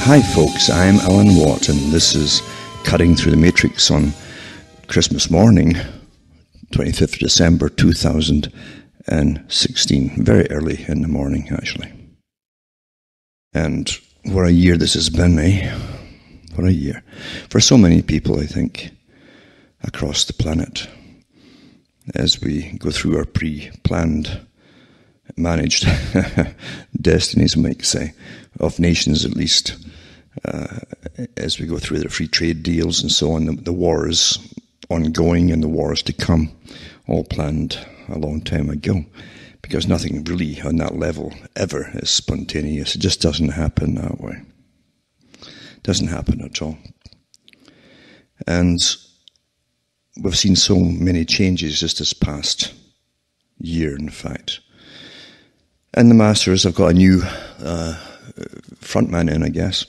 Hi folks, I'm Alan Watt and this is Cutting Through the Matrix on Christmas morning, 25th of December 2016. Very early in the morning, actually. And what a year this has been, eh? What a year. For so many people, I think, across the planet, as we go through our pre-planned, managed destinies, I might say, of nations at least, as we go through the free trade deals and so on, the wars ongoing and the wars to come, all planned a long time ago, because nothing really on that level ever is spontaneous. It just doesn't happen that way. It doesn't happen at all. And we've seen so many changes just this past year, in fact. And the Masters have got a new frontman in, I guess,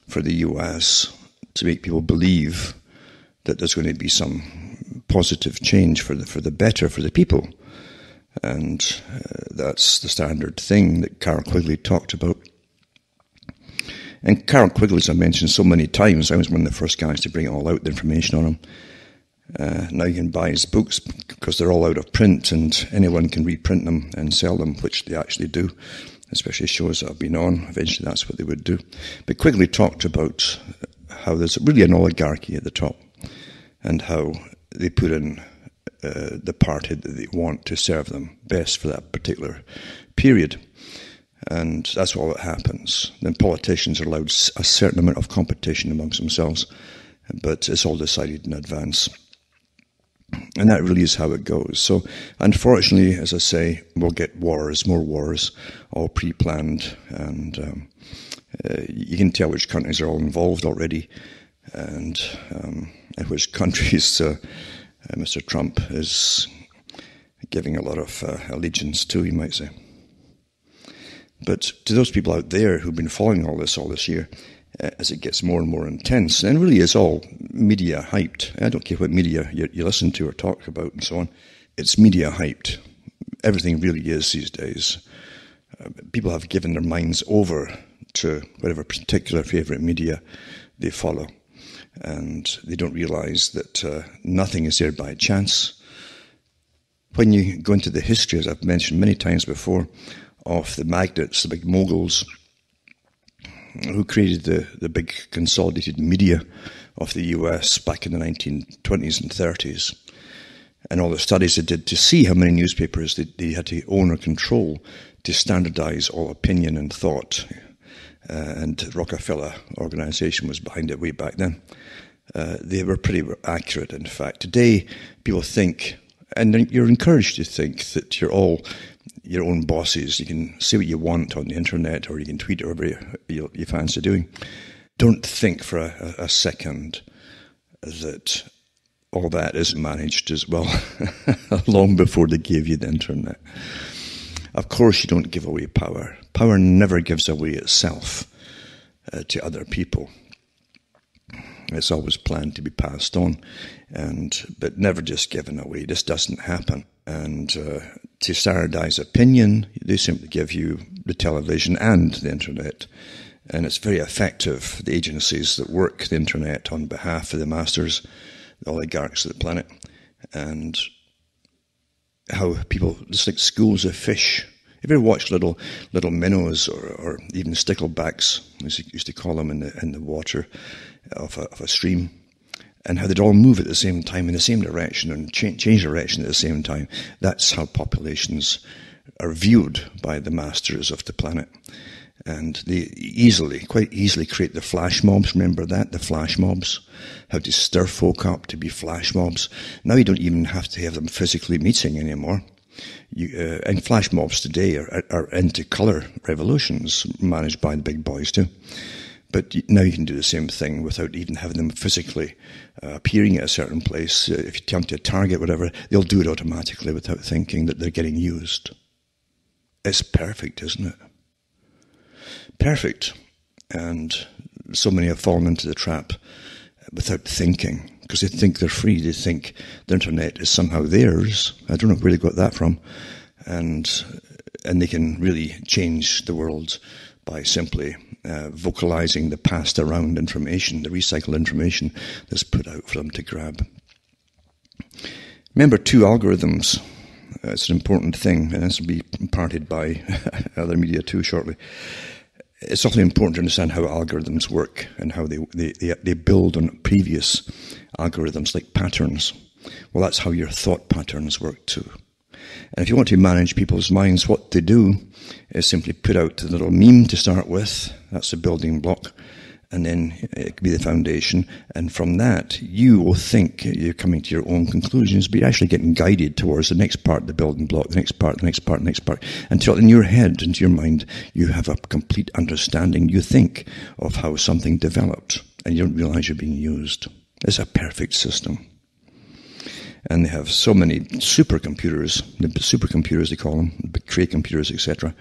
for the US to make people believe that there's going to be some positive change for the better for the people. And that's the standard thing that Carroll Quigley talked about. And Carroll Quigley, as I mentioned so many times, I was one of the first guys to bring all out, the information on him. Now you can buy his books because they're all out of print and anyone can reprint them and sell them, which they actually do, especially shows that I've been on. Eventually that's what they would do. But Quigley talked about how there's really an oligarchy at the top and how they put in the party that they want to serve them best for that particular period. And that's all that happens. Then politicians are allowed a certain amount of competition amongst themselves, but it's all decided in advance. And that really is how it goes. So, unfortunately, as I say, we'll get wars, more wars, all pre-planned. And you can tell which countries are all involved already and which countries Mr. Trump is giving a lot of allegiance to, you might say. But to those people out there who've been following all this year, as it gets more and more intense, and really is all media hyped. I don't care what media you listen to or talk about and so on. It's media hyped. Everything really is these days. People have given their minds over to whatever particular favourite media they follow. And they don't realise that nothing is there by chance. When you go into the history, as I've mentioned many times before, of the magnates, the big moguls, who created the big consolidated media of the US back in the 1920s and 30s, and all the studies they did to see how many newspapers they had to own or control to standardize all opinion and thought. And the Rockefeller organization was behind it way back then. They were pretty accurate, in fact. Today, people think, and you're encouraged to think, that you're all your own bosses. You can say what you want on the internet, or you can tweet whatever you fancy doing. Don't think for a second that all that is managed as well, long before they gave you the internet. Of course you don't give away power. Power never gives away itself to other people. It's always planned to be passed on, but never just given away. This doesn't happen. And to standardize opinion, they simply give you the television and the internet. And it's very effective, the agencies that work the internet on behalf of the masters, the oligarchs of the planet, and how people, just like schools of fish. Have you ever watched little minnows or even sticklebacks, as you used to call them, in the water of a stream, and how they'd all move at the same time in the same direction and change direction at the same time? That's how populations are viewed by the masters of the planet. And they quite easily create the flash mobs. Remember that? The flash mobs. How to stir folk up to be flash mobs. Now you don't even have to have them physically meeting anymore. And flash mobs today are into colour revolutions managed by the big boys too. But now you can do the same thing without even having them physically appearing at a certain place. If you tell them to target whatever, they'll do it automatically without thinking that they're getting used. It's perfect, isn't it? Perfect. And so many have fallen into the trap without thinking, because they think they're free. They think the internet is somehow theirs. I don't know where they got that from. And they can really change the world by simply vocalizing the passed around information, the recycled information that's put out for them to grab. Remember, 2 algorithms. It's an important thing, and this will be imparted by other media too shortly. It's also important to understand how algorithms work and how they build on previous algorithms like patterns. Well, that's how your thought patterns work too. And if you want to manage people's minds, what they do is simply put out the little meme to start with. That's the building block. And then it could be the foundation. And from that, you will think you're coming to your own conclusions, but you're actually getting guided towards the next part of the building block, the next part, the next part, the next part, until in your head, into your mind, you have a complete understanding, you think, of how something developed, and you don't realize you're being used. It's a perfect system. And they have so many supercomputers they call them, big tray computers, etc.,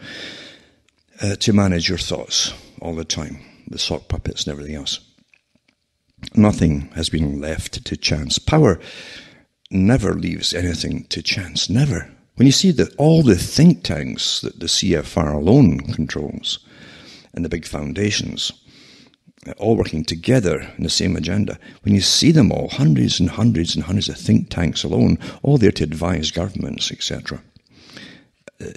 to manage your thoughts all the time. The sock puppets and everything else. Nothing has been left to chance. Power never leaves anything to chance, never. When you see that all the think tanks that the CFR alone controls, and the big foundations, all working together in the same agenda, when you see them all, hundreds and hundreds and hundreds of think tanks alone, all there to advise governments, etc.,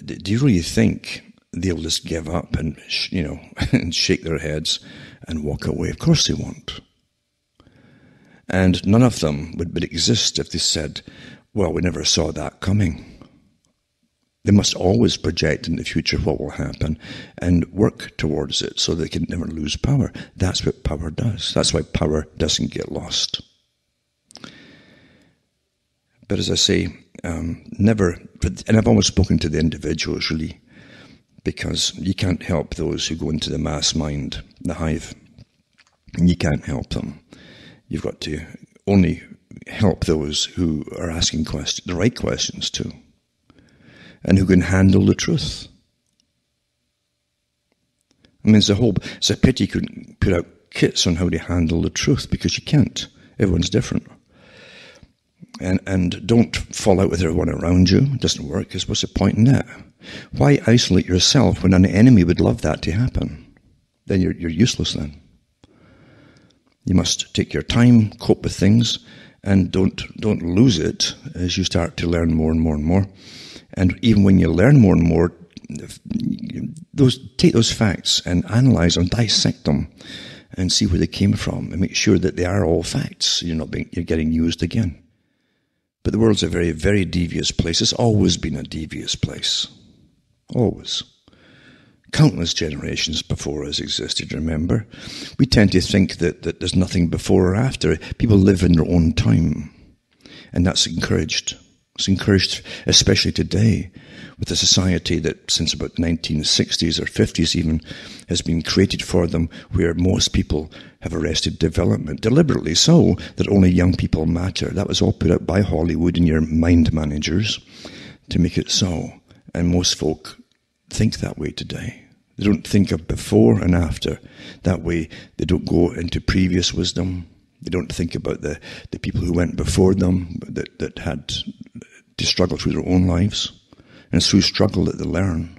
do you really think they'll just give up and, and shake their heads and walk away? Of course they won't. And none of them would exist if they said, well, we never saw that coming. They must always project in the future what will happen and work towards it so they can never lose power. That's what power does. That's why power doesn't get lost. But as I say, never, and I've always spoken to the individuals really, because you can't help those who go into the mass mind, the hive. You can't help them. You've got to only help those who are asking the right questions too, and who can handle the truth. I mean, it's a pity you couldn't put out kits on how to handle the truth, because you can't. Everyone's different. And don't fall out with everyone around you. It doesn't work, because what's the point in that? Why isolate yourself when an enemy would love that to happen? Then you're useless then. You must take your time, cope with things, and don't lose it as you start to learn more and more and more. And even when you learn more and more, take those facts and analyze them, dissect them, and see where they came from, and make sure that they are all facts. You're getting used again. But the world's a very, very devious place. It's always been a devious place. Always. Countless generations before us existed, remember? We tend to think that there's nothing before or after. People live in their own time. And that's encouraged. It's encouraged, especially today, with a society that since about the 1960s or 50s even has been created for them, where most people have arrested development, deliberately so, that only young people matter. That was all put out by Hollywood and your mind managers to make it so. And most folk think that way today. They don't think of before and after. That way they don't go into previous wisdom. They don't think about the people who went before them that had to struggle through their own lives. And it's through struggle that they learn.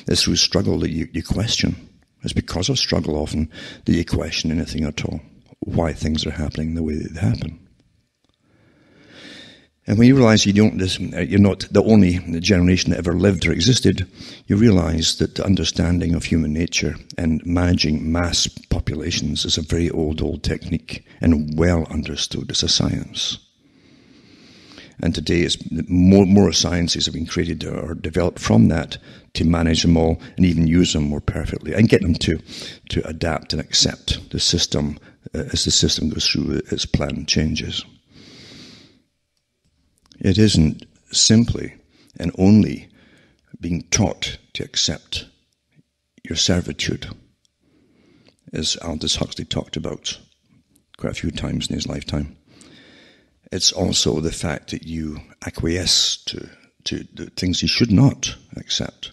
It's through struggle that you question. It's because of struggle often that you question anything at all. Why things are happening the way that they happen. And when you realize you're not the only generation that ever lived or existed, you realize that the understanding of human nature and managing mass populations is a very old technique and well understood as a science. And today, it's more sciences have been created or developed from that to manage them all and even use them more perfectly and get them to adapt and accept the system as the system goes through its planned changes. It isn't simply and only being taught to accept your servitude, as Aldous Huxley talked about quite a few times in his lifetime. It's also the fact that you acquiesce to the things you should not accept.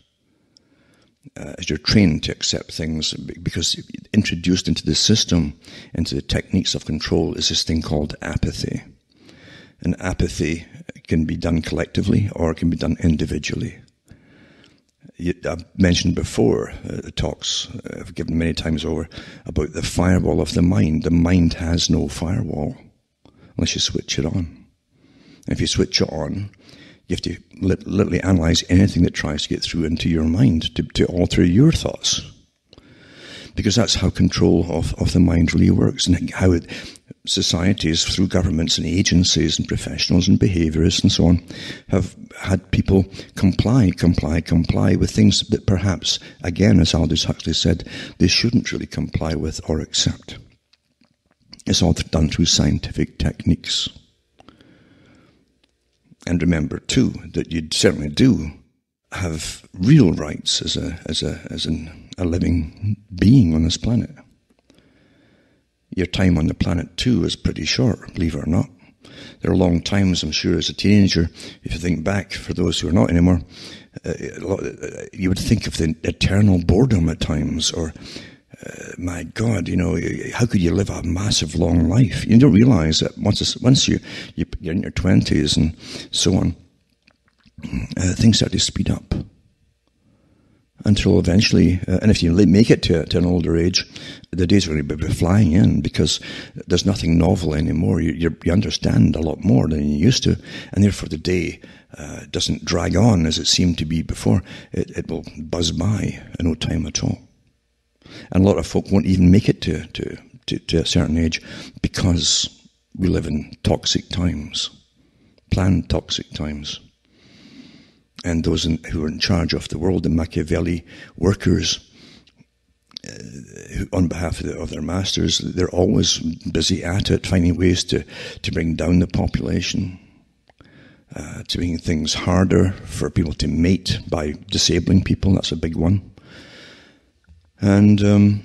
As you're trained to accept things, because introduced into the system, into the techniques of control, is this thing called apathy. And apathy can be done collectively or it can be done individually. I've mentioned before, talks I've given many times over, about the firewall of the mind. The mind has no firewall unless you switch it on. And if you switch it on, you have to literally analyze anything that tries to get through into your mind to alter your thoughts. Because that's how control of the mind really works, and how societies, through governments and agencies and professionals and behaviorists and so on, have had people comply with things that perhaps, again, as Aldous Huxley said, they shouldn't really comply with or accept. It's all done through scientific techniques. And remember, too, that you certainly do have real rights as a living being on this planet. Your time on the planet, too, is pretty short, believe it or not. There are long times, I'm sure, as a teenager, if you think back, for those who are not anymore, you would think of the eternal boredom at times, or my God, how could you live a massive long life? You don't realize that once you're in your 20s and so on, things start to speed up. Until eventually, and if you make it to an older age, the days are going to be flying in, because there's nothing novel anymore. You understand a lot more than you used to, and therefore the day doesn't drag on as it seemed to be before. It will buzz by in no time at all. And a lot of folk won't even make it to a certain age, because we live in toxic times, planned toxic times. And those who are in charge of the world, the Machiavelli workers, on behalf of their masters, they're always busy at it, finding ways to bring down the population, to making things harder for people to mate by disabling people. That's a big one. And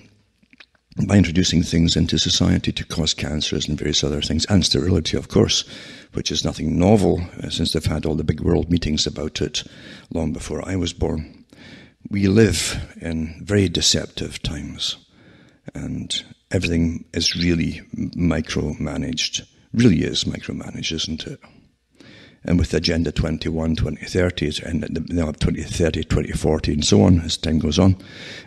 by introducing things into society to cause cancers and various other things, and sterility, of course, which is nothing novel, since they've had all the big world meetings about it long before I was born. We live in very deceptive times, and everything is really micromanaged. Really is micromanaged, isn't it? And with Agenda 21, 2030, and now 2030, 2040, and so on, as time goes on,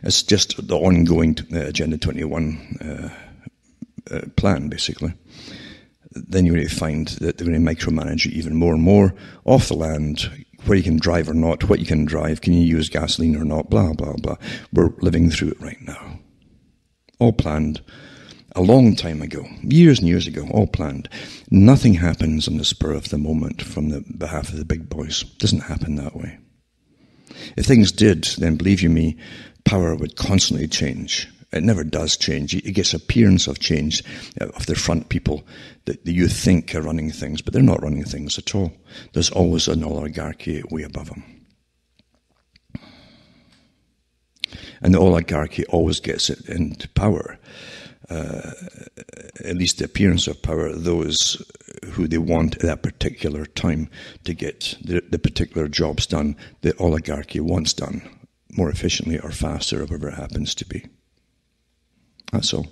it's just the ongoing Agenda 21 plan, basically. Then you're going to find that they're going to micromanage you even more and more off the land, where you can drive or not, what you can drive, can you use gasoline or not, blah, blah, blah. We're living through it right now. All planned. A long time ago, years and years ago, all planned. Nothing happens on the spur of the moment from the behalf of the big boys. It doesn't happen that way. If things did, then believe you me, power would constantly change. It never does change. It gets appearance of change of the front people that you think are running things, but they're not running things at all. There's always an oligarchy way above them. And the oligarchy always gets it into power. At least the appearance of power, those who they want at that particular time to get the particular jobs done the oligarchy wants done, more efficiently or faster, or whatever it happens to be. That's all.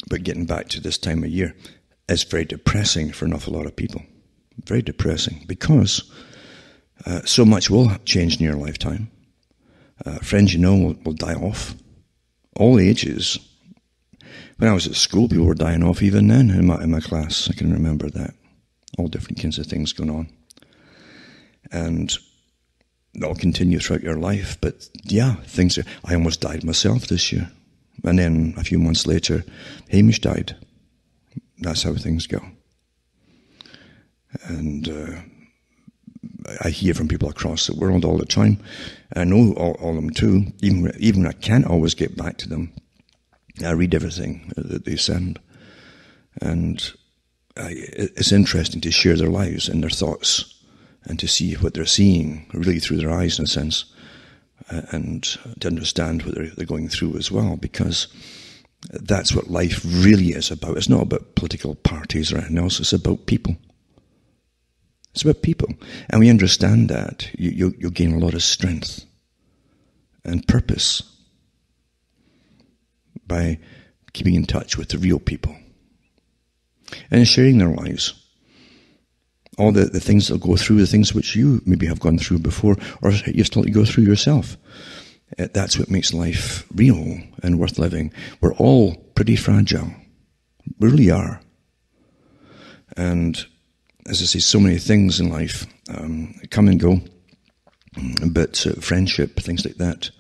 But getting back to this time of year, it's very depressing for an awful lot of people. Very depressing, because so much will change in your lifetime. Friends you know will die off. All ages. When I was at school, people were dying off even then in my class. I can remember that. All different kinds of things going on. And they'll continue throughout your life. But yeah, I almost died myself this year. And then a few months later, Hamish died. That's how things go. And I hear from people across the world all the time. I know all of them too. Even when I can't always get back to them, I read everything that they send. And it's interesting to share their lives and their thoughts, and to see what they're seeing really through their eyes, in a sense, and to understand what they're going through as well, because that's what life really is about. It's not about political parties or anything else. It's about people. It's about people. And we understand that. You'll gain a lot of strength and purpose by keeping in touch with the real people and sharing their lives. All the things that go through, the things which you maybe have gone through before, or you're still to go through yourself. That's what makes life real and worth living. We're all pretty fragile. We really are. And as I say, so many things in life come and go, but friendship, things like that,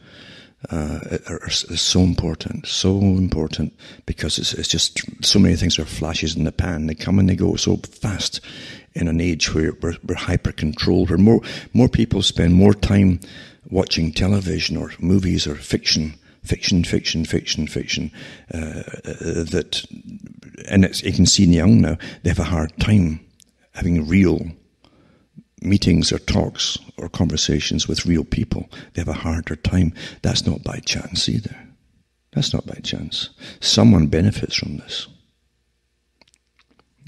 are so important, because it's just so many things are flashes in the pan. They come and they go so fast in an age where we're hyper-controlled, where more people spend more time watching television or movies or fiction, that, and you can see in young now, they have a hard time having real meetings or talks or conversations with real people. They have a harder time. That's not by chance either. That's not by chance. Someone benefits from this.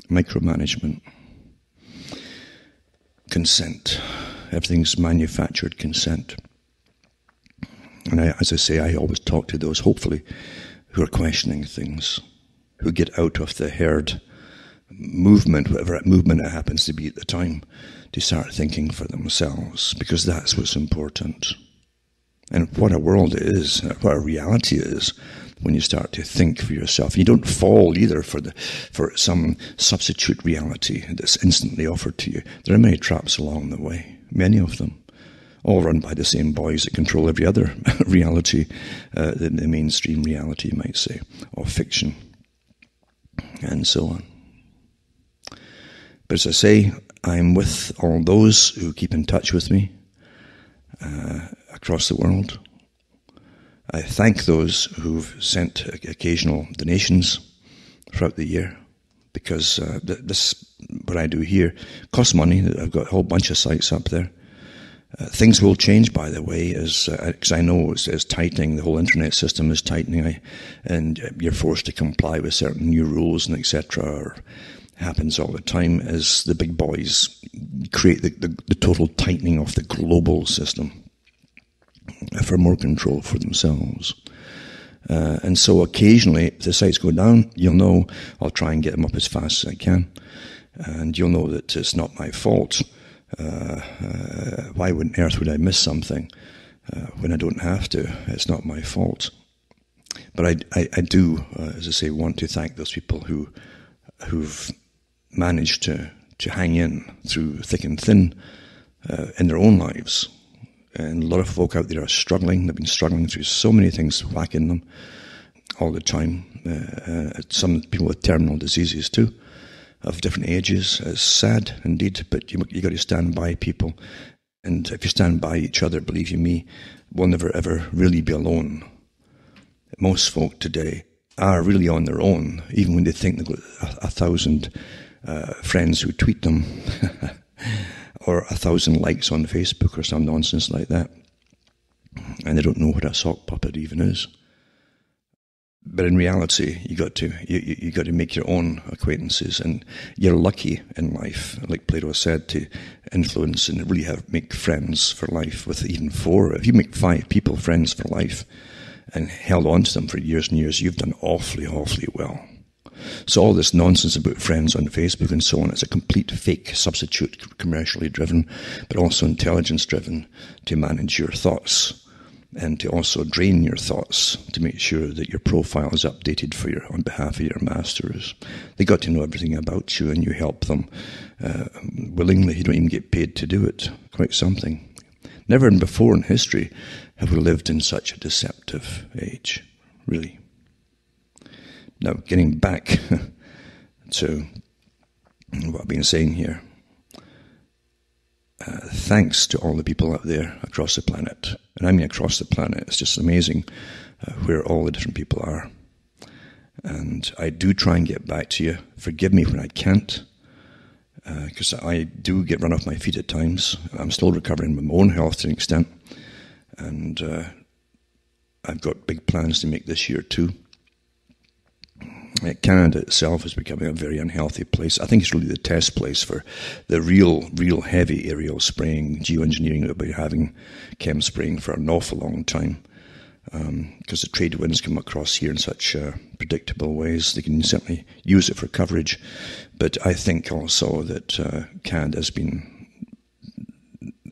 Micromanagement. Consent. Everything's manufactured consent. And as I say, I always talk to those, hopefully, who are questioning things, who get out of the herd movement, whatever movement it happens to be at the time, to start thinking for themselves, because that's what's important. And what a world it is, what a reality it is, when you start to think for yourself. You don't fall either for some substitute reality that's instantly offered to you. There are many traps along the way, many of them, all run by the same boys that control every other reality, the mainstream reality, you might say, or fiction, and so on. But as I say, I'm with all those who keep in touch with me across the world. I thank those who've sent occasional donations throughout the year, because this, what I do here, costs money. I've got a whole bunch of sites up there. Things will change, by the way, because I know it's tightening. The whole internet system is tightening, and you're forced to comply with certain new rules and etc. Or happens all the time as the big boys create the total tightening of the global system for more control for themselves. And so occasionally, if the sites go down, you'll know I'll try and get them up as fast as I can. And you'll know that it's not my fault. Why on earth would I miss something when I don't have to? It's not my fault. But I do, as I say, want to thank those people who've managed to hang in through thick and thin in their own lives. And a lot of folk out there are struggling. They've been struggling through so many things whacking them all the time. Some people with terminal diseases too, of different ages. It's sad indeed, but you got to stand by people. And if you stand by each other, believe you me, we'll never ever really be alone. Most folk today are really on their own, even when they think they've got 1,000 friends who tweet them, or 1,000 likes on Facebook or some nonsense like that. And they don't know what a sock puppet even is. But in reality, you got to make your own acquaintances, and you're lucky in life, like Plato said, to influence and really make friends for life with even 4. If you make 5 people friends for life and held on to them for years and years, you've done awfully, awfully well. So all this nonsense about friends on Facebook and so on, it's a complete fake substitute, commercially driven, but also intelligence driven, to manage your thoughts and to also drain your thoughts to make sure that your profile is updated on behalf of your masters. They got to know everything about you, and you help them willingly. You don't even get paid to do it. Quite something. Never before in history have we lived in such a deceptive age, really. Now, getting back to what I've been saying here, thanks to all the people out there across the planet. And I mean across the planet. It's just amazing where all the different people are. And I do try and get back to you. Forgive me when I can't, because I do get run off my feet at times. I'm still recovering from my own health to an extent. And I've got big plans to make this year too. Canada itself is becoming a very unhealthy place. I think it's really the test place for the real heavy aerial spraying, geoengineering that we've been having, chem spraying for an awful long time. because the trade winds come across here in such predictable ways. They can certainly use it for coverage. But I think also that Canada has been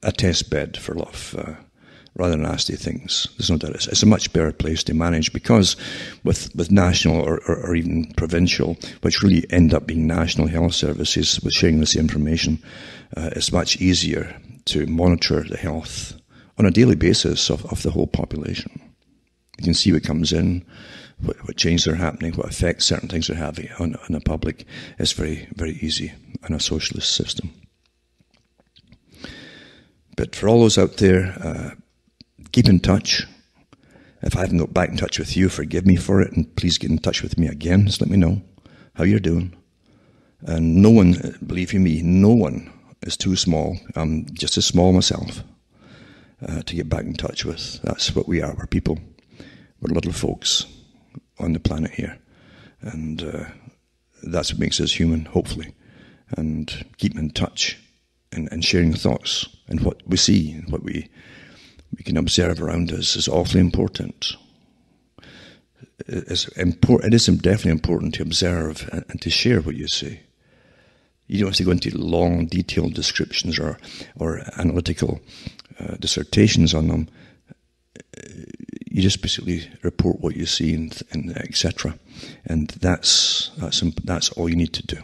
a test bed for a lot of rather nasty things. There's no doubt. It's a much better place to manage, because with national or even provincial, which really end up being national health services with sharing this information, it's much easier to monitor the health on a daily basis of the whole population. You can see what comes in, what changes are happening, what effects certain things are having on the public. It's very, very easy in a socialist system. But for all those out there, keep in touch. If I haven't got back in touch with you, forgive me for it, and please get in touch with me again. Just let me know how you're doing. And no one, believe you me, no one is too small. I'm just as small myself to get back in touch with. That's what we are. We're people. We're little folks on the planet here. And that's what makes us human, hopefully. And keep in touch and sharing thoughts and what we see and what we can observe around us is awfully important. It is definitely important to observe and to share what you see. You don't have to go into long, detailed descriptions or analytical dissertations on them. You just basically report what you see and etc. And that's all you need to do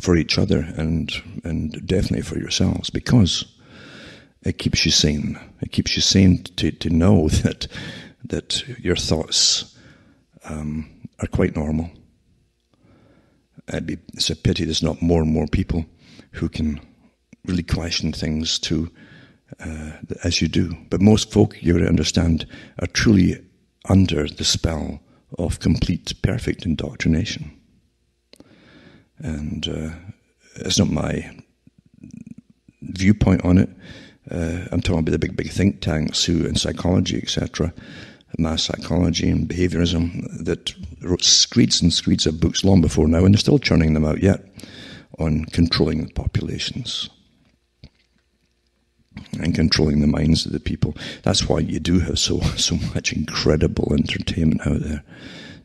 for each other and definitely for yourselves, because it keeps you sane. It keeps you sane to know that your thoughts are quite normal. It's a pity there's not more and more people who can really question things too, as you do. But most folk, you got to understand, are truly under the spell of complete, perfect indoctrination. And it's not my viewpoint on it. I'm talking about the big think tanks who, in psychology, etc., mass psychology and behaviorism, that wrote screeds and screeds of books long before now, and they're still churning them out yet, on controlling the populations and controlling the minds of the people. That's why you do have so much incredible entertainment out there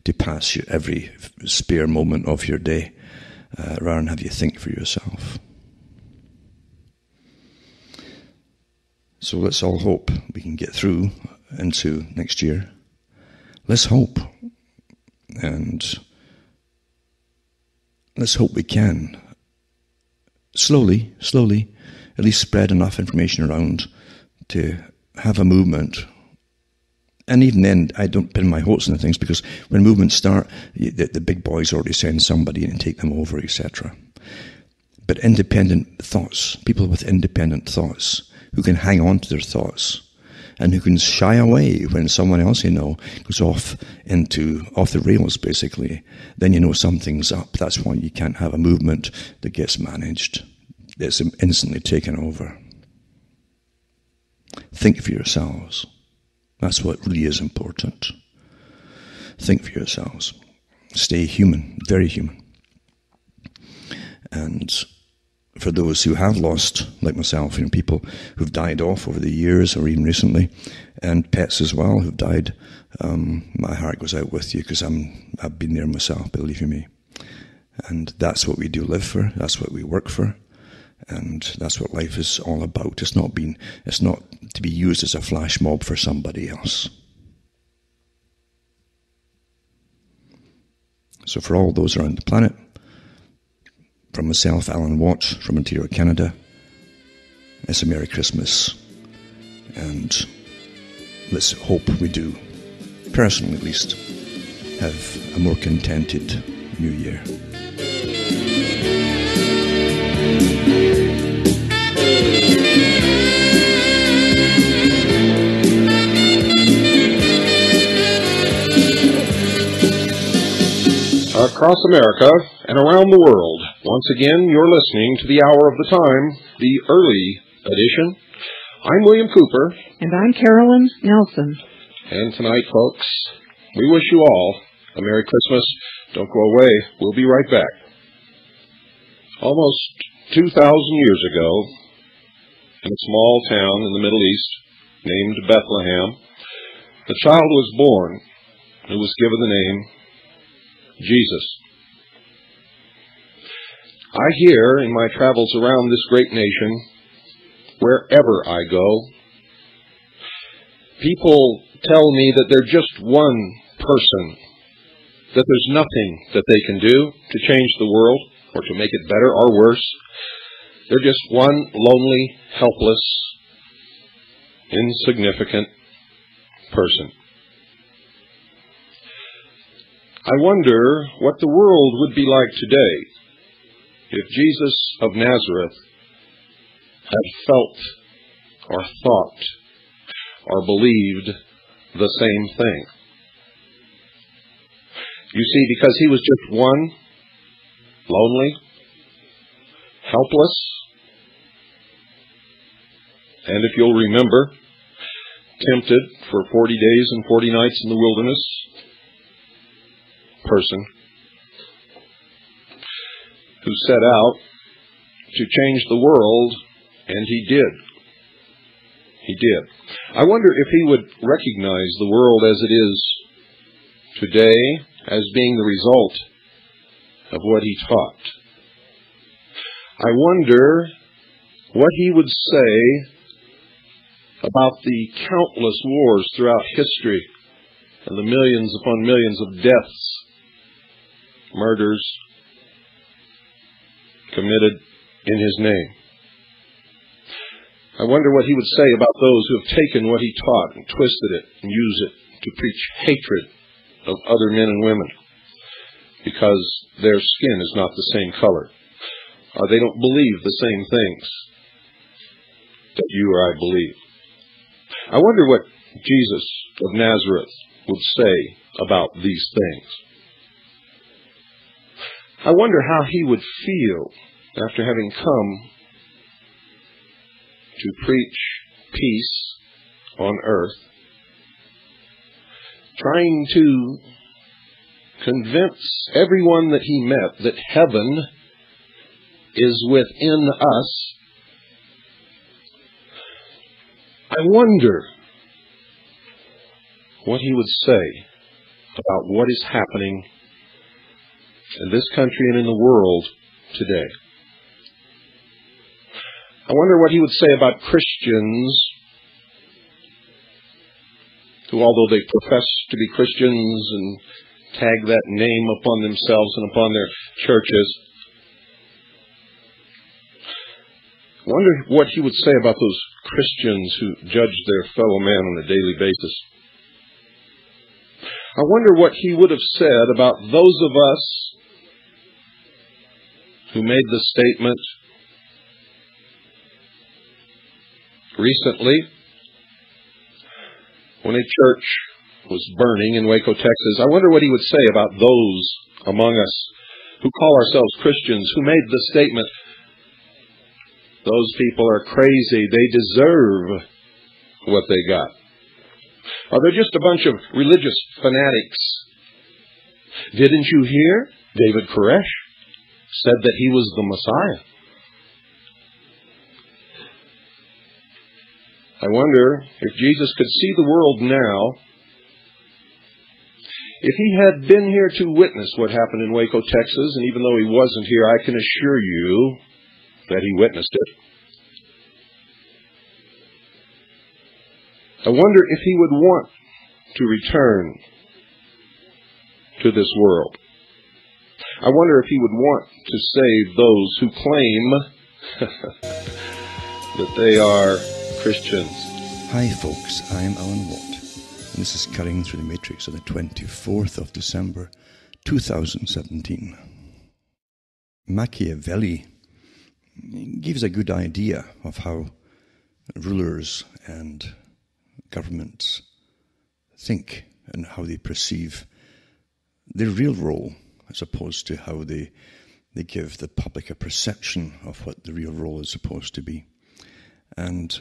to pass every spare moment of your day, rather than have you think for yourself. So let's all hope we can get through into next year. Let's hope. And let's hope we can slowly, at least spread enough information around to have a movement. And even then, I don't pin my hopes on things, because when movements start, the big boys already send somebody in and take them over, etc. But independent thoughts, people with independent thoughts, who can hang on to their thoughts and who can shy away when someone else goes off the rails, basically, then you know something's up. That's why you can't have a movement that gets managed. It's instantly taken over. Think for yourselves. That's what really is important. Think for yourselves. Stay human, very human. And for those who have lost, like myself, people who've died off over the years or even recently, and pets as well who've died, my heart goes out with you, because I've been there myself, believe you me. And that's what we do live for. That's what we work for. And that's what life is all about. It's not to be used as a flash mob for somebody else. So for all those around the planet, from myself, Alan Watts, from Ontario, Canada, it's a Merry Christmas. And let's hope we do, personally at least, have a more contented New Year. Across America and around the world, once again, you're listening to the Hour of the Time, the early edition. I'm William Cooper. And I'm Carolyn Nelson. And tonight, folks, we wish you all a Merry Christmas. Don't go away. We'll be right back. Almost 2,000 years ago, in a small town in the Middle East named Bethlehem, the child was born who was given the name Jesus. I hear in my travels around this great nation, wherever I go, people tell me that they're just one person, that there's nothing that they can do to change the world or to make it better or worse. They're just one lonely, helpless, insignificant person. I wonder what the world would be like today if Jesus of Nazareth had felt or thought or believed the same thing. You see, because he was just one, lonely, helpless, and if you'll remember, tempted for 40 days and 40 nights in the wilderness person who set out to change the world, and he did. He did. I wonder if he would recognize the world as it is today as being the result of what he taught. I wonder what he would say about the countless wars throughout history and the millions upon millions of deaths, murders committed in his name. I wonder what he would say about those who have taken what he taught and twisted it and used it to preach hatred of other men and women because their skin is not the same color, or they don't believe the same things that you or I believe. I wonder what Jesus of Nazareth would say about these things. I wonder how he would feel after having come to preach peace on earth, trying to convince everyone that he met that heaven is within us. I wonder what he would say about what is happening in this country and in the world today. I wonder what he would say about Christians who, although they profess to be Christians and tag that name upon themselves and upon their churches, I wonder what he would say about those Christians who judge their fellow man on a daily basis. I wonder what he would have said about those of us who made the statement recently when a church was burning in Waco, Texas. I wonder what he would say about those among us who call ourselves Christians who made the statement, those people are crazy, they deserve what they got. Are they just a bunch of religious fanatics? Didn't you hear? David Koresh said that he was the Messiah. I wonder if Jesus could see the world now, if he had been here to witness what happened in Waco, Texas, and even though he wasn't here, I can assure you that he witnessed it. I wonder if he would want to return to this world. I wonder if he would want to save those who claim that they are Christians. Hi folks, I'm Alan Watt, and this is Cutting Through the Matrix on the 24th of December 2017. Machiavelli gives a good idea of how rulers and governments think and how they perceive their real role, as opposed to how they give the public a perception of what the real role is supposed to be. And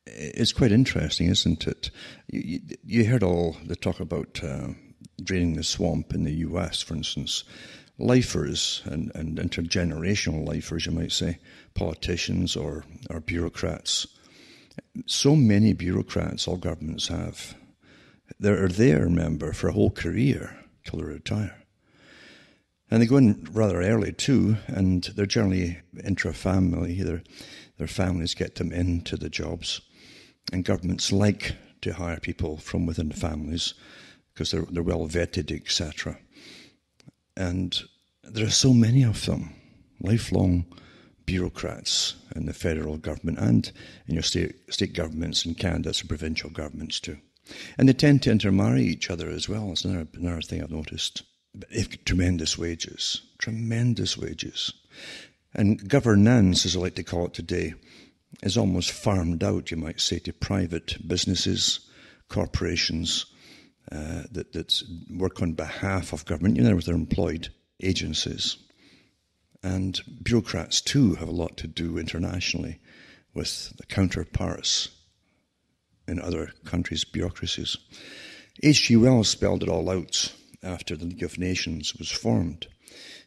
it's quite interesting, isn't it? You heard all the talk about draining the swamp in the US, for instance. Lifers and intergenerational lifers, you might say, politicians or bureaucrats. So many bureaucrats all governments have. They're there, remember, for a whole career till they retire. And they go in rather early too, and they're generally intra-family. Their families get them into the jobs. And governments like to hire people from within the families because they're well vetted, etc. And there are so many of them, lifelong bureaucrats in the federal government and in your state governments and candidates and provincial governments too. And they tend to intermarry each other as well. It's another thing I've noticed. But they have tremendous wages. And governance, as I like to call it today, is almost farmed out, you might say, to private businesses, corporations that work on behalf of government. They're employed agencies. And bureaucrats, too, have a lot to do internationally with the counterparts in other countries' bureaucracies. H.G. Wells spelled it all out after the League of Nations was formed.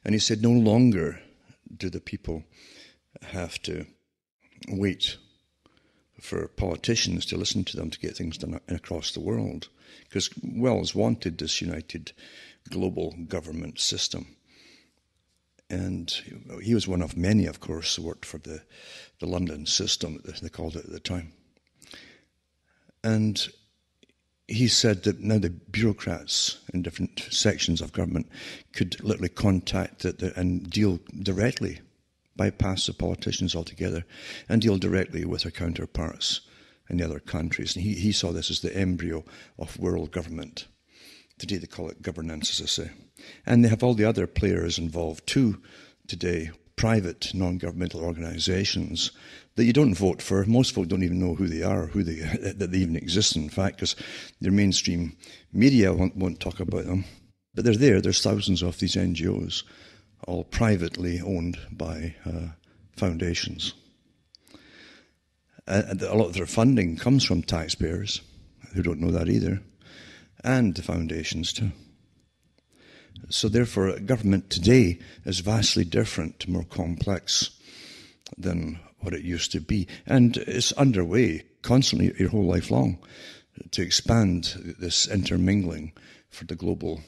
And he said no longer do the people have to wait for politicians to listen to them to get things done across the world, because Wells wanted this united global government system. And he was one of many, of course, who worked for the London system, they called it at the time. And he said that now the bureaucrats in different sections of government could literally contact and deal directly, bypass the politicians altogether, and deal directly with their counterparts in the other countries. And he saw this as the embryo of world government. Today they call it governance, as I say. And they have all the other players involved too today, private non-governmental organizations that you don't vote for. Most folk don't even know who they are, that they even exist, in fact, because their mainstream media won't talk about them. But they're there. There's thousands of these NGOs, all privately owned by foundations. And a lot of their funding comes from taxpayers, who don't know that either, and the foundations too. So therefore, government today is vastly different, more complex than what it used to be. And it's underway constantly your whole life long to expand this intermingling for the global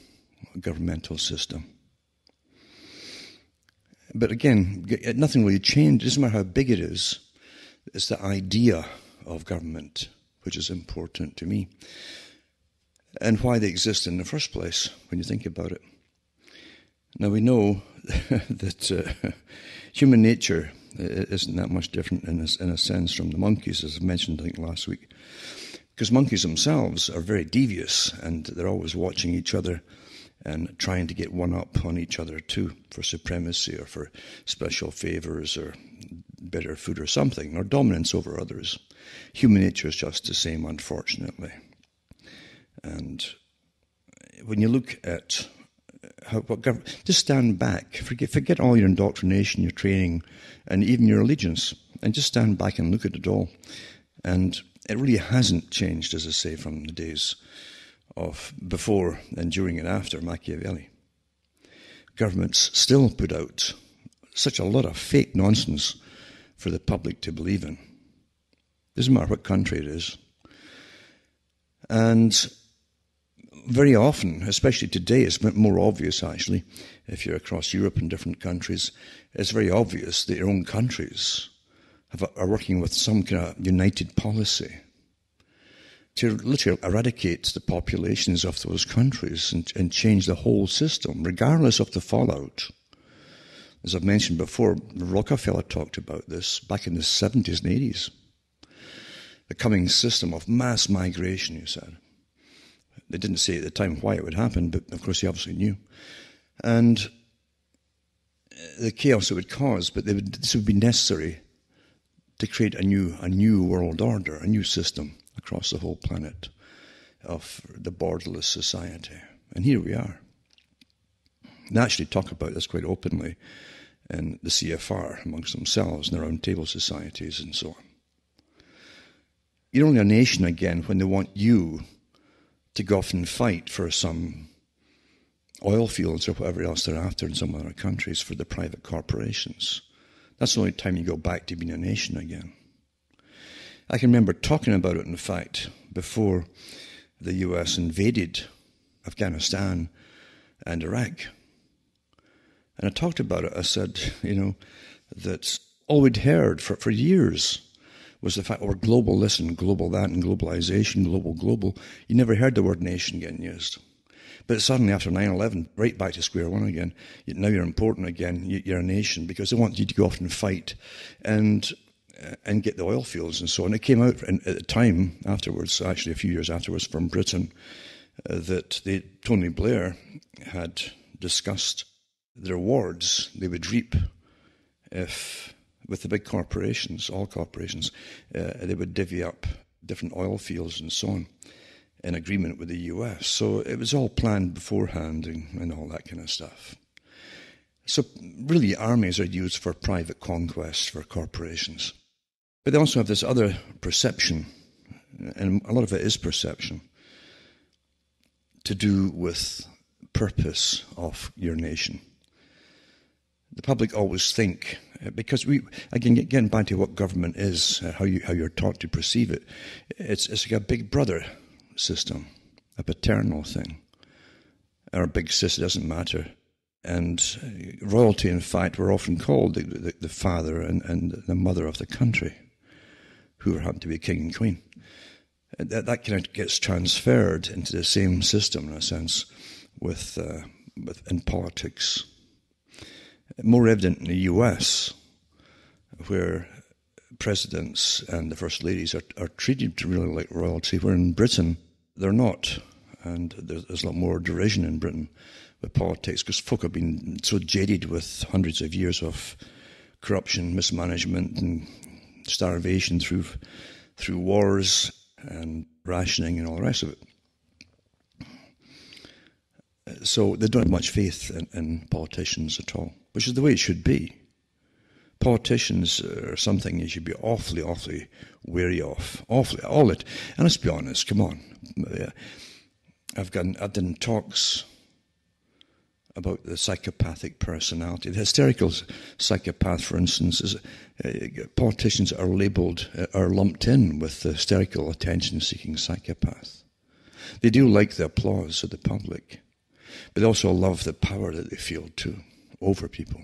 governmental system. But again, nothing really changed. It doesn't matter how big it is. It's the idea of government which is important to me, and why they exist in the first place, when you think about it. Now, we know that human nature isn't that much different in a sense from the monkeys, as I mentioned, I think, last week. Because monkeys themselves are very devious, and they're always watching each other and trying to get one up on each other too, for supremacy or for special favors or better food or something, or dominance over others. Human nature is just the same, unfortunately. And when you look at just stand back, forget all your indoctrination, your training, and even your allegiance, and just stand back and look at it all. And it really hasn't changed, as I say, from the days of before and during and after Machiavelli. Governments still put out such a lot of fake nonsense for the public to believe in. Doesn't matter what country it is. And very often, especially today, it's more obvious actually, if you're across Europe and different countries, it's very obvious that your own countries are working with some kind of united policy to literally eradicate the populations of those countries and change the whole system, regardless of the fallout. As I've mentioned before, Rockefeller talked about this back in the 70s and 80s. The coming system of mass migration, he said. They didn't say at the time why it would happen, but of course he obviously knew. And the chaos it would cause, but this would be necessary to create a new world order, a new system across the whole planet of the borderless society. And here we are. They actually talk about this quite openly in the CFR amongst themselves, in their round table societies and so on. You're only a nation again when they want you to go off and fight for some oil fields or whatever else they're after in some other countries for the private corporations. That's the only time you go back to being a nation again. I can remember talking about it, in fact, before the US invaded Afghanistan and Iraq. And I talked about it. I said, that all we'd heard for years was the fact, we're global this and global that and globalization, global. You never heard the word nation getting used. But suddenly after 9/11, right back to square one again. Now you're important again. You're a nation because they want you to go off and fight and get the oil fields and so on. It came out at the time afterwards, actually a few years afterwards, from Britain, that Tony Blair had discussed the rewards they would reap if, with the big corporations, all corporations, they would divvy up different oil fields and so on in agreement with the US. So it was all planned beforehand and all that kind of stuff. So really armies are used for private conquest for corporations. But they also have this other perception, and a lot of it is perception, to do with purpose of your nation. The public always think, because again, getting back to what government is, how you're taught to perceive it, it's like a big brother system, a paternal thing, or a big sister, doesn't matter. And royalty, in fact, were often called the father and the mother of the country, who happen to be king and queen. That kind of gets transferred into the same system, in a sense, in politics. More evident in the US, where presidents and the first ladies are treated really like royalty, where in Britain they're not. And there's a lot more derision in Britain with politics, because folk have been so jaded with hundreds of years of corruption, mismanagement, and starvation through wars and rationing and all the rest of it. So they don't have much faith in politicians at all, which is the way it should be. Politicians are something you should be awfully, awfully wary of. Awfully, all it. And let's be honest, come on. I've done talks about the psychopathic personality. The hysterical psychopath, for instance, is politicians are lumped in with the hysterical attention-seeking psychopath. They do like the applause of the public, but they also love the power that they feel too over people.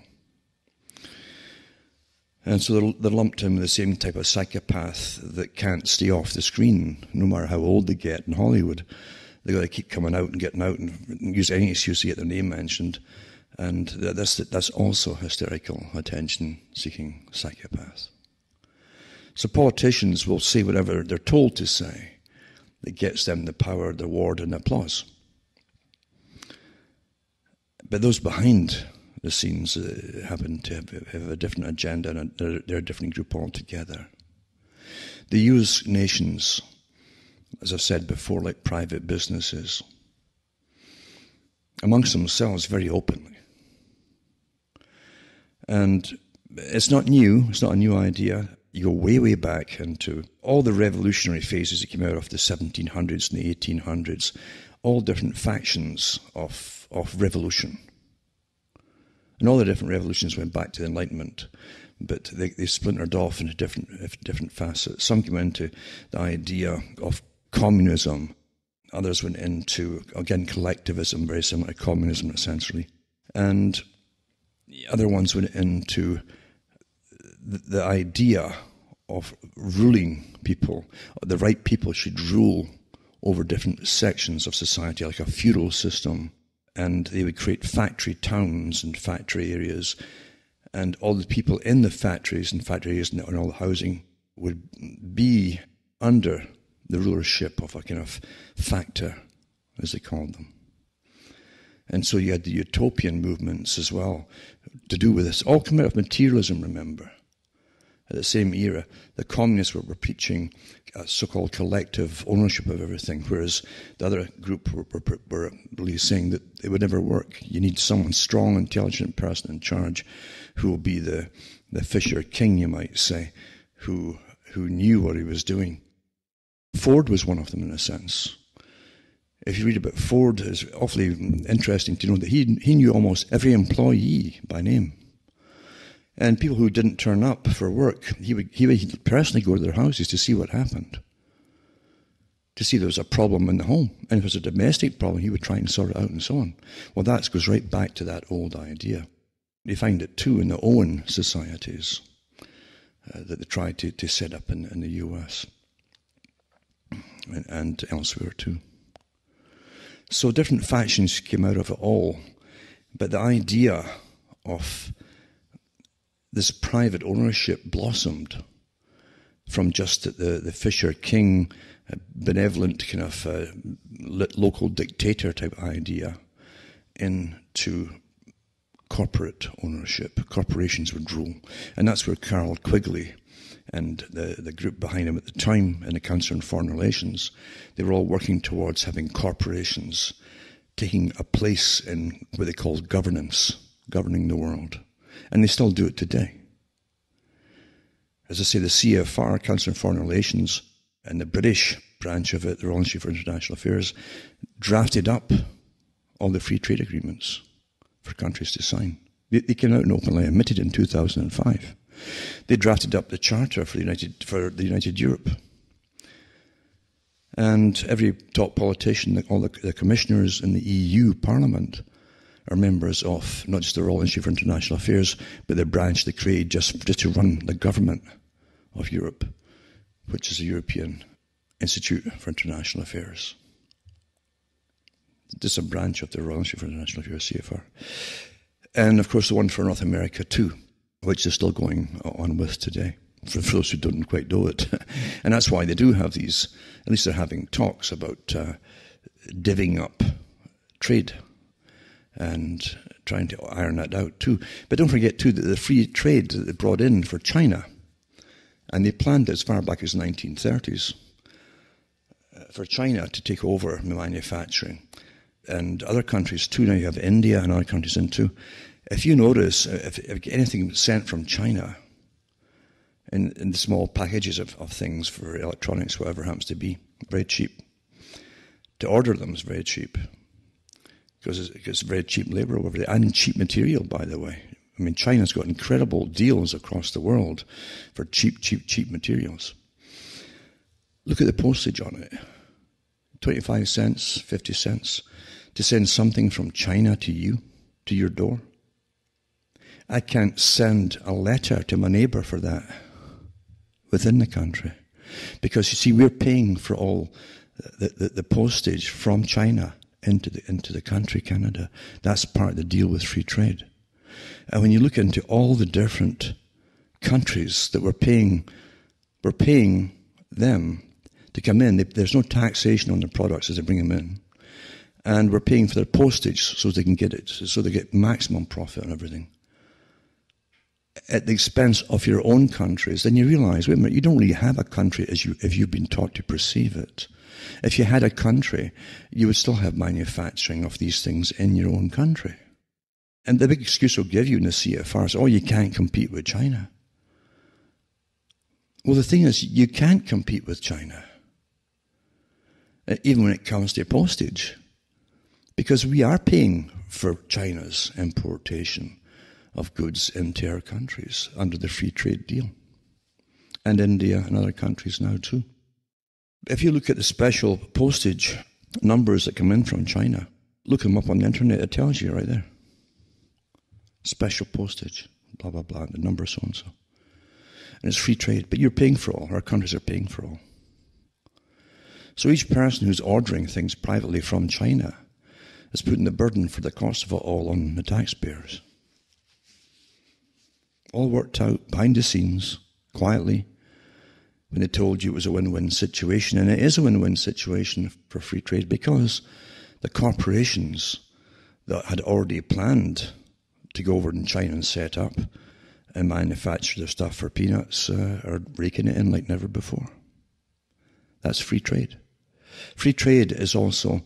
And so they're lumped in with the same type of psychopath that can't stay off the screen, no matter how old they get in Hollywood. They've got to keep coming out and getting out and use any excuse to get their name mentioned. And that's also hysterical, attention-seeking psychopath. So politicians will say whatever they're told to say that gets them the power, the reward, and the applause. But those behind the scenes happen to have a different agenda, and they're a different group altogether. They use nations, as I've said before, like private businesses, amongst themselves very openly. And it's not new, it's not a new idea. You go way, way back into all the revolutionary phases that came out of the 1700s and the 1800s, all different factions of revolution. And all the different revolutions went back to the Enlightenment, but they splintered off into different facets. Some came into the idea of communism. Others went into, again, collectivism, very similar to communism, essentially. And other ones went into the idea of ruling people. The right people should rule over different sections of society, like a feudal system. And they would create factory towns and factory areas. And all the people in the factories and factory areas and all the housing would be under the rulership of a kind of factor, as they called them. And so you had the utopian movements as well to do with this. All come out of materialism, remember. At the same era, the communists were preaching a so-called collective ownership of everything, whereas the other group were really saying that it would never work. You need someone strong, intelligent person in charge who will be the Fisher King, you might say, who knew what he was doing. Ford was one of them, in a sense. If you read about Ford, it's awfully interesting to know that he knew almost every employee by name. And people who didn't turn up for work, he would personally go to their houses to see what happened, to see there was a problem in the home. And if it was a domestic problem, he would try and sort it out and so on. Well, that goes right back to that old idea. You find it too in the Owen societies that they tried to set up in the US and elsewhere too. So different factions came out of it all. But the idea of this private ownership blossomed from just the Fisher King, benevolent kind of local dictator type idea into corporate ownership. Corporations would rule. And that's where Carroll Quigley and the group behind him at the time in the Council on Foreign Relations, they were all working towards having corporations taking a place in what they called governance, governing the world. And they still do it today. As I say, the CFR, Council on Foreign Relations, and the British branch of it, the Royal Institute for International Affairs, drafted up all the free trade agreements for countries to sign. They came out and openly admitted in 2005. They drafted up the Charter for the United Europe. And every top politician, all the commissioners in the EU Parliament are members of not just the Royal Institute for International Affairs, but the branch they created just to run the government of Europe, which is the European Institute for International Affairs. This is a branch of the Royal Institute for International Affairs, CFR. And of course the one for North America too, which is still going on with today, for those who don't quite know it. And that's why they do have these, at least they're having talks about divvying up trade and trying to iron that out too. But don't forget too that the free trade that they brought in for China, and they planned as far back as the 1930s, for China to take over manufacturing. And other countries too, now you have India and other countries in too. If you notice, if anything sent from China, in the small packages of things for electronics, whatever it happens to be, very cheap. To order them is very cheap. Because it's very cheap labor over there, and cheap material, by the way. I mean, China's got incredible deals across the world for cheap materials. Look at the postage on it. 25 cents, 50 cents, to send something from China to you, to your door. I can't send a letter to my neighbour for that within the country. Because, you see, we're paying for all the postage from China into the country, Canada. That's part of the deal with free trade. And when you look into all the different countries that we're paying them to come in, there's no taxation on the products as they bring them in. And we're paying for their postage so they can get it, so they get maximum profit on everything. At the expense of your own countries, then you realize, wait a minute, you don't really have a country as you've been taught to perceive it. If you had a country, you would still have manufacturing of these things in your own country. And the big excuse they'll give you in the CFR is, oh, you can't compete with China. Well, the thing is, you can't compete with China, even when it comes to postage, because we are paying for China's importation of goods into our countries under the free trade deal. And India and other countries now too. If you look at the special postage numbers that come in from China, look them up on the internet, it tells you right there. Special postage, blah, blah, blah, the number so-and-so. And it's free trade, but you're paying for all, our countries are paying for all. So each person who's ordering things privately from China is putting the burden for the cost of it all on the taxpayers. All worked out behind the scenes, quietly, when they told you it was a win-win situation. And it is a win-win situation for free trade because the corporations that had already planned to go over in China and set up and manufacture their stuff for peanuts are raking it in like never before. That's free trade. Free trade is also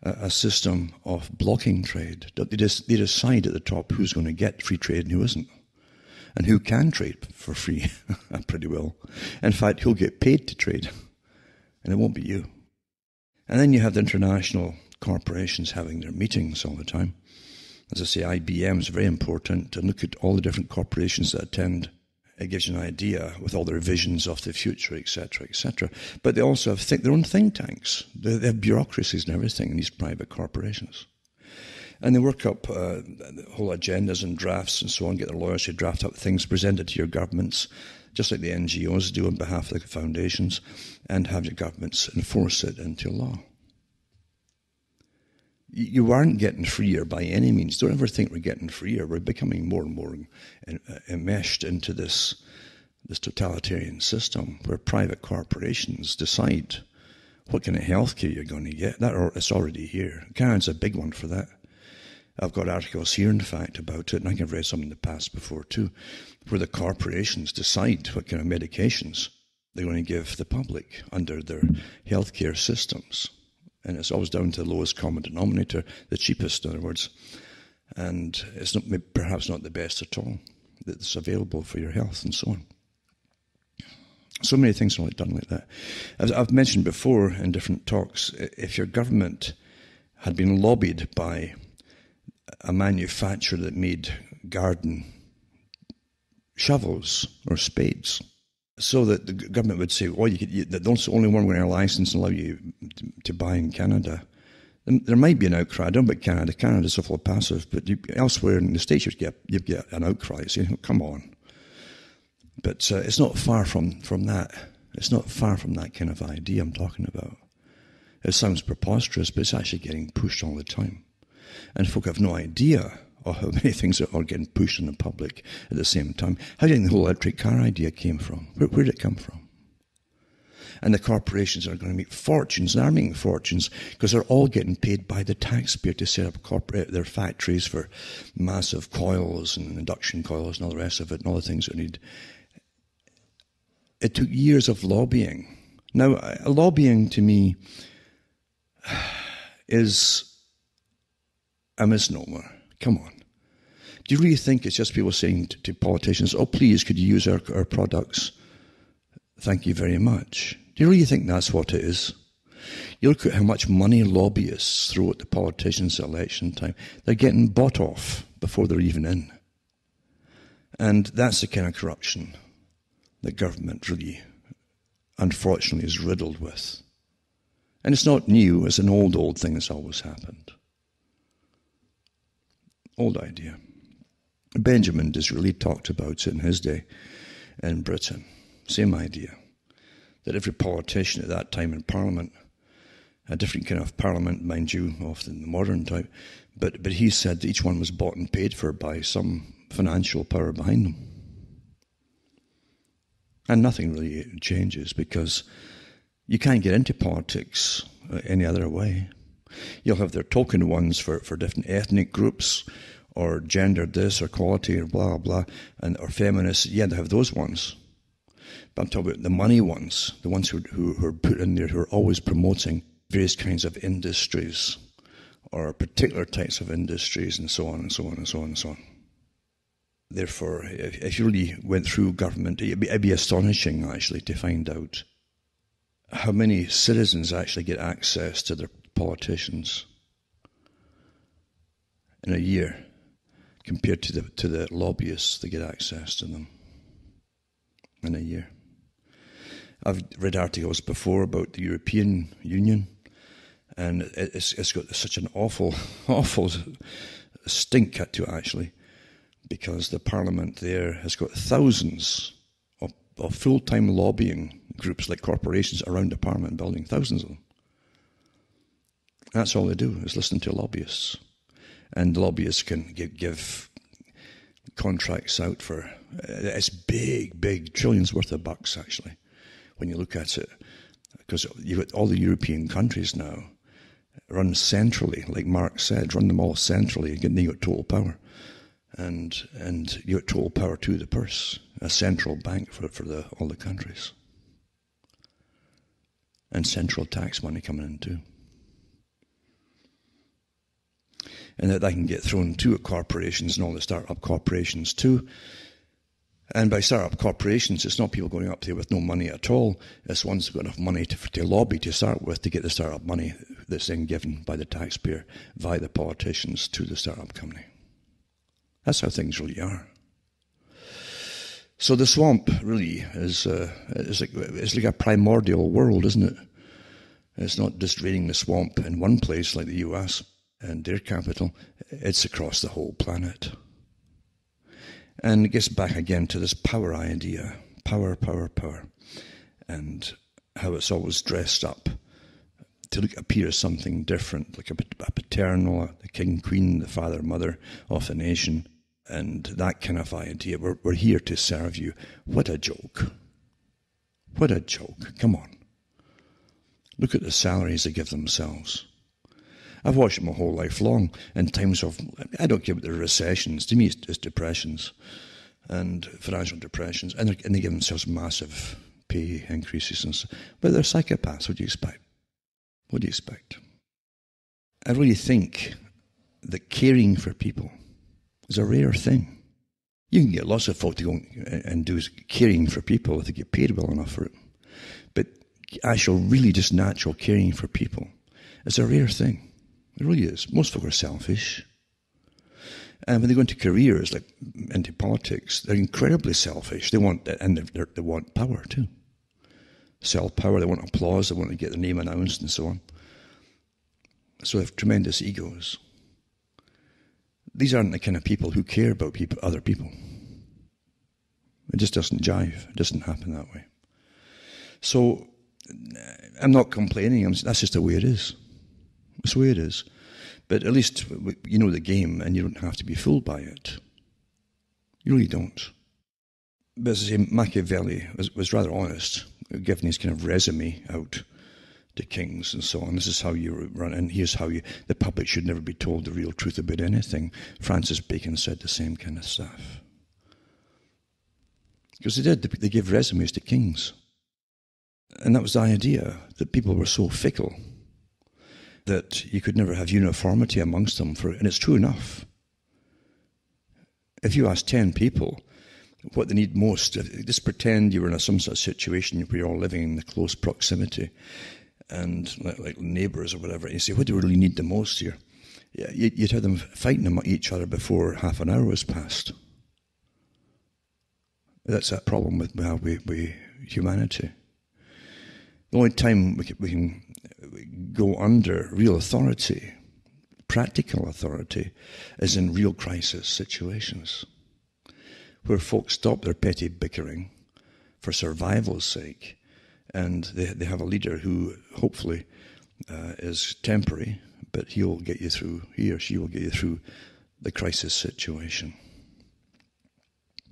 a system of blocking trade. They decide at the top who's going to get free trade and who isn't. And who can trade for free pretty well. In fact, who'll get paid to trade. And it won't be you. And then you have the international corporations having their meetings all the time. As I say, IBM is very important. And look at all the different corporations that attend It gives you an idea with all their visions of the future, etc., etc. But they also have their own think tanks. They have bureaucracies and everything in these private corporations. And they work up whole agendas and drafts and so on, get their lawyers to draft up things presented to your governments, just like the NGOs do on behalf of the foundations, and have your governments enforce it into law. You aren't getting freer by any means. Don't ever think we're getting freer. We're becoming more and more enmeshed into this totalitarian system where private corporations decide what kind of healthcare you're going to get. It's already here. Canada's a big one for that. I've got articles here, in fact, about it, and I've read some in the past before too, where the corporations decide what kind of medications they're going to give the public under their healthcare systems. And it's always down to the lowest common denominator, the cheapest, in other words. And it's perhaps not the best at all that's available for your health and so on. So many things are done like that. As I've mentioned before in different talks, if your government had been lobbied by a manufacturer that made garden shovels or spades, so that the government would say, "Oh, that's the only one we're going to license and allow you to buy in Canada." There might be an outcry. I don't know about Canada. Canada's so full of passive, but elsewhere in the States, you get an outcry. So, come on. But it's not far from that. It's not far from that kind of idea I'm talking about. It sounds preposterous, but it's actually getting pushed all the time, and folk have no idea or how many things are getting pushed in the public at the same time. How do you think the whole electric car idea came from? Where did it come from? And the corporations are going to make fortunes, and are making fortunes, because they're all getting paid by the taxpayer to set up their factories for massive coils and induction coils and all the rest of it, and all the things that need. It took years of lobbying. Now, lobbying to me is a misnomer. Come on. Do you really think it's just people saying to politicians, "Oh, please, could you use our products? Thank you very much." Do you really think that's what it is? You look at how much money lobbyists throw at the politicians at election time. They're getting bought off before they're even in. And that's the kind of corruption that government really, unfortunately, is riddled with. And it's not new. It's an old thing that's always happened. Old idea. Benjamin Disraeli talked about it in his day in Britain. Same idea. That every politician at that time in Parliament, a different kind of Parliament, mind you, often the modern type, but he said that each one was bought and paid for by some financial power behind them. And nothing really changes, because you can't get into politics any other way. You'll have their token ones for different ethnic groups, or gender this, or equality, or blah, blah, or feminists. Yeah, they have those ones. But I'm talking about the money ones, the ones who are put in there, who are always promoting various kinds of industries, or particular types of industries, and so on, and so on, and so on, and so on. Therefore, if you really went through government, it'd be astonishing, actually, to find out how many citizens actually get access to their politicians in a year, compared to the lobbyists that get access to them in a year. I've read articles before about the European Union, and it's got such an awful stink to it, actually, because the Parliament there has got thousands of full-time lobbying groups, like corporations, around the Parliament building, thousands of them. That's all they do, is listen to lobbyists. And lobbyists can give contracts out for, it's big, trillions worth of bucks, actually, when you look at it. Because you've got all the European countries now run centrally, like Mark said, run them all centrally, and then you got total power. And you got total power to the purse, a central bank for all the countries. And central tax money coming in too. And that can get thrown to corporations and all the start-up corporations too. And by start-up corporations, it's not people going up there with no money at all. It's ones who've got enough money to lobby to start with, to get the start-up money that's then given by the taxpayer via the politicians to the start-up company. That's how things really are. So the swamp really is like a primordial world, isn't it? It's not just draining the swamp in one place like the US and their capital. It's across the whole planet. And it gets back again to this power idea. Power, power, power. And how it's always dressed up to appear as something different, like a paternal, the king, queen, the father, mother of the nation. And that kind of idea. We're here to serve you. What a joke. What a joke. Come on. Look at the salaries they give themselves. I've watched it my whole life long in times of, I don't care about the recessions. To me, it's depressions and financial depressions. And they give themselves massive pay increases and stuff. But they're psychopaths. What do you expect? What do you expect? I really think that caring for people is a rare thing. You can get lots of folk to go and do caring for people if they get paid well enough for it. But actual, really just natural caring for people is a rare thing. It really is. Most folk are selfish. And when they go into careers, like into politics, they're incredibly selfish. They want, and they want power too. Self-power, they want applause, they want to get their name announced and so on. So they have tremendous egos. These aren't the kind of people who care about other people. It just doesn't jive. It doesn't happen that way. So I'm not complaining. That's just the way it is. It's the way it is. But at least you know the game and you don't have to be fooled by it. You really don't. But as I say, Machiavelli was rather honest, giving his kind of resume out to kings and so on. This is how you run, and here's how the public should never be told the real truth about anything. Francis Bacon said the same kind of stuff. Because they gave resumes to kings. And that was the idea, that people were so fickle that you could never have uniformity amongst them. And it's true enough. If you ask 10 people what they need most, just pretend you were in some sort of situation where you're all living in the close proximity and like neighbours or whatever, and you say, what do you really need the most here? Yeah, you'd have them fighting among each other before half an hour was passed. That's a problem with how we humanity. The only time we can go under real authority, practical authority, is in real crisis situations, where folks stop their petty bickering for survival's sake, and they have a leader who hopefully is temporary, but he or she will get you through the crisis situation.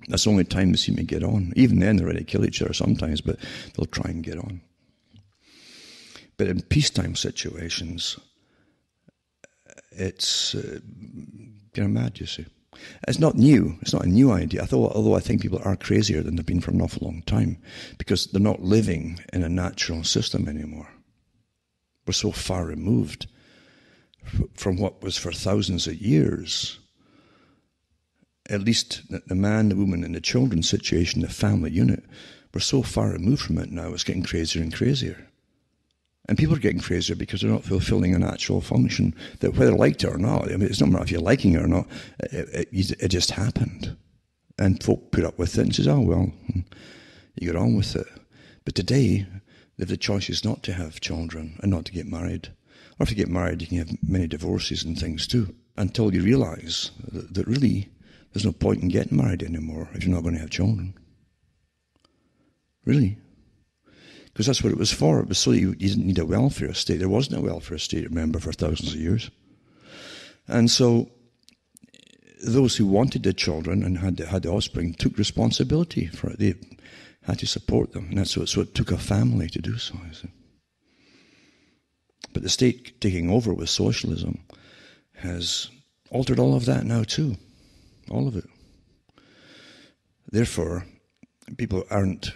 That's the only time they seem to get on. Even then, they're ready to kill each other sometimes, but they'll try and get on. But in peacetime situations, it's kind of mad, you see. It's not new. It's not a new idea. Although I think people are crazier than they've been for an awful long time, because they're not living in a natural system anymore. We're so far removed from what was for thousands of years. At least the man, the woman, and the children situation, the family unit, we're so far removed from it now, it's getting crazier and crazier. And people are getting crazier because they're not fulfilling a natural function that, whether liked it or not, I mean, it's not matter if you're liking it or not, it just happened. And folk put up with it and says, oh, well, you get on with it. But today, they have the choices not to have children and not to get married. Or if you get married, you can have many divorces and things too, until you realise that really there's no point in getting married anymore if you're not going to have children. Really. Because that's what it was for. It was so you didn't need a welfare state. There wasn't a welfare state, remember, for thousands of years. And so those who wanted the children and had the offspring took responsibility for it. They had to support them. And that's so it took a family to do so. But the state taking over with socialism has altered all of that now too. All of it. Therefore, people aren't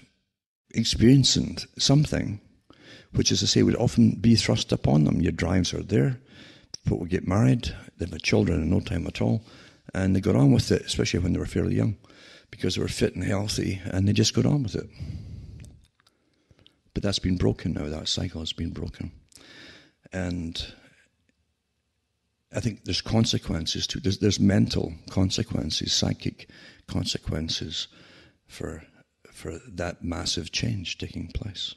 experiencing something which, as I say, would often be thrust upon them. Your drives are there. People will get married. They have children in no time at all. And they got on with it, especially when they were fairly young, because they were fit and healthy, and they just got on with it. But that's been broken now. That cycle has been broken. And I think there's consequences too. There's mental consequences, psychic consequences for that massive change taking place.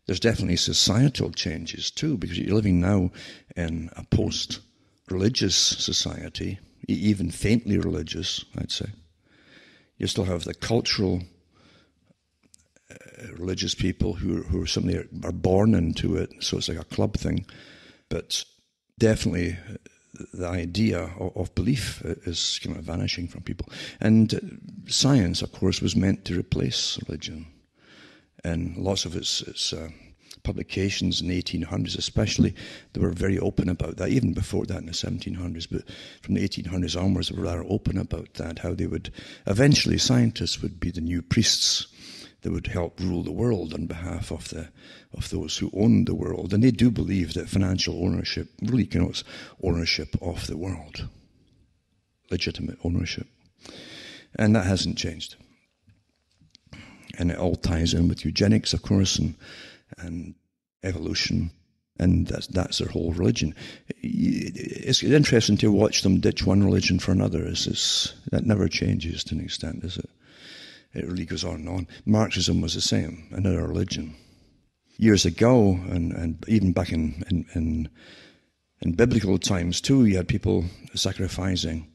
There's definitely societal changes too, because you're living now in a post-religious society, even faintly religious, I'd say. You still have the cultural religious people who suddenly are born into it, so it's like a club thing. But definitely the idea of belief is kind of vanishing from people. And science, of course, was meant to replace religion. And lots of its publications in the 1800s especially, they were very open about that, even before that in the 1700s. But from the 1800s onwards, they were rather open about that, how they would, eventually scientists would be the new priests that would help rule the world on behalf of those who own the world. And they do believe that financial ownership really connotes ownership of the world, legitimate ownership. And that hasn't changed. And it all ties in with eugenics, of course, and evolution, and that's their whole religion. It's interesting to watch them ditch one religion for another. That never changes to an extent, is it? It really goes on and on. Marxism was the same, another religion. Years ago, and even back in biblical times too, you had people sacrificing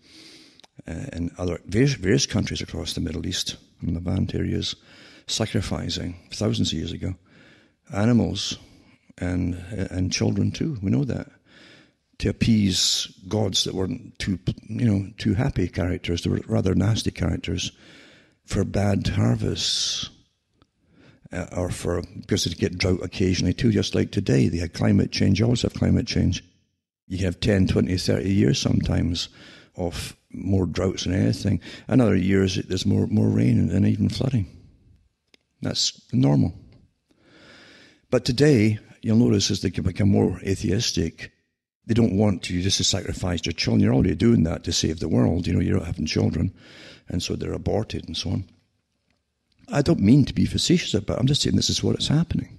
in other various countries across the Middle East and Levant areas, sacrificing thousands of years ago, animals and children too. We know that, to appease gods that weren't too happy characters. They were rather nasty characters for bad harvests, or because they get drought occasionally too, just like today. They had climate change. You always have climate change. You have 10, 20, 30 years sometimes of more droughts than anything. And other years there's more rain and even flooding. That's normal. But today, you'll notice as they become more atheistic, they don't want you just to sacrifice your children. You're already doing that to save the world. You're not having children, and so they're aborted and so on. I don't mean to be facetious about it. I'm just saying this is what is happening.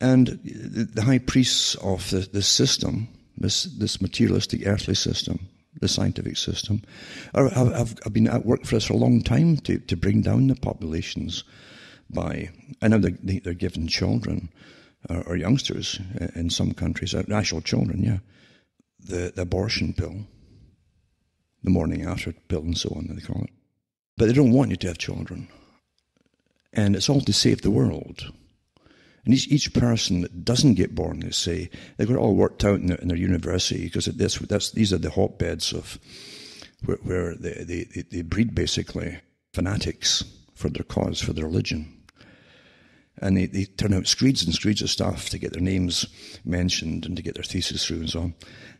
And the high priests of this system, this materialistic earthly system, the scientific system, have been at work for us for a long time to bring down the populations by, I know they're given children or youngsters in some countries, actual children, yeah, the abortion pill, the morning after pill and so on, they call it. But they don't want you to have children. And it's all to save the world. And each person that doesn't get born, they say, they've got it all worked out in their university, because these are the hotbeds of where they breed basically fanatics for their cause, for their religion. And they turn out screeds and screeds of stuff to get their names mentioned and to get their thesis through and so on,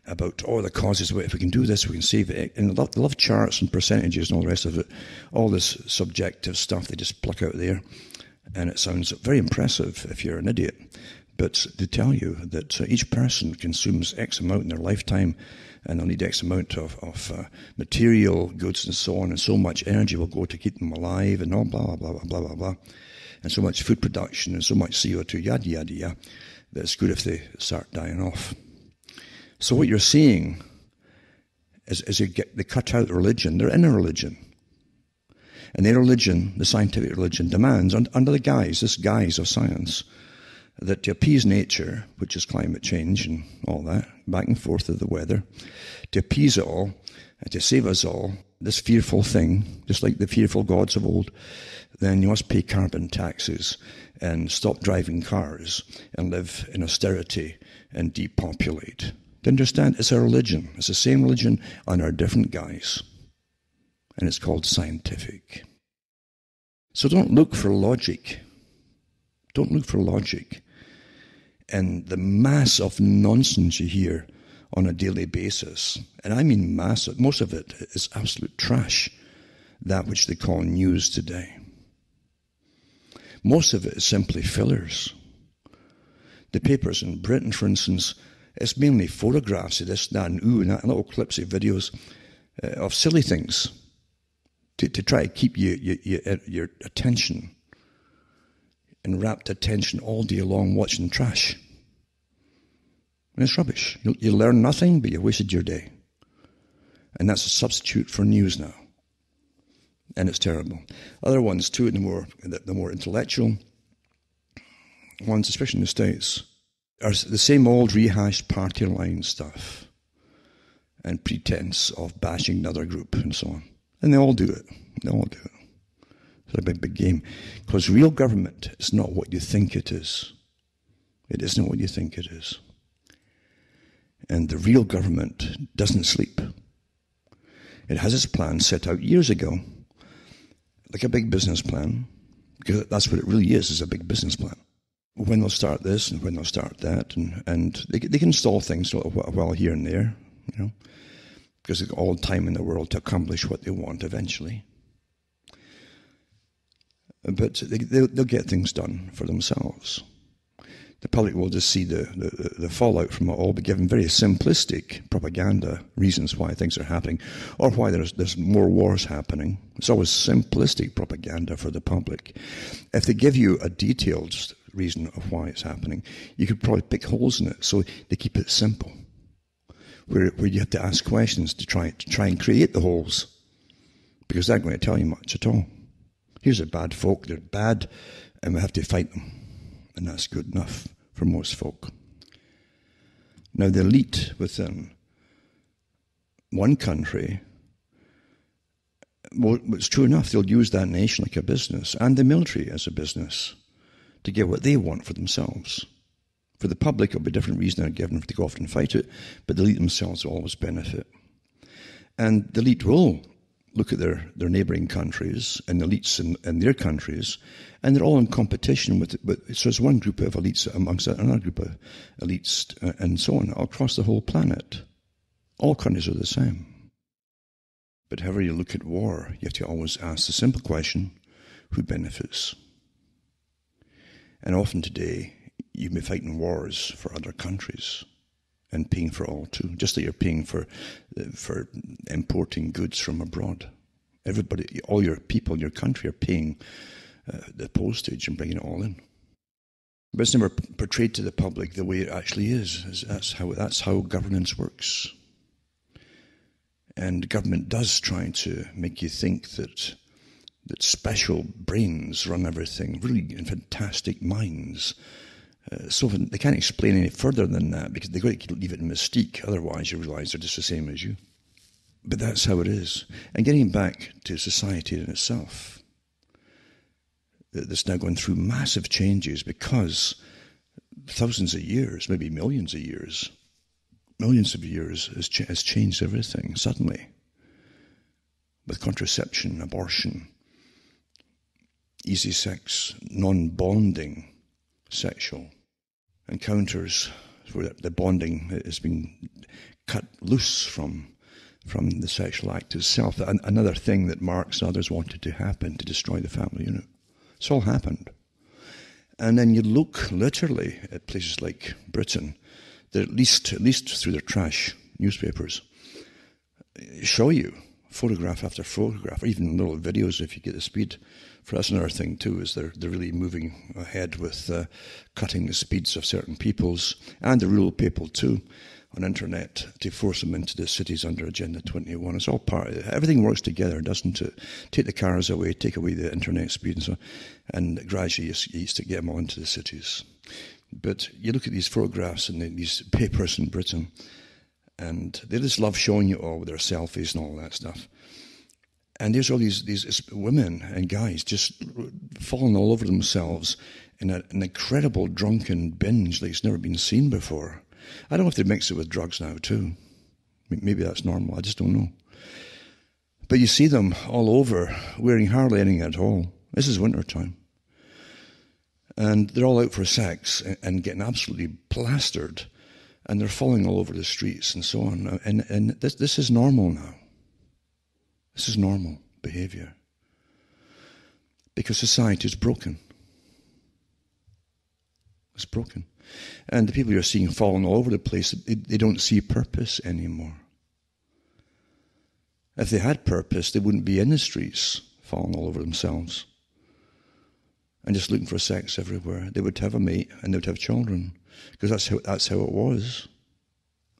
about all the causes. If we can do this, we can save it. And they love charts and percentages and all the rest of it. All this subjective stuff they just pluck out there. And it sounds very impressive if you're an idiot. But they tell you that each person consumes X amount in their lifetime, and they'll need X amount of material goods and so on, and so much energy will go to keep them alive, and all blah, blah, blah, blah, blah, blah. And so much food production, and so much CO2, yada, yada, yada, that it's good if they start dying off. So what you're seeing is they cut out religion. They're in a religion. And their religion, the scientific religion, demands, under this guise of science, that to appease nature, which is climate change and all that, back and forth of the weather, to appease it all, and to save us all, this fearful thing, just like the fearful gods of old, then you must pay carbon taxes and stop driving cars and live in austerity and depopulate. To understand, it's a religion. It's the same religion under a different guise. And it's called scientific. So don't look for logic. Don't look for logic and the mass of nonsense you hear on a daily basis. And I mean massive. Most of it is absolute trash, that which they call news today. Most of it is simply fillers. The papers in Britain, for instance, it's mainly photographs of this, that, and ooh, and that, little clips of videos of silly things to try to keep your attention, enwrapped attention all day long watching trash. And it's rubbish. You learn nothing, but you wasted your day. And that's a substitute for news now. And it's terrible. Other ones too, the more intellectual ones, especially in the States, are the same old rehashed party line stuff and pretense of bashing another group and so on. And they all do it. It's a big game. Because real government is not what you think it is. It isn't what you think it is. And the real government doesn't sleep. It has its plan set out years ago, like a big business plan, because that's what it really is a big business plan. When they'll start this and when they'll start that, and they can install things a while here and there, because they've got all the time in the world to accomplish what they want eventually. But they'll get things done for themselves. The public will just see the fallout from it all, be given very simplistic propaganda reasons why things are happening, or why there's more wars happening. It's always simplistic propaganda for the public. If they give you a detailed reason of why it's happening, you could probably pick holes in it. So they keep it simple, where you have to ask questions to try and create the holes, because they're not going to tell you much at all. Here's the bad folk, they're bad, and we have to fight them. And that's good enough for most folk. Now, the elite within one country, well, it's true enough, they'll use that nation like a business, and the military as a business, to get what they want for themselves. For the public, it'll be a different reason they're given to go off and fight it, but the elite themselves will always benefit. And the elite will look at their neighbouring countries and the elites in their countries, and they're all in competition with so there's one group of elites amongst another group of elites, and so on, across the whole planet. All countries are the same. But however you look at war, you have to always ask the simple question, who benefits? And often today, you've been fighting wars for other countries and paying for all too, just like you're paying for importing goods from abroad. Everybody, all your people in your country are paying the postage and bringing it all in. But it's never portrayed to the public the way it actually is. That's how governance works. And government does try to make you think that special brains run everything, really fantastic minds. So they can't explain any further than that, because they've got to leave it in mystique. Otherwise, you realise they're just the same as you. But that's how it is. And getting back to society in itself, that's now going through massive changes because thousands of years, maybe millions of years has changed everything suddenly. With contraception, abortion, easy sex, non-bonding sexual encounters where the bonding has been cut loose from the sexual act itself. Another thing that Marx and others wanted to happen, to destroy the family unit. It's all happened. And then you look literally at places like Britain, that at least through their trash newspapers, show you photograph after photograph, or even little videos if you get the speed. For us, another thing too is they're really moving ahead with cutting the speeds of certain peoples and the rural people too on internet to force them into the cities under Agenda 21. It's all part of it. Everything works together, doesn't it? Take the cars away, take away the internet speed and so on, and gradually you used to get them all into the cities. But you look at these photographs and these papers in Britain, and they just love showing you all with their selfies and all that stuff. And there's all these women and guys just falling all over themselves in an incredible drunken binge like it's never been seen before. I don't know if they mix it with drugs now too. Maybe that's normal, I just don't know. But you see them all over wearing hardly anything at all. This is winter time. And they're all out for sex and getting absolutely plastered. And they're falling all over the streets and so on. And this is normal now. This is normal behavior. Because society is broken. It's broken. And the people you're seeing falling all over the place, they don't see purpose anymore. If they had purpose, they wouldn't be in the streets falling all over themselves and just looking for sex everywhere. They would have a mate and they would have children, because that's how it was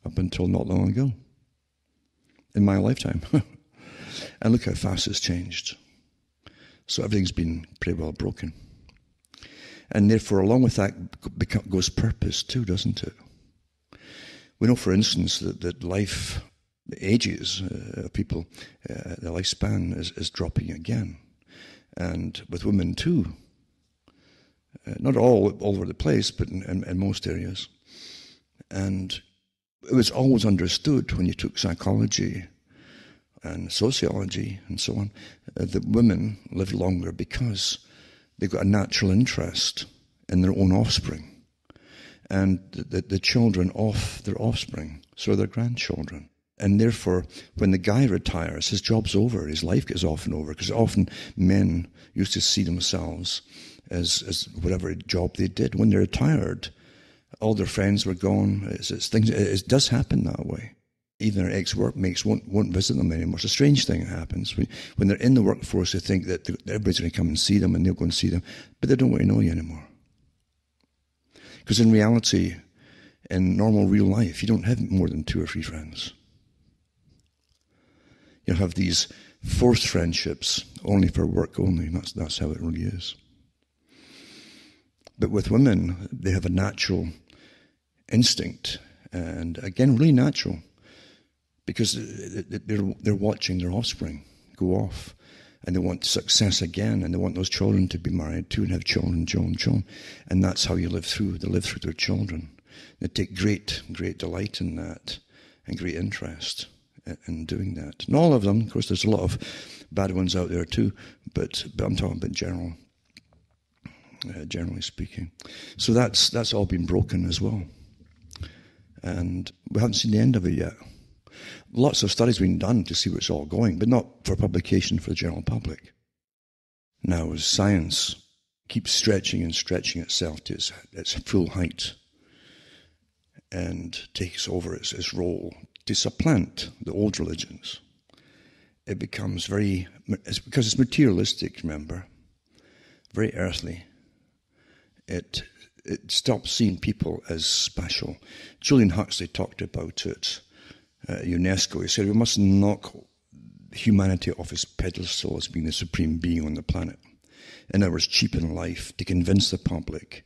up until not long ago in my lifetime. And look how fast it's changed. So everything's been pretty well broken. And therefore, along with that goes purpose too, doesn't it? We know, for instance, that life, the ages of people, the lifespan is dropping again. And with women too. Not all over the place, but in most areas. And it was always understood when you took psychology and sociology and so on, that women lived longer because they got a natural interest in their own offspring and the children of their offspring, so their grandchildren. And therefore, when the guy retires, his job's over, his life gets often over, because often men used to see themselves as whatever job they did. When they're retired, all their friends were gone. It does happen that way. Even their ex-workmates won't visit them anymore. It's a strange thing that happens. When they're in the workforce, they think that everybody's going to come and see them, and they'll go and see them, but they don't want to know you anymore. Because in reality, in normal real life, you don't have more than 2 or 3 friends. You'll have these forced friendships, only for work only. That's how it really is. But with women, they have a natural instinct, and again, really natural, because they're watching their offspring go off, and they want success again, and they want those children to be married too and have children, and that's how you live through. They live through their children. They take great delight in that, and great interest in doing that. And all of them, of course, there's a lot of bad ones out there too, but I'm talking about generally speaking. So that's all been broken as well. And we haven't seen the end of it yet. Lots of studies being done to see where it's all going, but not for publication for the general public. Now, as science keeps stretching itself to its full height and takes over its role to supplant the old religions, it becomes because it's materialistic, remember, very earthly. It stops seeing people as special. Julian Huxley talked about it at UNESCO. He said we must knock humanity off its pedestal as being the supreme being on the planet. In other words, cheapen life to convince the public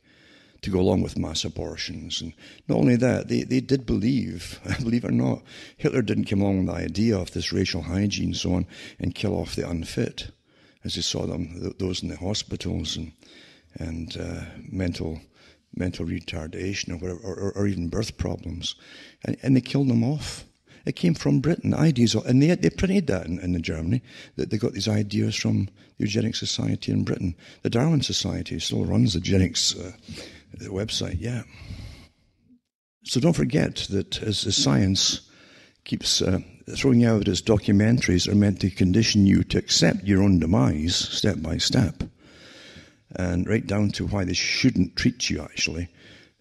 to go along with mass abortions. And not only that, they did believe it or not, Hitler didn't come along with the idea of this racial hygiene and so on and kill off the unfit, as he saw them, those in the hospitals and mental retardation or whatever, or even birth problems, and they killed them off. It came from Britain, ideas, and they printed that in Germany, that they got these ideas from the Eugenics Society in Britain. The Darwin Society still runs the eugenics website, yeah. So don't forget that as science keeps throwing out its documentaries are meant to condition you to accept your own demise step by step, and right down to why they shouldn't treat you, actually,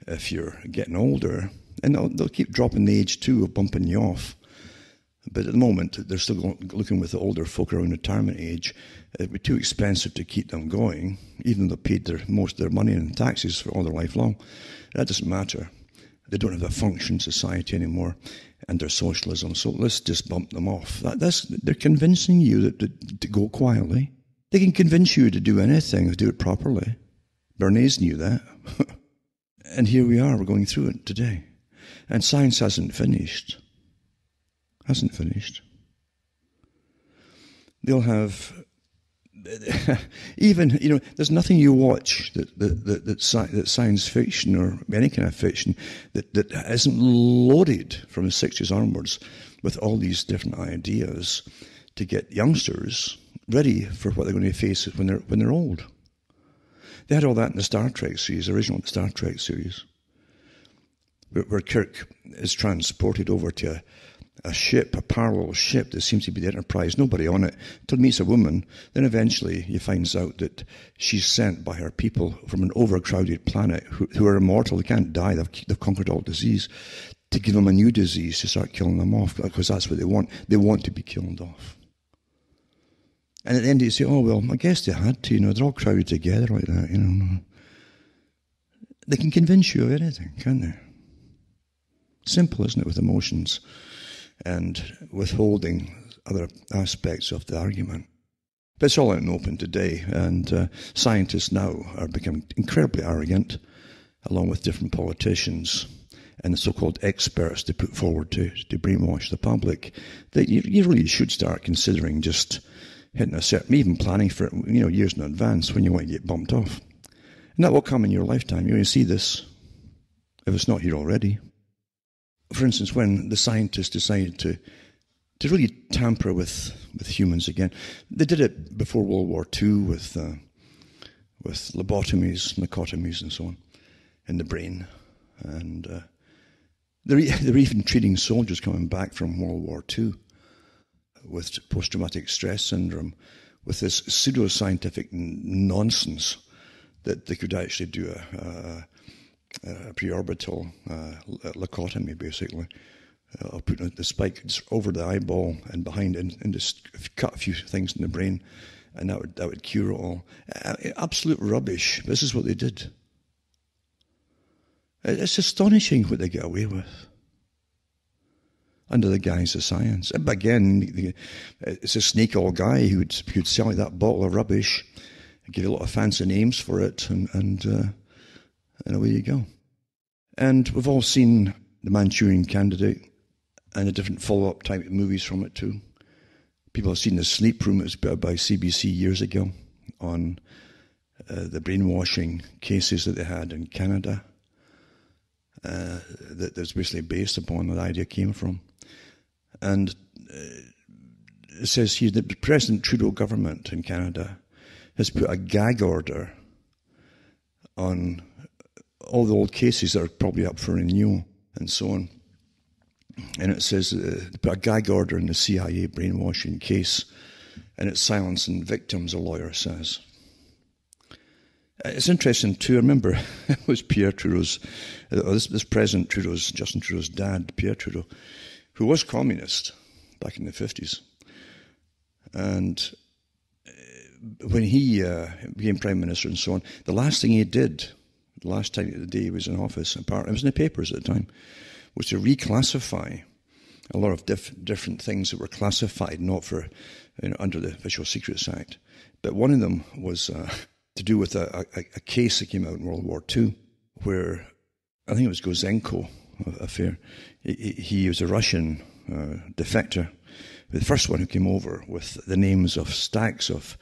if you're getting older. And they'll keep dropping the age too, of bumping you off. But at the moment, they're still looking with the older folk around retirement age. It'd be too expensive to keep them going, even though they paid most of their money in taxes for all their life long. That doesn't matter. They don't have a function society anymore, and their socialism. So let's just bump them off. They're convincing you to go quietly. They can convince you to do anything, to do it properly. Bernays knew that. And here we are, we're going through it today. And science hasn't finished. They'll have, even, there's nothing you watch that science fiction or any kind of fiction that isn't loaded from the 60s onwards with all these different ideas to get youngsters ready for what they're going to face when they're old. They had all that in the Star Trek series, the original Star Trek series, where Kirk is transported over to a ship, a parallel ship that seems to be the Enterprise, nobody on it, until he meets a woman. Then eventually he finds out that she's sent by her people from an overcrowded planet who are immortal, they can't die, they've conquered all disease, to give them a new disease to start killing them off, because that's what they want. They want to be killed off. And at the end you say, oh, well, I guess they had to, they're all crowded together like that, They can convince you of anything, can't they? Simple, isn't it, with emotions and withholding other aspects of the argument. But it's all out and open today, and scientists now are becoming incredibly arrogant, along with different politicians and the so-called experts they put forward to brainwash the public, that you really should start considering just hitting a certain, even planning for it, years in advance when you want to get bumped off. And that will come in your lifetime. You're going to see this, if it's not here already. For instance, when the scientists decided to really tamper with humans again, they did it before World War II with lobotomies, nicotomies, and so on in the brain, and they're even treating soldiers coming back from World War II with post-traumatic stress syndrome with this pseudo-scientific nonsense that they could actually do a preorbital lobotomy, basically. I'll put the spike just over the eyeball and behind it and just cut a few things in the brain, and that would cure it all. Absolute rubbish. This is what they did. It's astonishing what they get away with under the guise of science. But again, it's a snake oil guy who'd sell you that bottle of rubbish, give you a lot of fancy names for it, and away you go. And we've all seen The Manchurian Candidate and the different follow-up type of movies from it too. People have seen The Sleep Room. It was put out by CBC years ago on the brainwashing cases that they had in Canada. That's basically based upon where the idea came from. And it says here that the President Trudeau government in Canada has put a gag order on all the old cases that are probably up for renewal and so on. And it says they put a gag order in the CIA brainwashing case, and it's silencing victims, a lawyer says. It's interesting too. I remember it was Pierre Trudeau's, this President Trudeau's, Justin Trudeau's dad, Pierre Trudeau, who was communist back in the 50s. And when he became Prime Minister and so on, the last thing he did, the last time of the day he was in office, apparently it was in the papers at the time, was to reclassify a lot of different things that were classified not for, under the Official Secrets Act. But one of them was to do with a case that came out in World War II, where I think it was Gozenko affair. He was a Russian defector, the first one who came over with the names of stacks of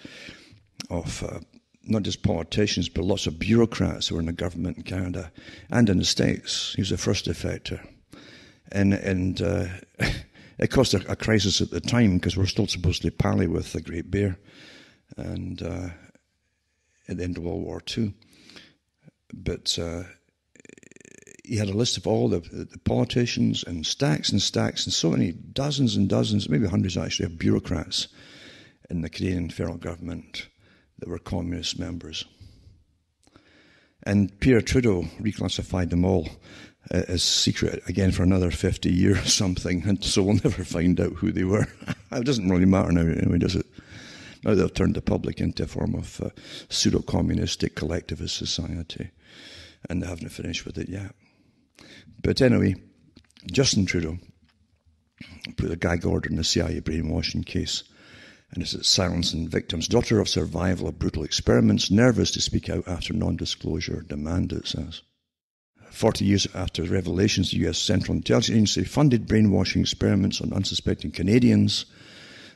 not just politicians, but lots of bureaucrats who were in the government in Canada and in the States. He was the first defector. And it caused a crisis at the time, because we're still supposed to pally with the Great Bear and at the end of World War II. But he had a list of all the politicians and stacks and so many, dozens and dozens, maybe hundreds actually, of bureaucrats in the Canadian federal government that were communist members. And Pierre Trudeau reclassified them all as secret again for another 50 years or something, and so we'll never find out who they were. It doesn't really matter now anyway, does it? Now they've turned the public into a form of pseudo-communistic collectivist society, and they haven't finished with it yet. But anyway, Justin Trudeau put a gag order in the CIA brainwashing case, and it's silencing victims. Daughter of survival of brutal experiments, nervous to speak out after non-disclosure demand, it says. 40 years after the revelations, the US Central Intelligence Agency funded brainwashing experiments on unsuspecting Canadians.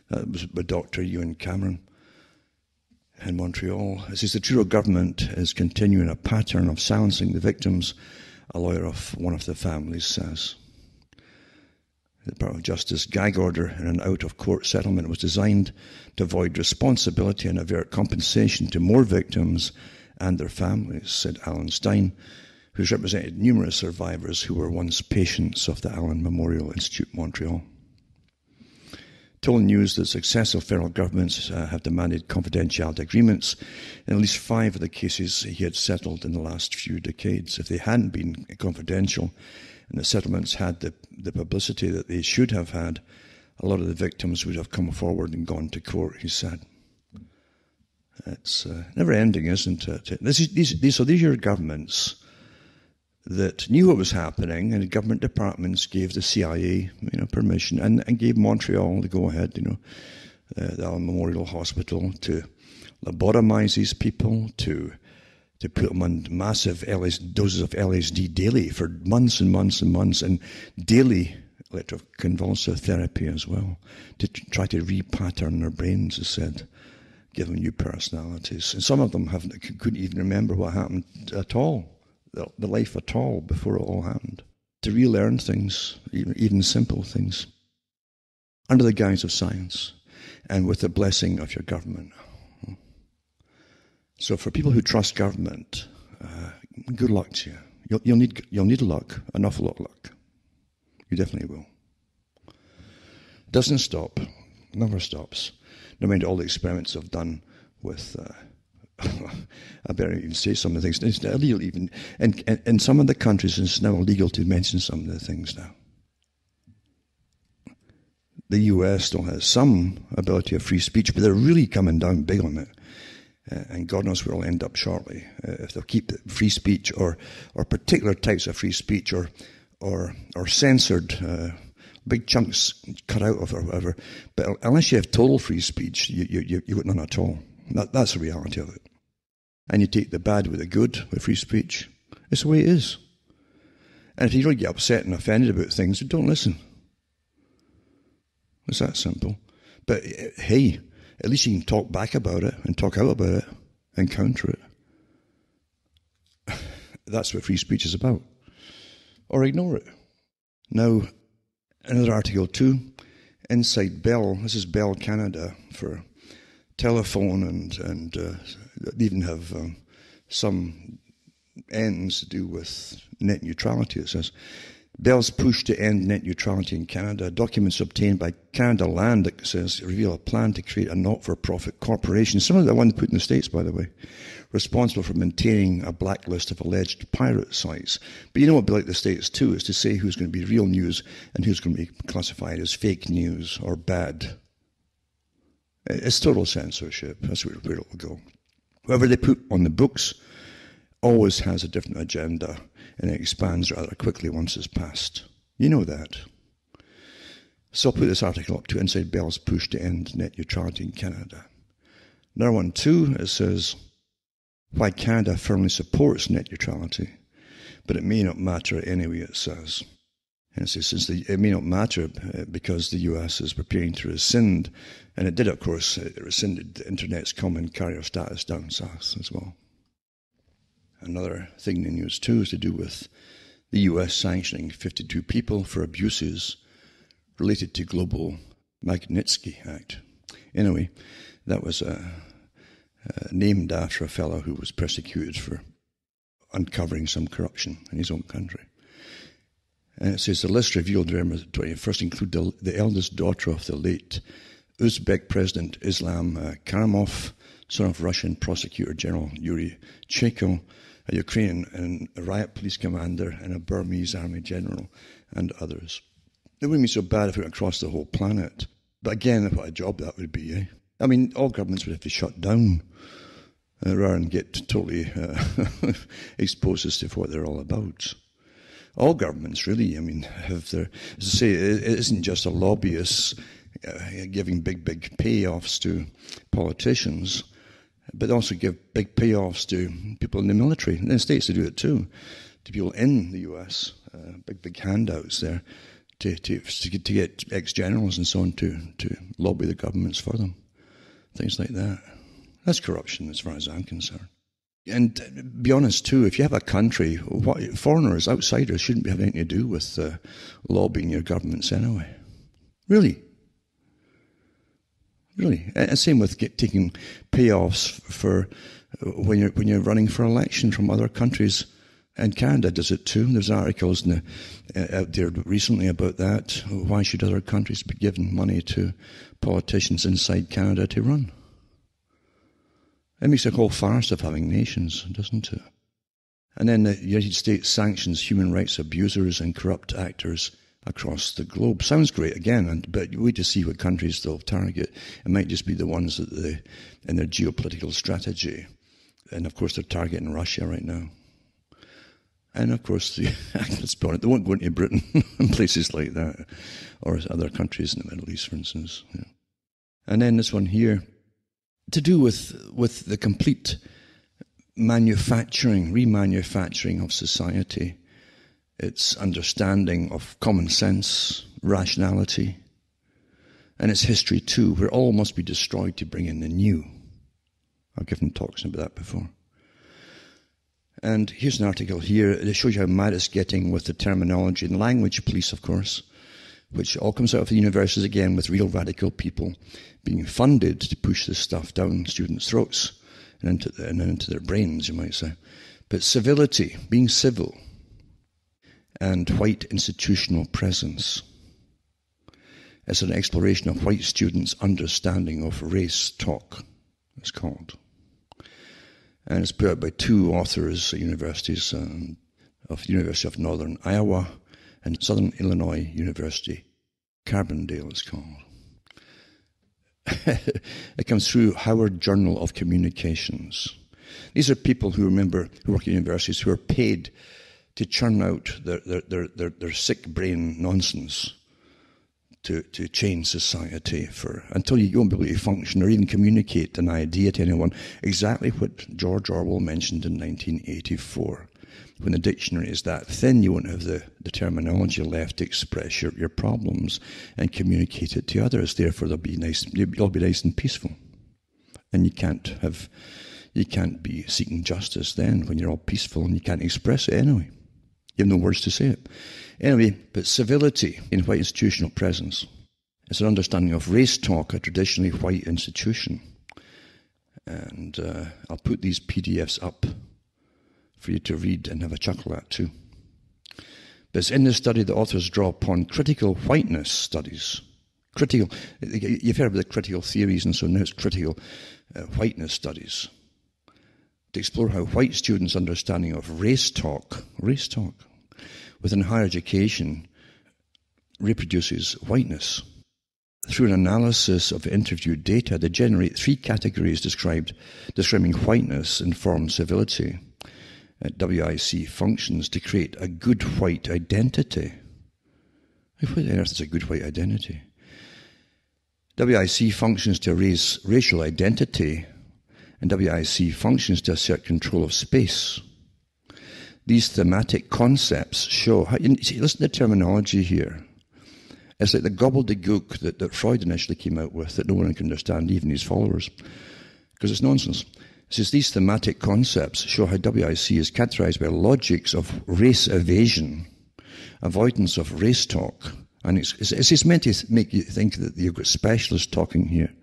That was by Dr. Ewan Cameron in Montreal. It says the Trudeau government is continuing a pattern of silencing the victims, a lawyer of one of the families says. The Department of Justice gag order in an out-of-court settlement was designed to avoid responsibility and avert compensation to more victims and their families, said Alan Stein, who's represented numerous survivors who were once patients of the Allen Memorial Institute, Montreal. Told News that successive federal governments have demanded confidentiality agreements in at least 5 of the cases he had settled in the last few decades. If they hadn't been confidential and the settlements had the publicity that they should have had, a lot of the victims would have come forward and gone to court, he said. It's never ending, isn't it? These are governments that knew what was happening, and the government departments gave the CIA, permission, and gave Montreal the go-ahead, the Allen Memorial Hospital, to lobotomize these people, to put them on massive doses of LSD daily for months and months and months, and daily electroconvulsive therapy as well, to try to repattern their brains, as said, give them new personalities. And some of them couldn't even remember what happened at all, the life at all, before it all happened. To relearn things, even simple things, under the guise of science, and with the blessing of your government. So for people who trust government, good luck to you. You'll need luck, an awful lot of luck. You definitely will. Doesn't stop, never stops. No matter all the experiments I've done with, I better even say some of the things. It's illegal even, and in some of the countries it's now illegal to mention some of the things now. The US still has some ability of free speech, but they're really coming down big on it. And God knows where it'll end up shortly, if they'll keep free speech or particular types of free speech or censored, big chunks cut out of it or whatever. But unless you have total free speech, you got none at all. That's the reality of it. And you take the bad with the good with free speech. It's the way it is. And if you really get upset and offended about things, don't listen. It's that simple. But hey, at least you can talk back about it and talk out about it and counter it. That's what free speech is about. Or ignore it. Now, another article too, inside Bell, this is Bell Canada, for telephone and they even have some ends to do with net neutrality, it says. Bell's push to end net neutrality in Canada. Documents obtained by Canada Land, it says, reveal a plan to create a not-for-profit corporation, similar to the one put in the States, by the way, responsible for maintaining a blacklist of alleged pirate sites. But you know what would be like the States too, is to say who's going to be real news and who's going to be classified as fake news or bad. It's total censorship. That's where it will go. Whoever they put on the books always has a different agenda, and it expands rather quickly once it's passed. You know that. So I'll put this article up to Inside Bell's push to end net neutrality in Canada. Another one too, it says, why Canada firmly supports net neutrality, but it may not matter anyway, it says. And it says, it may not matter because the US is preparing to rescind, and it did, of course, it rescinded the Internet's common carrier status down south as well. Another thing in the news too is to do with the US sanctioning 52 people for abuses related to Global Magnitsky Act. Anyway, that was named after a fellow who was persecuted for uncovering some corruption in his own country. And it says the list revealed November 21st include the eldest daughter of the late Uzbek President Islam Karimov, son of Russian Prosecutor General Yuri Cheko, a Ukrainian and a riot police commander, and a Burmese army general, and others. It wouldn't be so bad if it went across the whole planet. But again, what a job that would be, eh? I mean, all governments would have to shut down rather than get totally exposed as to what they're all about. All governments, really, I mean, have their, as I say, it isn't just a lobbyist giving big payoffs to politicians, but also give big payoffs to people in the military. In the States, they do it too, to people in the US, big handouts there to get ex-generals and so on to lobby the governments for them. Things like that. That's corruption as far as I'm concerned. And be honest too, if you have a country, foreigners, outsiders shouldn't have anything to do with lobbying your governments anyway. Really. Really. And same with taking payoffs for when you're running for election from other countries. And Canada does it too. There's articles out there recently about that. Why should other countries be giving money to politicians inside Canada to run? It makes a whole farce of having nations, doesn't it? And then the United States sanctions human rights abusers and corrupt actors across the globe. Sounds great again, but you wait to see what countries they'll target. It might just be the ones that in their geopolitical strategy. And of course, they're targeting Russia right now. And of course, let's be honest, they won't go into Britain and places like that, or other countries in the Middle East, for instance. Yeah. And then this one here, to do with the complete remanufacturing of society, its understanding of common sense, rationality, and its history too, where all must be destroyed to bring in the new. I've given talks about that before. And here's an article here that shows you how mad it's getting with the terminology and language police, of course, which all comes out of the universities again with real radical people being funded to push this stuff down students' throats and into their brains, you might say. But civility, being civil, and white institutional presence. It's an exploration of white students' understanding of race talk, it's called. And it's put out by two authors at universities, of the University of Northern Iowa and Southern Illinois University. Carbondale it's called. It comes through Howard Journal of Communications. These are people who work at universities who are paid to churn out their sick brain nonsense to change society until you won't be able to function or even communicate an idea to anyone. Exactly what George Orwell mentioned in 1984. When the dictionary is that thin, you won't have the terminology left to express your problems and communicate it to others. Therefore, you'll be nice and peaceful. And you can't be seeking justice then when you're all peaceful and you can't express it anyway. You have no words to say it. Anyway, but civility in white institutional presence is an understanding of race talk, a traditionally white institution. And I'll put these PDFs up for you to read and have a chuckle at too. But it's in this study the authors draw upon critical whiteness studies. You've heard about the critical theories and so now it's critical whiteness studies. To explore how white students' understanding of race talk within higher education reproduces whiteness. Through an analysis of interviewed data, they generate three categories describing whiteness informed civility. WIC functions to create a good white identity. What on earth is a good white identity? WIC functions to raise racial identity, and WIC functions to assert control of space. These thematic concepts show how, listen to the terminology here. It's like the gobbledygook that Freud initially came out with that no one can understand, even his followers, because it's nonsense. It says these thematic concepts show how WIC is characterized by logics of race evasion, avoidance of race talk, and it's meant to make you think that you've got specialists talking here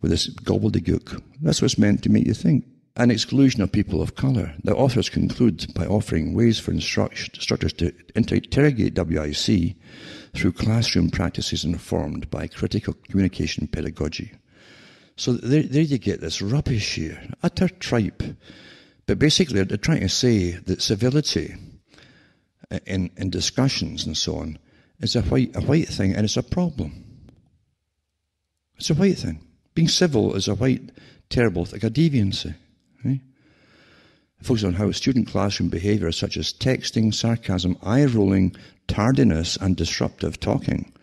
with this gobbledygook. That's what it's meant to make you think. An exclusion of people of colour. The authors conclude by offering ways for instructors to interrogate WIC through classroom practices informed by critical communication pedagogy. So there you get this rubbish here, utter tripe. But basically they're trying to say that civility in discussions and so on is a white thing, and it's a problem. It's a white thing. Being civil is a white, terrible thing, a deviancy. Right? It focuses on how student classroom behaviour such as texting, sarcasm, eye-rolling, tardiness and disruptive talking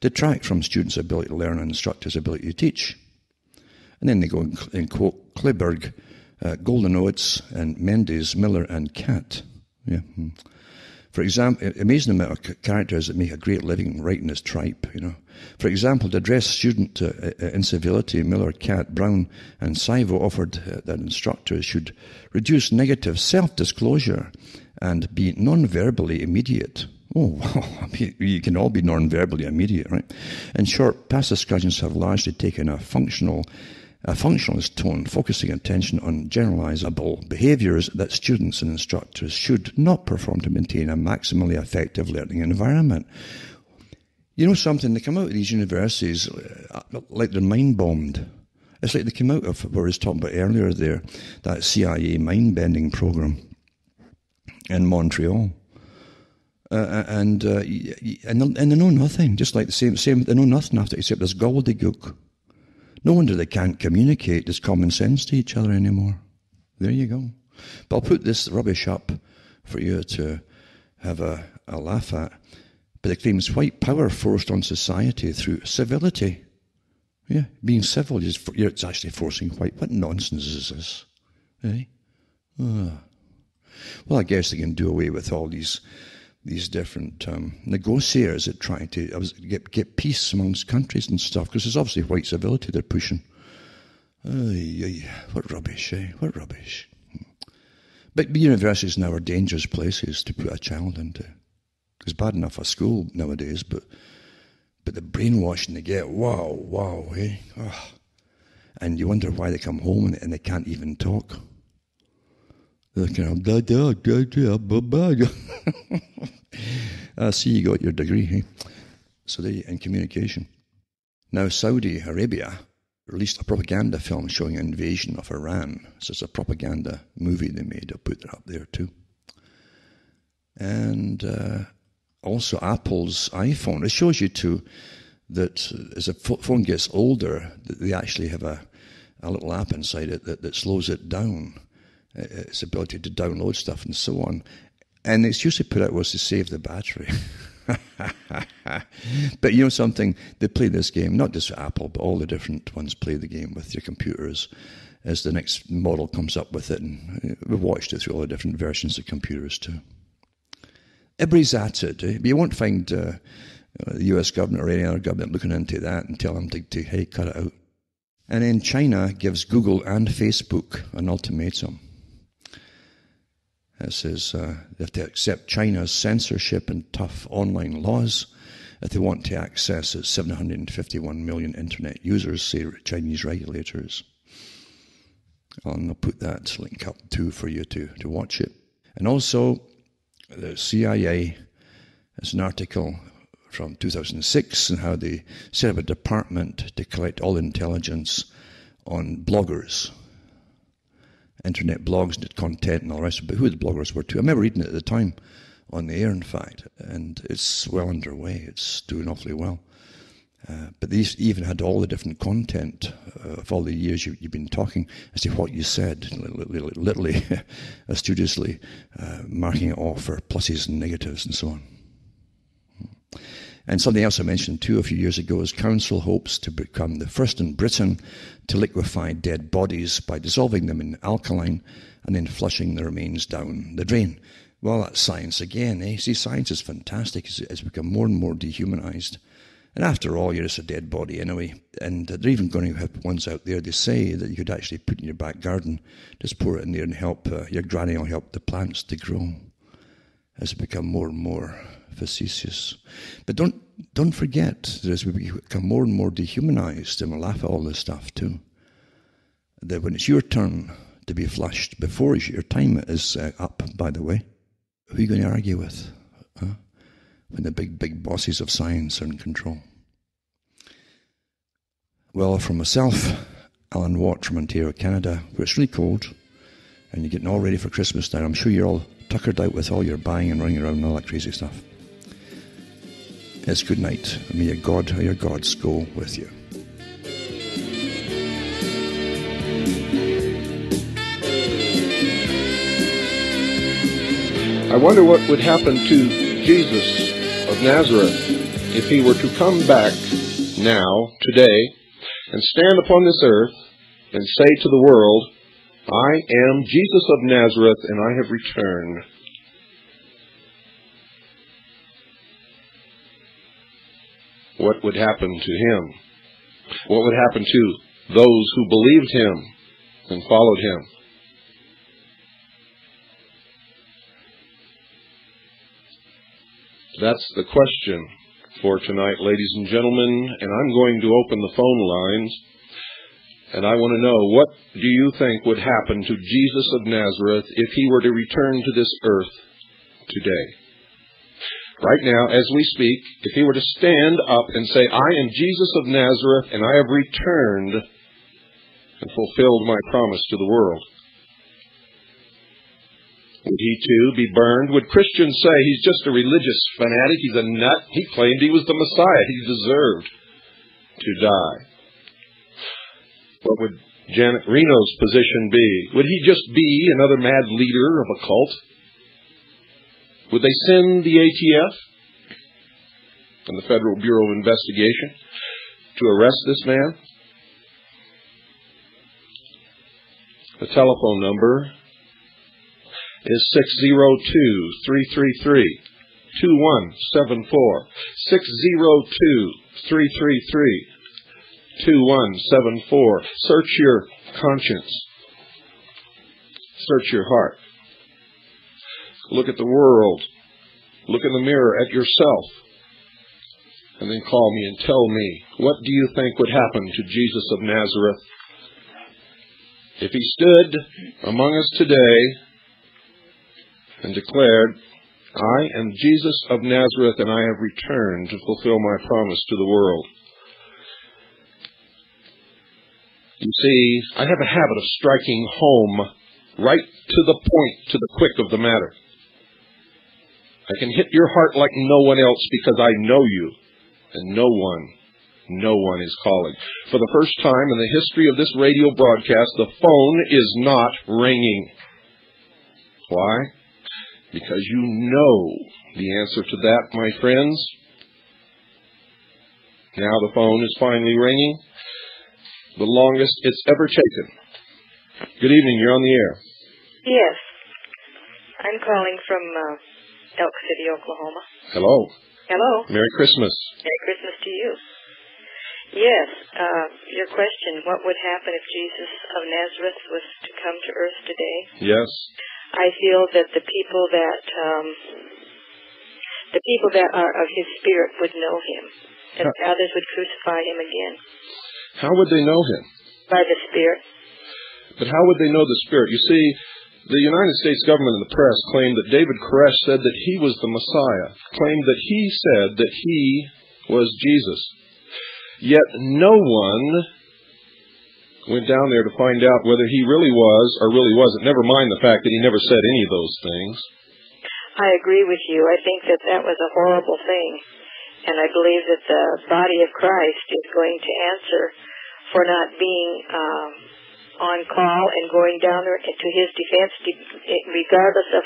detract from students' ability to learn and instructors' ability to teach. And then they go and quote Kleberg, Golden Oates, and Mendes, Miller, and Catt. Yeah. For example, amazing amount of characters that make a great living writing this tripe, you know. For example, to address student incivility, Miller, Catt, Brown, and Saivo offered that instructors should reduce negative self-disclosure and be non-verbally immediate. Oh, wow, you can all be non-verbally immediate, right? In short, past discussions have largely taken a functionalist tone, focusing attention on generalizable behaviors that students and instructors should not perform to maintain a maximally effective learning environment. You know something, they come out of these universities like they're mind-bombed. It's like they came out of what I was talking about earlier there, that CIA mind-bending program in Montreal. And they know nothing, just like the same, they know nothing after except this gobbledygook. No wonder they can't communicate this common sense to each other anymore. There you go. But I'll put this rubbish up for you to have a laugh at. But it claims white power forced on society through civility. Yeah, being civil, it's actually forcing white. What nonsense is this? Eh? Well, I guess they can do away with all these different negotiators that try to get peace amongst countries and stuff, because there's obviously white civility they're pushing. What rubbish, eh? What rubbish. But universities now are dangerous places to put a child into. It's bad enough a school nowadays, but the brainwashing they get, wow, eh? Oh. And you wonder why they come home and they can't even talk. They're kind of, see, you got your degree, eh? So in communication. Now, Saudi Arabia released a propaganda film showing an invasion of Iran. So it's a propaganda movie they made. I'll put that up there too. And also Apple's iPhone. It shows you too that as a phone gets older, they actually have a little app inside it that slows it down. Its ability to download stuff and so on. And its usually put out was to save the battery. But you know something? They play this game, not just Apple, but all the different ones play the game with your computers as the next model comes up with it. And we've watched it through all the different versions of computers too. Everybody's at it, eh? But you won't find the US government or any other government looking into that and tell them to hey, cut it out. And then China gives Google and Facebook an ultimatum. It says they have to accept China's censorship and tough online laws if they want to access its 751 million internet users, say Chinese regulators. And I'll put that link up too for you to watch it. And also, the CIA has an article from 2006 on how they set up a department to collect all intelligence on bloggers. Internet blogs and content and all the rest of it, but who the bloggers were too. I remember reading it at the time on the air, in fact, and it's well underway. It's doing awfully well. But these even had all the different content of all the years you've been talking as to what you said, literally, studiously marking it off for pluses and negatives and so on. And something else I mentioned too a few years ago is Council hopes to become the first in Britain to liquefy dead bodies by dissolving them in alkaline and then flushing the remains down the drain. Well, that's science again, eh? See, science is fantastic. It's become more and more dehumanized. And after all, you're just a dead body anyway. And they're even going to have ones out there, they say, that you could actually put in your back garden, just pour it in there and help, your granny will help the plants to grow. As it become more and more facetious. But don't forget that as we become more and more dehumanized, and we'll laugh at all this stuff too, that when it's your turn to be flushed, before your time is up, by the way, who are you going to argue with? When the big bosses of science are in control. Well, from myself, Alan Watt from Ontario, Canada, where it's really cold, and you're getting all ready for Christmas now. I'm sure you're all tuckered out with all your buying and running around and all that crazy stuff. It's good night. May your God or your gods go with you. I wonder what would happen to Jesus of Nazareth if he were to come back now, today, and stand upon this earth and say to the world, I am Jesus of Nazareth and I have returned. What would happen to him? What would happen to those who believed him and followed him? That's the question for tonight, ladies and gentlemen, and I'm going to open the phone lines, and I want to know, what do you think would happen to Jesus of Nazareth if he were to return to this earth today? Right now, as we speak, if he were to stand up and say, I am Jesus of Nazareth, and I have returned and fulfilled my promise to the world, would he too be burned? Would Christians say he's just a religious fanatic, he's a nut? He claimed he was the Messiah, he deserved to die. What would Janet Reno's position be? Would he just be another mad leader of a cult? Would they send the ATF and the Federal Bureau of Investigation to arrest this man? The telephone number is 602-333-2174. 602-333-2174. Search your conscience. Search your heart. Look at the world. Look in the mirror at yourself. And then call me and tell me, what do you think would happen to Jesus of Nazareth if he stood among us today and declared, I am Jesus of Nazareth, and I have returned to fulfill my promise to the world? You see, I have a habit of striking home right to the point, to the quick of the matter. I can hit your heart like no one else because I know you, and no one is calling. For the first time in the history of this radio broadcast, the phone is not ringing. Why? Because you know the answer to that, my friends. Now the phone is finally ringing. The longest it's ever taken. Good evening, you're on the air. Yes. I'm calling from Elk City, Oklahoma. Hello. Hello. Merry Christmas. Merry Christmas to you. Yes, your question, what would happen if Jesus of Nazareth was to come to earth today? Yes. I feel that the people that are of his spirit would know him, and others would crucify him again. How would they know him? By the Spirit. But how would they know the Spirit? You see, the United States government and the press claimed that David Koresh said that he was the Messiah, claimed that he said that he was Jesus. Yet no one went down there to find out whether he really was or really wasn't, never mind the fact that he never said any of those things. I agree with you. I think that that was a horrible thing. And I believe that the body of Christ is going to answer for not being on call and going down there to his defense, regardless of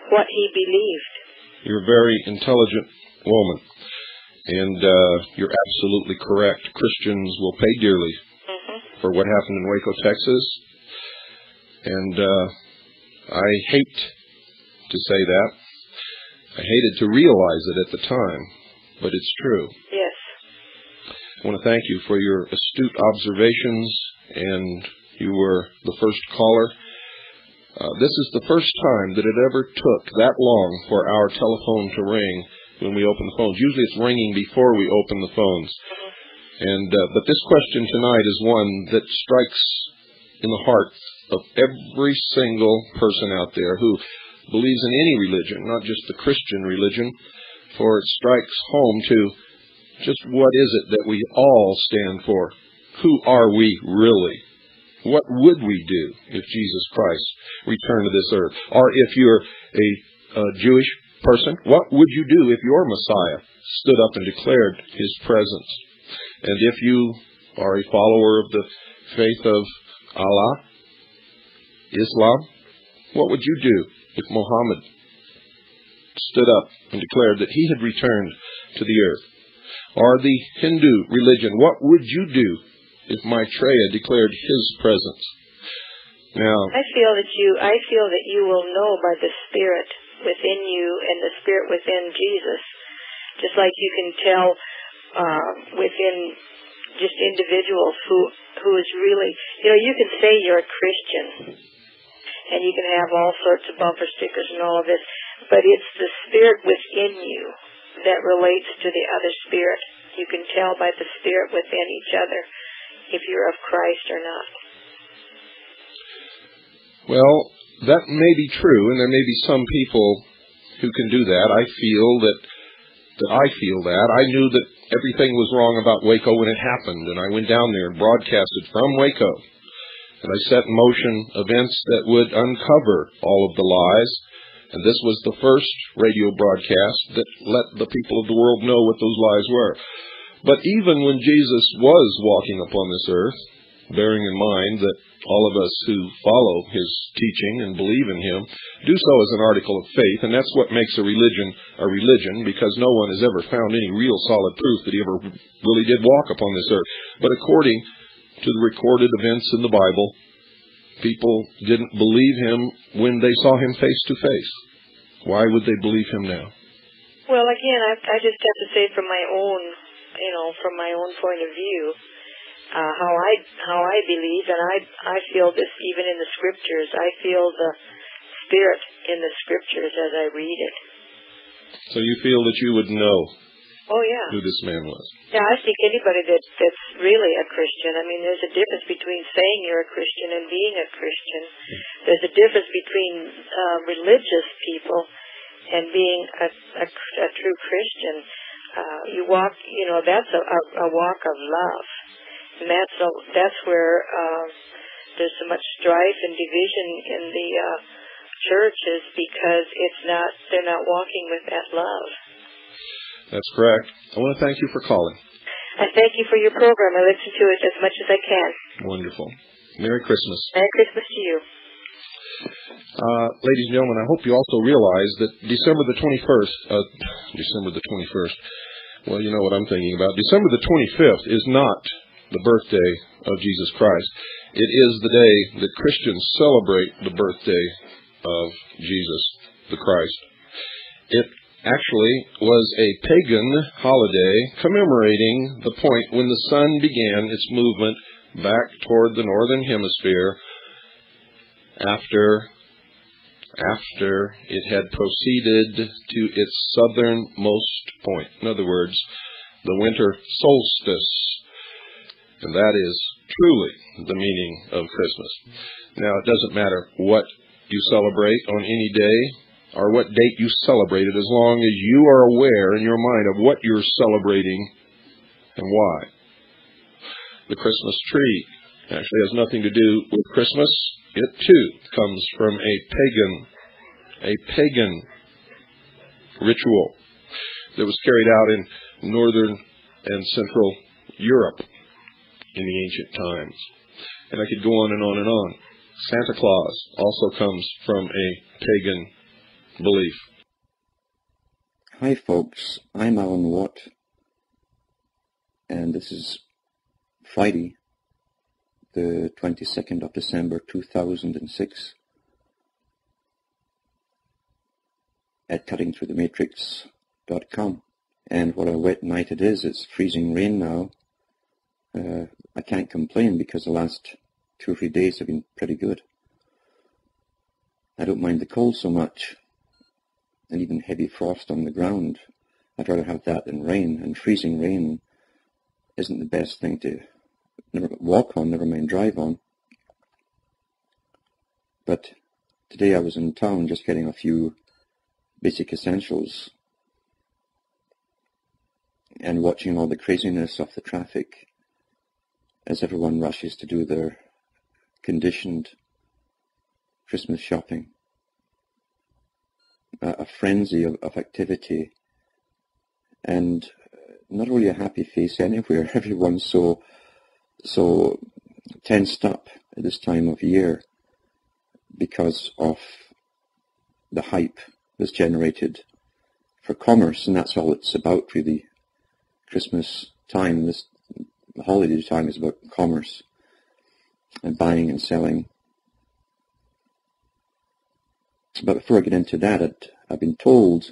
what he believed. You're a very intelligent woman, and you're absolutely correct. Christians will pay dearly for what happened in Waco, Texas, and I hate to say that. I hated to realize it at the time, but it's true. Yes. I want to thank you for your astute observations, and you were the first caller. This is the first time that it ever took that long for our telephone to ring when we open the phones. Usually it's ringing before we open the phones. And but this question tonight is one that strikes in the heart of every single person out there who believes in any religion, not just the Christian religion, for it strikes home to just what is it that we all stand for? Who are we really? What would we do if Jesus Christ returned to this earth? Or if you're a Jewish person, what would you do if your Messiah stood up and declared his presence? And if you are a follower of the faith of Allah, Islam, what would you do if Muhammad stood up and declared that he had returned to the earth? Or the Hindu religion, what would you do if Maitreya declared his presence? Now, I feel that you will know by the Spirit within you and the Spirit within Jesus, just like you can tell within just individuals who is really, you can say you're a Christian, and you can have all sorts of bumper stickers and all of this, but it's the Spirit within you that relates to the other spirit. You can tell by the Spirit within each other if you're of Christ or not. Well, that may be true, and there may be some people who can do that. I feel that. I knew that everything was wrong about Waco when it happened, and I went down there and broadcasted from Waco. And I set in motion events that would uncover all of the lies. And this was the first radio broadcast that let the people of the world know what those lies were. But even when Jesus was walking upon this earth, bearing in mind that all of us who follow his teaching and believe in him do so as an article of faith, and that's what makes a religion, because no one has ever found any real solid proof that he ever really did walk upon this earth. But according to the recorded events in the Bible, people didn't believe him when they saw him face to face. Why would they believe him now? Well, again, I just have to say from my own, from my own point of view, how I believe, and I feel this even in the scriptures. I feel the Spirit in the scriptures as I read it. So you feel that you would know who this man was? Yeah, I think anybody that's really a Christian. I mean, there's a difference between saying you're a Christian and being a Christian. There's a difference between religious people and being a true Christian. You walk, that's a walk of love. And that's where there's so much strife and division in the churches because they're not walking with that love. That's correct. I want to thank you for calling. I thank you for your program. I listen to it as much as I can. Wonderful. Merry Christmas. Merry Christmas to you. Ladies and gentlemen, I hope you also realize that December the 21st, well, you know what I'm thinking about. December the 25th is not the birthday of Jesus Christ. It is the day that Christians celebrate the birthday of Jesus the Christ. It actually was a pagan holiday commemorating the point when the sun began its movement back toward the northern hemisphere after it had proceeded to its southernmost point. In other words, the winter solstice. And that is truly the meaning of Christmas. Now, it doesn't matter what you celebrate on any day or what date you celebrate it, as long as you are aware in your mind of what you're celebrating and why. The Christmas tree actually has nothing to do with Christmas. It, too, comes from a pagan ritual that was carried out in northern and central Europe in the ancient times. And I could go on and on and on. Santa Claus also comes from a pagan belief. Hi folks, I'm Alan Watt, and this is Friday, the 22nd of December 2006 at cuttingthroughthematrix.com. And what a wet night it is. It's freezing rain now. I can't complain because the last 2 or 3 days have been pretty good. I don't mind the cold so much, and even heavy frost on the ground. I'd rather have that than rain, and freezing rain isn't the best thing to walk on, never mind drive on. But today I was in town just getting a few basic essentials and watching all the craziness of the traffic as everyone rushes to do their conditioned Christmas shopping. A frenzy of activity, and not really a happy face anywhere. Everyone's so tensed up at this time of year because of the hype that's generated for commerce, and that's all it's about really. Christmas time, this holiday time, is about commerce and buying and selling. But before I get into that, I've been told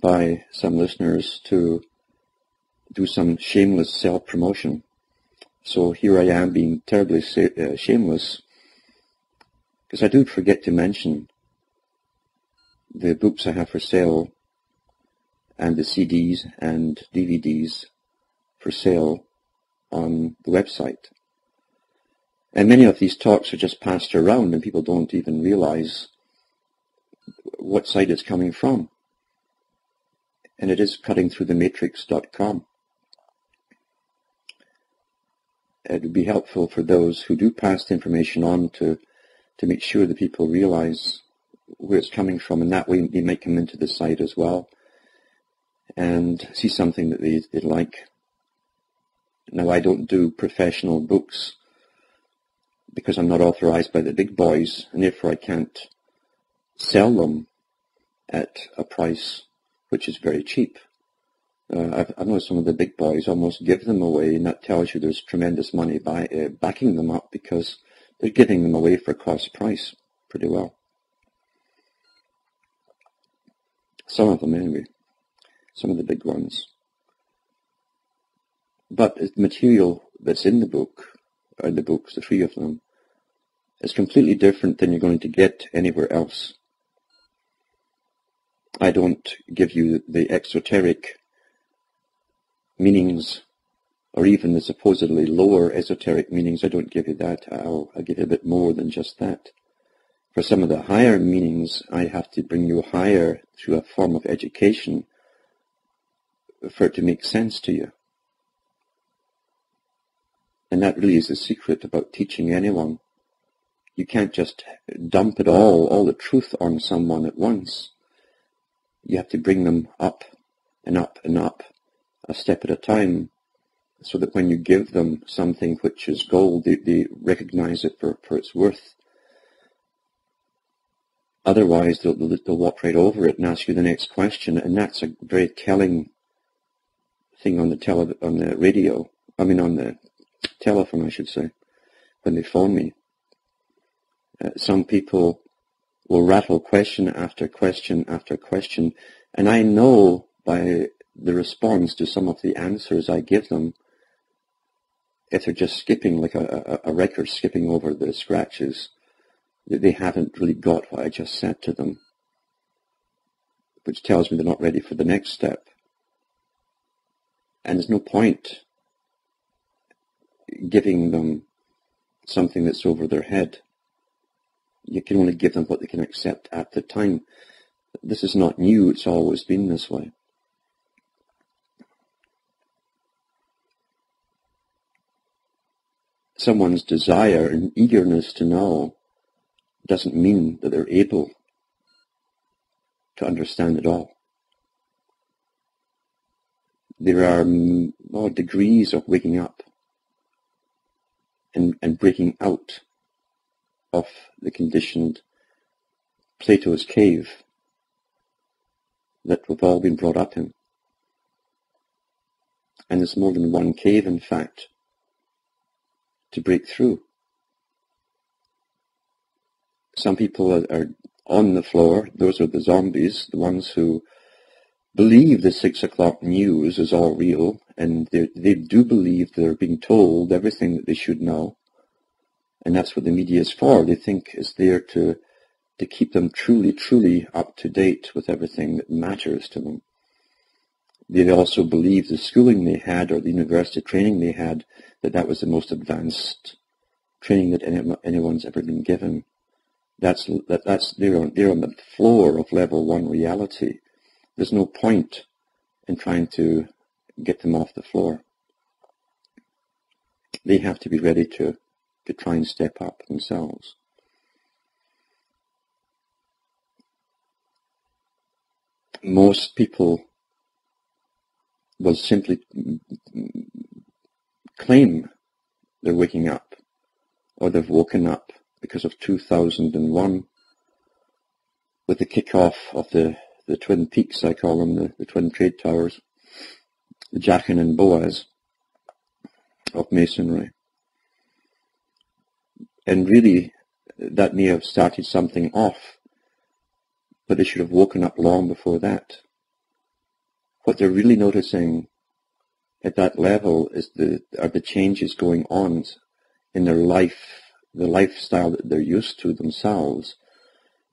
by some listeners to do some shameless self-promotion. So here I am being terribly shameless, because I do forget to mention the books I have for sale and the CDs and DVDs for sale on the website. And many of these talks are just passed around and people don't even realize what site it's coming from. And it is cuttingthroughthematrix.com. It would be helpful for those who do pass the information on to make sure that people realize where it's coming from, and that way they might come into the site as well and see something that they'd like. Now, I don't do professional books because I'm not authorized by the big boys, and therefore I can't sell them at a price which is very cheap. I've noticed some of the big boys almost give them away, and that tells you there's tremendous money backing them up, because They're giving them away for cost price pretty well. Some of them anyway. Some of the big ones. But the material that's in the book, or the books, the 3 of them, is completely different than you're going to get anywhere else. I don't give you the exoteric meanings, or even the supposedly lower esoteric meanings. I don't give you that. I'll give you a bit more than just that. For some of the higher meanings, I have to bring you higher through a form of education for it to make sense to you. And that really is the secret about teaching anyone. You can't just dump it all the truth on someone at once. You have to bring them up and up and up, a step at a time, so that when you give them something which is gold, they recognize it for its worth. Otherwise, they'll walk right over it and ask you the next question, and that's a very telling thing on the telephone, I should say, when they phone me. Some people will rattle question after question after question, and I know by the response to some of the answers I give them, if they're just skipping like a record, skipping over the scratches, they haven't really got what I just said to them, which tells me they're not ready for the next step. And there's no point giving them something that's over their head. You can only give them what they can accept at the time. This is not new, it's always been this way. Someone's desire and eagerness to know doesn't mean that they're able to understand it all. There are degrees of waking up and breaking out of the conditioned Plato's cave that we've all been brought up in. And there's more than one cave, in fact, to break through. Some people are on the floor. Those are the zombies, the ones who believe the 6 o'clock news is all real, and they do believe they're being told everything that they should know. And that's what the media is for. They think it's there to keep them truly up to date with everything that matters to them. They also believe the schooling they had or the university training they had, that was the most advanced training that anyone's ever been given. They're on the floor of level 1 reality. There's no point in trying to get them off the floor. They have to be ready to try and step up themselves. Most people will simply claim they're waking up, or they've woken up because of 2001, with the kick-off of the Twin Peaks, I call them, the Twin Trade Towers, the Jachin and Boaz of Masonry. And really, that may have started something off, but they should have woken up long before that. What they're really noticing at that level are the changes going on in their life, the lifestyle that they're used to themselves,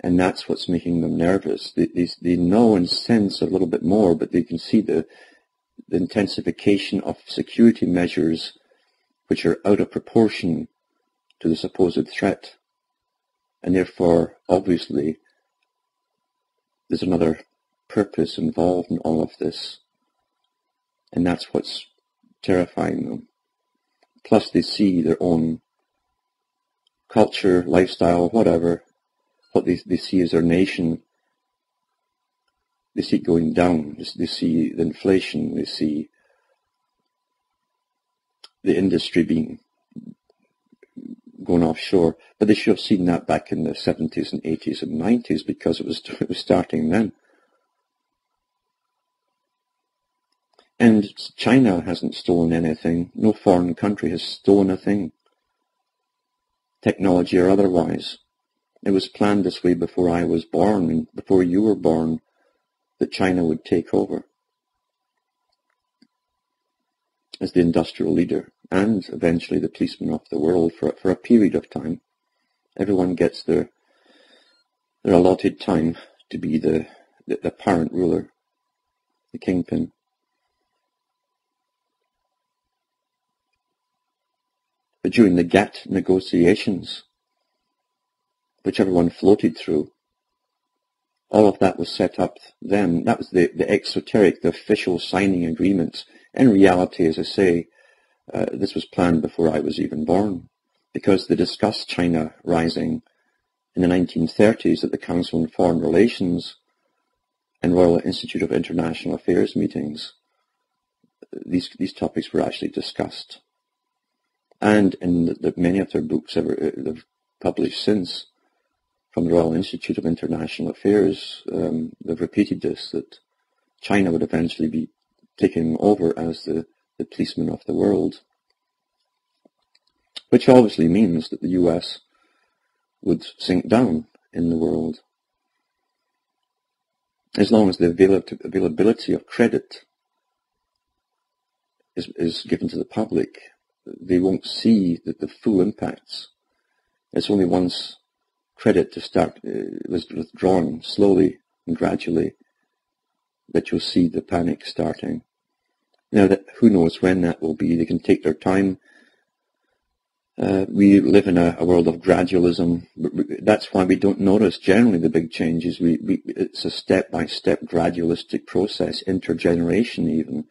and that's what's making them nervous. They know and sense a little bit more, but they can see the intensification of security measures which are out of proportion to the supposed threat. And therefore, obviously, there's another purpose involved in all of this. And that's what's terrifying them. Plus they see their own culture, lifestyle, whatever, what they see as their nation, they see it going down. They see the inflation, they see the industry going offshore. But they should have seen that back in the 70s and 80s and 90s, because it was starting then. And China hasn't stolen anything. No foreign country has stolen a thing. technology or otherwise. It was planned this way before I was born, and before you were born, that China would take over as the industrial leader and eventually the policeman of the world for a period of time. Everyone gets their allotted time to be the apparent ruler, the kingpin. But during the GATT negotiations, which everyone floated through, all of that was set up then. That was the exoteric, the official signing agreements. In reality, as I say, this was planned before I was even born, because they discussed China rising in the 1930s at the Council on Foreign Relations and Royal Institute of International Affairs meetings. These topics were actually discussed. And in the many of their books they've published since, from the Royal Institute of International Affairs, they've repeated this, that China would eventually be taken over as the policeman of the world, which obviously means that the US would sink down in the world. As long as the availability of credit is given to the public, they won't see the full impacts. It's only once credit was withdrawn slowly and gradually that you'll see the panic starting. Now, who knows when that will be? They can take their time. We live in a world of gradualism. That's why we don't notice generally the big changes. It's a step-by-step gradualistic process, intergeneration even,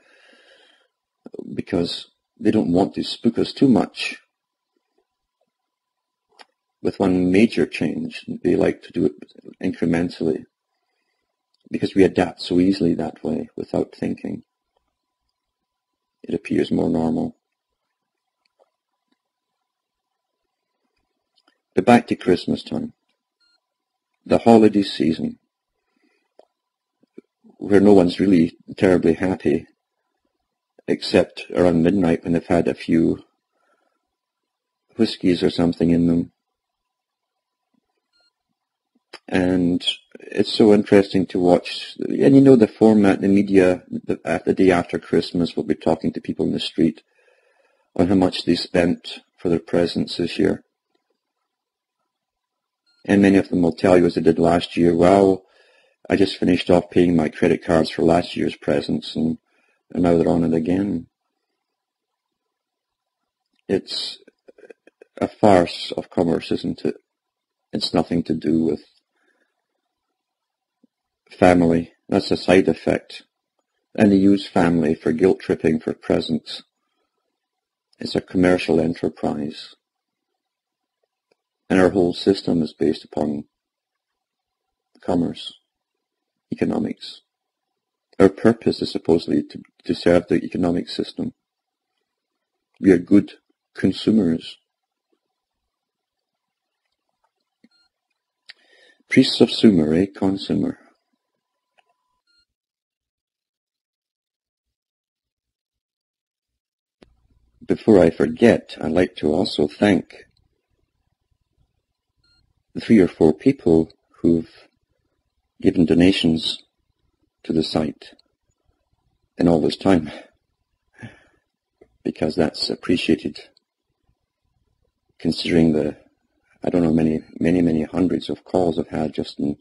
because they don't want to spook us too much. With one major change, they like to do it incrementally, because we adapt so easily that way without thinking. It appears more normal. But back to Christmas time, the holiday season, where no one's really terribly happy, except around midnight when they've had a few whiskies or something in them. And it's so interesting to watch. And you know the format, the media, the day after Christmas will be talking to people in the street on how much they spent for their presents this year. And many of them will tell you, as they did last year, well, I just finished off paying my credit cards for last year's presents, and now they're on it again. It's a farce of commerce, isn't it? It's nothing to do with family. That's a side effect. And they use family for guilt tripping for presents. It's a commercial enterprise. And our whole system is based upon commerce, economics. Our purpose is supposedly to serve the economic system. We are good consumers. Priests of Sumer, a consumer. Before I forget, I'd like to also thank the 3 or 4 people who've given donations to the site in all this time, because that's appreciated, considering the, I don't know, many hundreds of calls I've had just in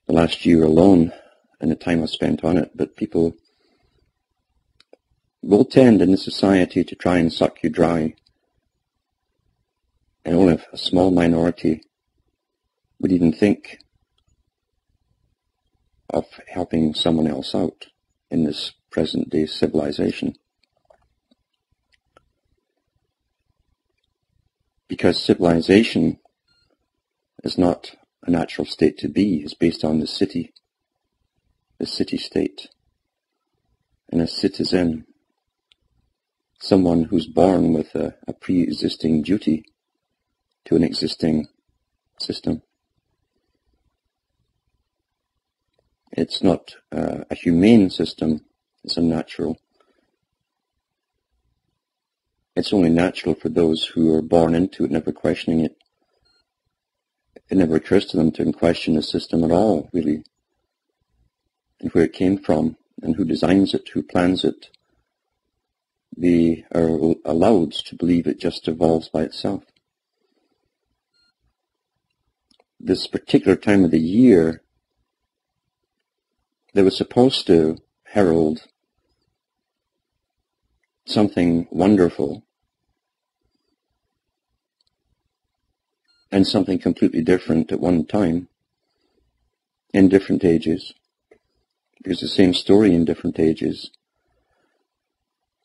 the last year alone and the time I've spent on it. But people will tend in the society to try and suck you dry, and only a small minority would even think of helping someone else out in this present-day civilization. Because civilization is not a natural state to be. It's based on the city-state. And a citizen, someone who's born with a pre-existing duty to an existing system. It's not a humane system, it's a natural. it's only natural for those who are born into it, never questioning it. It never occurs to them to question the system at all, really, and where it came from, and who designs it, who plans it. They are allowed to believe it just evolves by itself. This particular time of the year that was supposed to herald something wonderful and something completely different at one time in different ages, because the same story in different ages,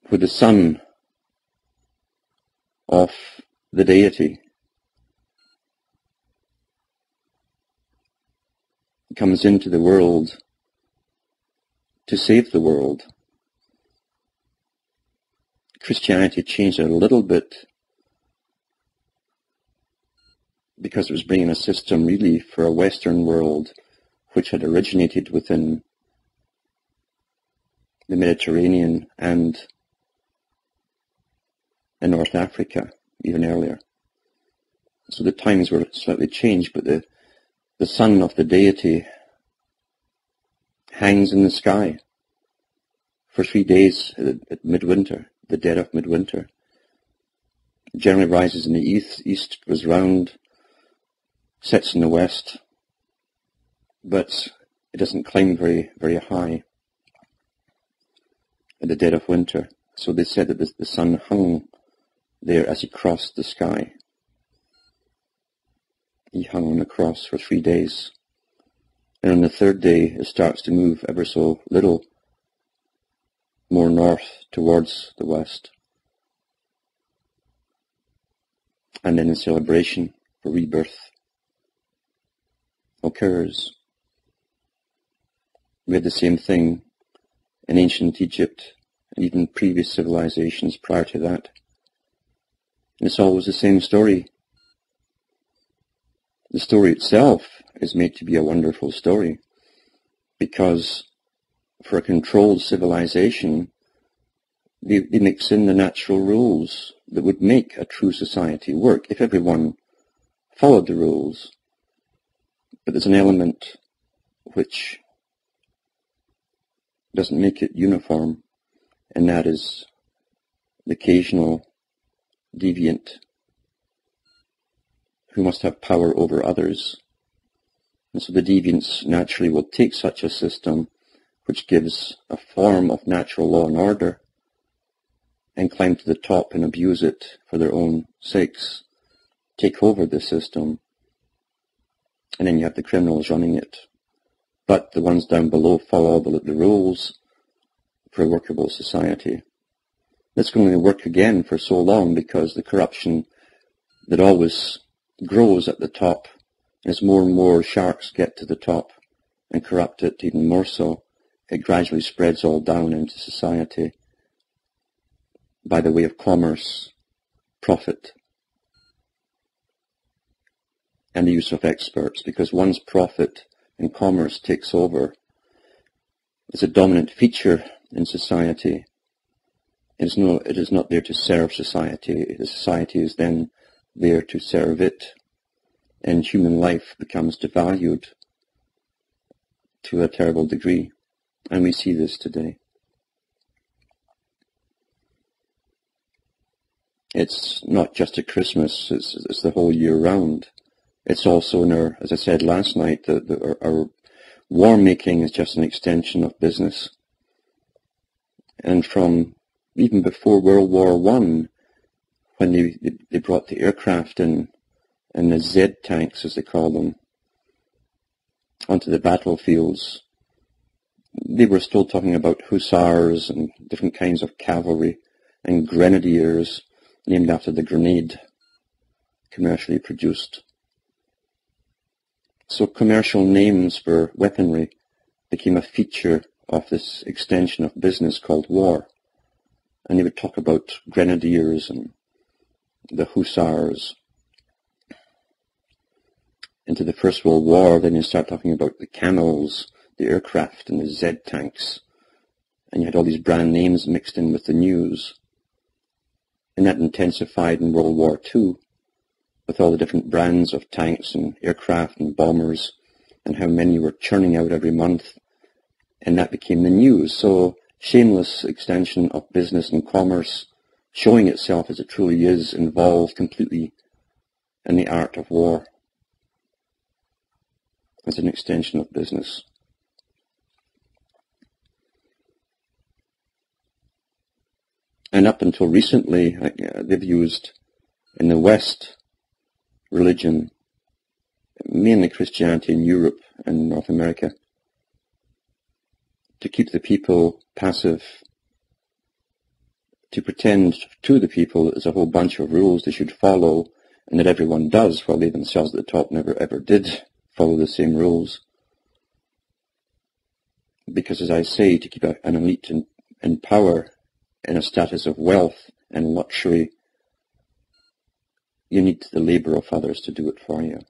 where the son of the deity comes into the world to save the world. Christianity changed it a little bit because it was bringing a system really for a Western world which had originated within the Mediterranean and in North Africa, even earlier. So the times were slightly changed, but the son of the deity hangs in the sky for 3 days at midwinter, the dead of midwinter. It generally rises in the east, goes round, sets in the west, but it doesn't climb very, very high at the dead of winter. So they said that the sun hung there as he crossed the sky. He hung on the cross for 3 days. And on the third day, it starts to move ever so little more north towards the west. And then the celebration for rebirth occurs. We had the same thing in ancient Egypt and even previous civilizations prior to that. And it's always the same story. The story itself is made to be a wonderful story because for a controlled civilization, they mix in the natural rules that would make a true society work if everyone followed the rules. But there's an element which doesn't make it uniform, and that is the occasional deviant who must have power over others. And so the deviants naturally will take such a system which gives a form of natural law and order and climb to the top and abuse it for their own sakes, take over the system, and then you have the criminals running it. But the ones down below follow the rules for a workable society. That's going to work again for so long because the corruption that always grows at the top, as more and more sharks get to the top and corrupt it even more so, it gradually spreads all down into society by the way of commerce, profit, and the use of experts, because once profit and commerce takes over, it's a dominant feature in society. It is not there to serve society. The society is then there to serve it, and human life becomes devalued to a terrible degree, and we see this today. It's not just at Christmas, it's the whole year round. It's also in our, as I said last night, our war making is just an extension of business. And from even before World War I, when they brought the aircraft in, and the Z tanks, as they call them, onto the battlefields, they were still talking about hussars and different kinds of cavalry and grenadiers, named after the grenade, commercially produced. So commercial names for weaponry became a feature of this extension of business called war. And they would talk about grenadiers and the hussars. Into the First World War, then you start talking about the camels, the aircraft, and the Z tanks. And you had all these brand names mixed in with the news. And that intensified in World War II with all the different brands of tanks and aircraft and bombers and how many were churning out every month. And that became the news. So shameless extension of business and commerce, showing itself as it truly is, involved completely in the art of war as an extension of business. And up until recently, they've used in the West religion, mainly Christianity in Europe and North America, to keep the people passive, to pretend to the people that there's a whole bunch of rules they should follow and that everyone does, while they themselves at the top never ever did follow the same rules. Because, as I say, to keep an elite in power, in a status of wealth and luxury, you need the labor of others to do it for you.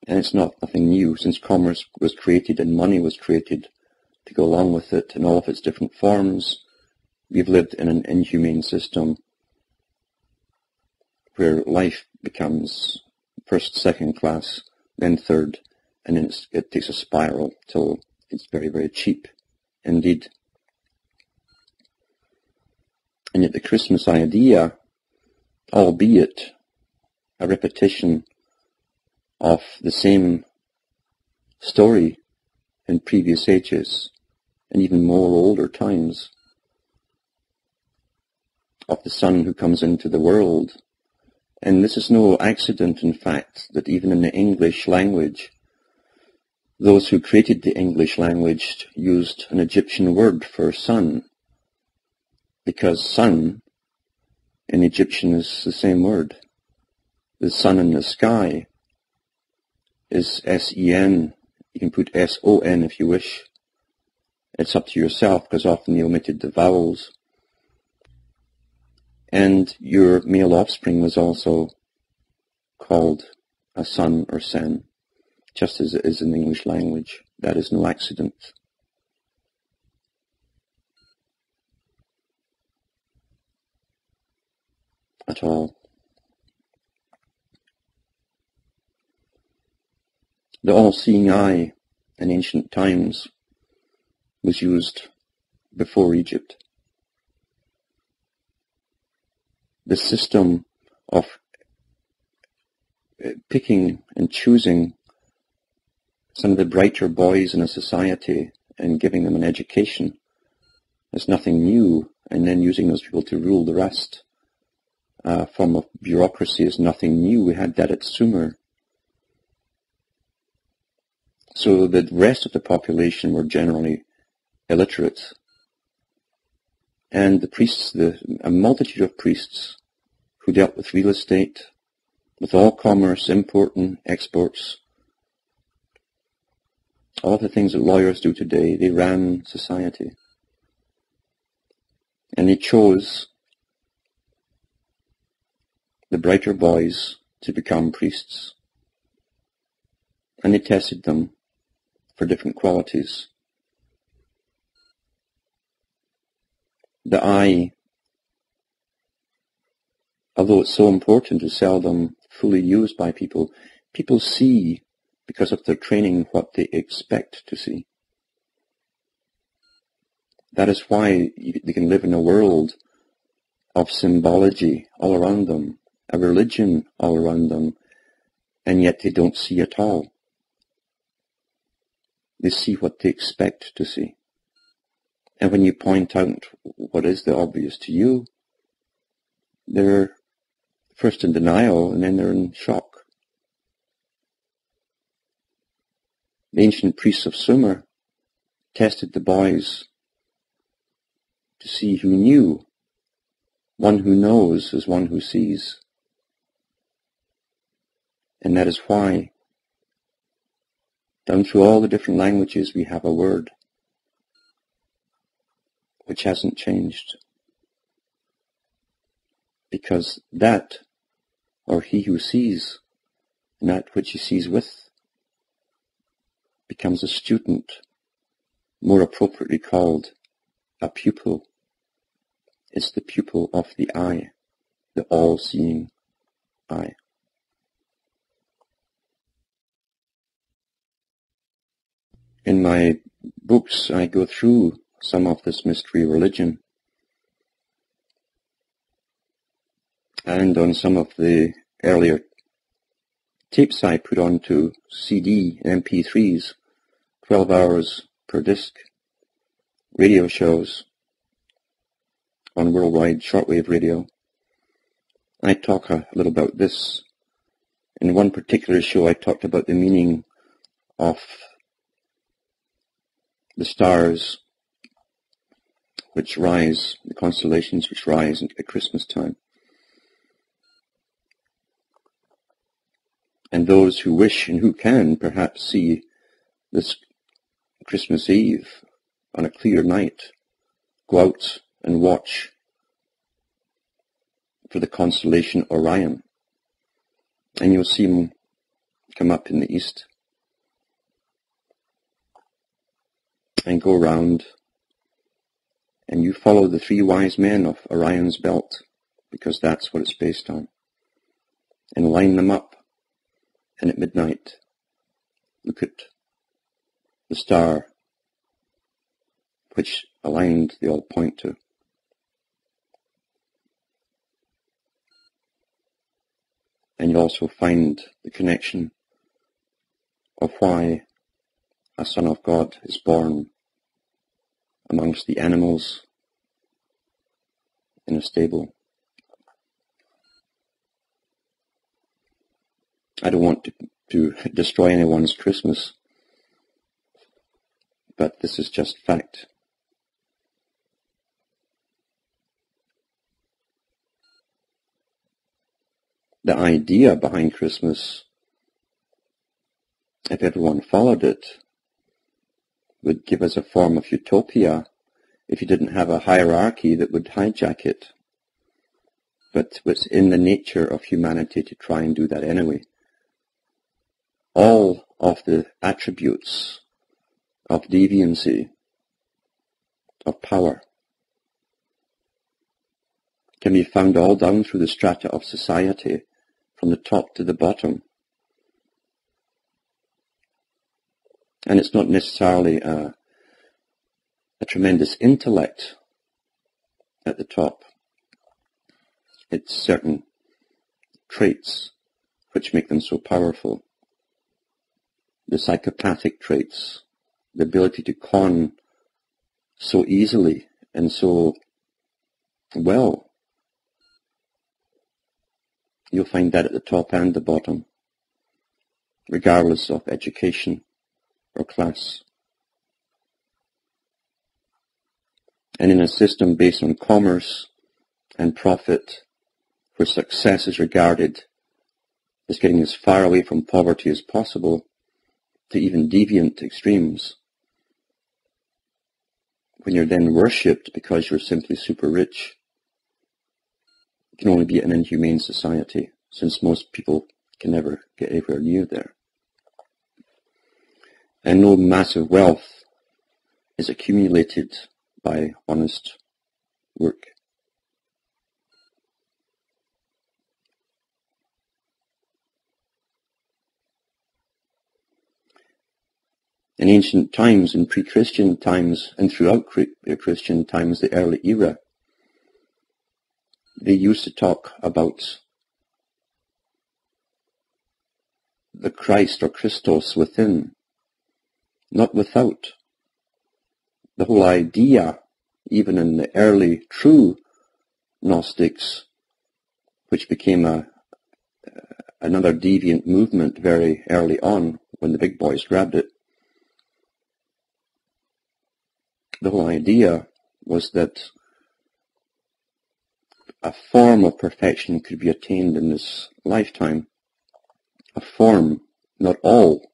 And it's nothing new, since commerce was created and money was created to go along with it in all of its different forms. We've lived in an inhumane system where life becomes first, second class, then third, and then it takes a spiral till it's very, very cheap indeed. And yet the Christmas idea, albeit a repetition of the same story in previous ages, and even more older times, of the Son who comes into the world. And this is no accident, in fact, that even in the English language, those who created the English language used an Egyptian word for sun, because sun in Egyptian is the same word. The sun in the sky is S-E-N. You can put S-O-N if you wish. It's up to yourself, because often they omitted the vowels. And your male offspring was also called a son or sen, just as it is in the English language. That is no accident. At all. The all-seeing eye in ancient times was used before Egypt. The system of picking and choosing some of the brighter boys in a society and giving them an education is nothing new, and then using those people to rule the rest. Form of bureaucracy is nothing new. We had that at Sumer. So the rest of the population were generally illiterate. And the priests, a multitude of priests who dealt with real estate, with all commerce, import and exports, all the things that lawyers do today, they ran society. And they chose the brighter boys to become priests. And they tested them for different qualities. The eye, although it's so important, is seldom fully used by people. People see, because of their training, what they expect to see. That is why they can live in a world of symbology all around them, a religion all around them, and yet they don't see at all. They see what they expect to see. And when you point out what is the obvious to you, they're first in denial and then they're in shock. The ancient priests of Sumer tested the boys to see who knew. One who knows is one who sees. And that is why, down through all the different languages, we have a word which hasn't changed. Because that, or he who sees, and that which he sees with, becomes a student, more appropriately called a pupil. It's the pupil of the eye, the all-seeing eye. In my books, I go through some of this mystery religion, and on some of the earlier tapes I put onto CD and MP3s, 12 hours per disc, radio shows on worldwide shortwave radio. I talk a little about this. In one particular show, I talked about the meaning of the stars which rise, the constellations which rise at Christmas time. And those who wish and who can perhaps see this Christmas Eve on a clear night, go out and watch for the constellation Orion, and you'll see him come up in the east and go round, and you follow the three wise men of Orion's belt, because that's what it's based on, and line them up, and at midnight look at the star which aligned they all point to. And you also find the connection of why a Son of God is born amongst the animals in a stable. I don't want to destroy anyone's Christmas, but this is just fact. The idea behind Christmas, if everyone followed it, would give us a form of utopia if you didn't have a hierarchy that would hijack it. But it's in the nature of humanity to try and do that anyway. All of the attributes of deviancy, of power, can be found all down through the strata of society, from the top to the bottom. And it's not necessarily a tremendous intellect at the top. It's certain traits which make them so powerful. The psychopathic traits, the ability to con so easily and so well. You'll find that at the top and the bottom, regardless of education or class. And in a system based on commerce and profit, where success is regarded as getting as far away from poverty as possible, to even deviant extremes, when you're then worshipped because you're simply super rich, it can only be an inhumane society, since most people can never get anywhere near there. And no massive wealth is accumulated by honest work. In ancient times, in pre-Christian times, and throughout Christian times, the early era, they used to talk about the Christ or Christos within, not without. The whole idea, even in the early true Gnostics, which became another deviant movement very early on when the big boys grabbed it, the whole idea was that a form of perfection could be attained in this lifetime. A form, not all,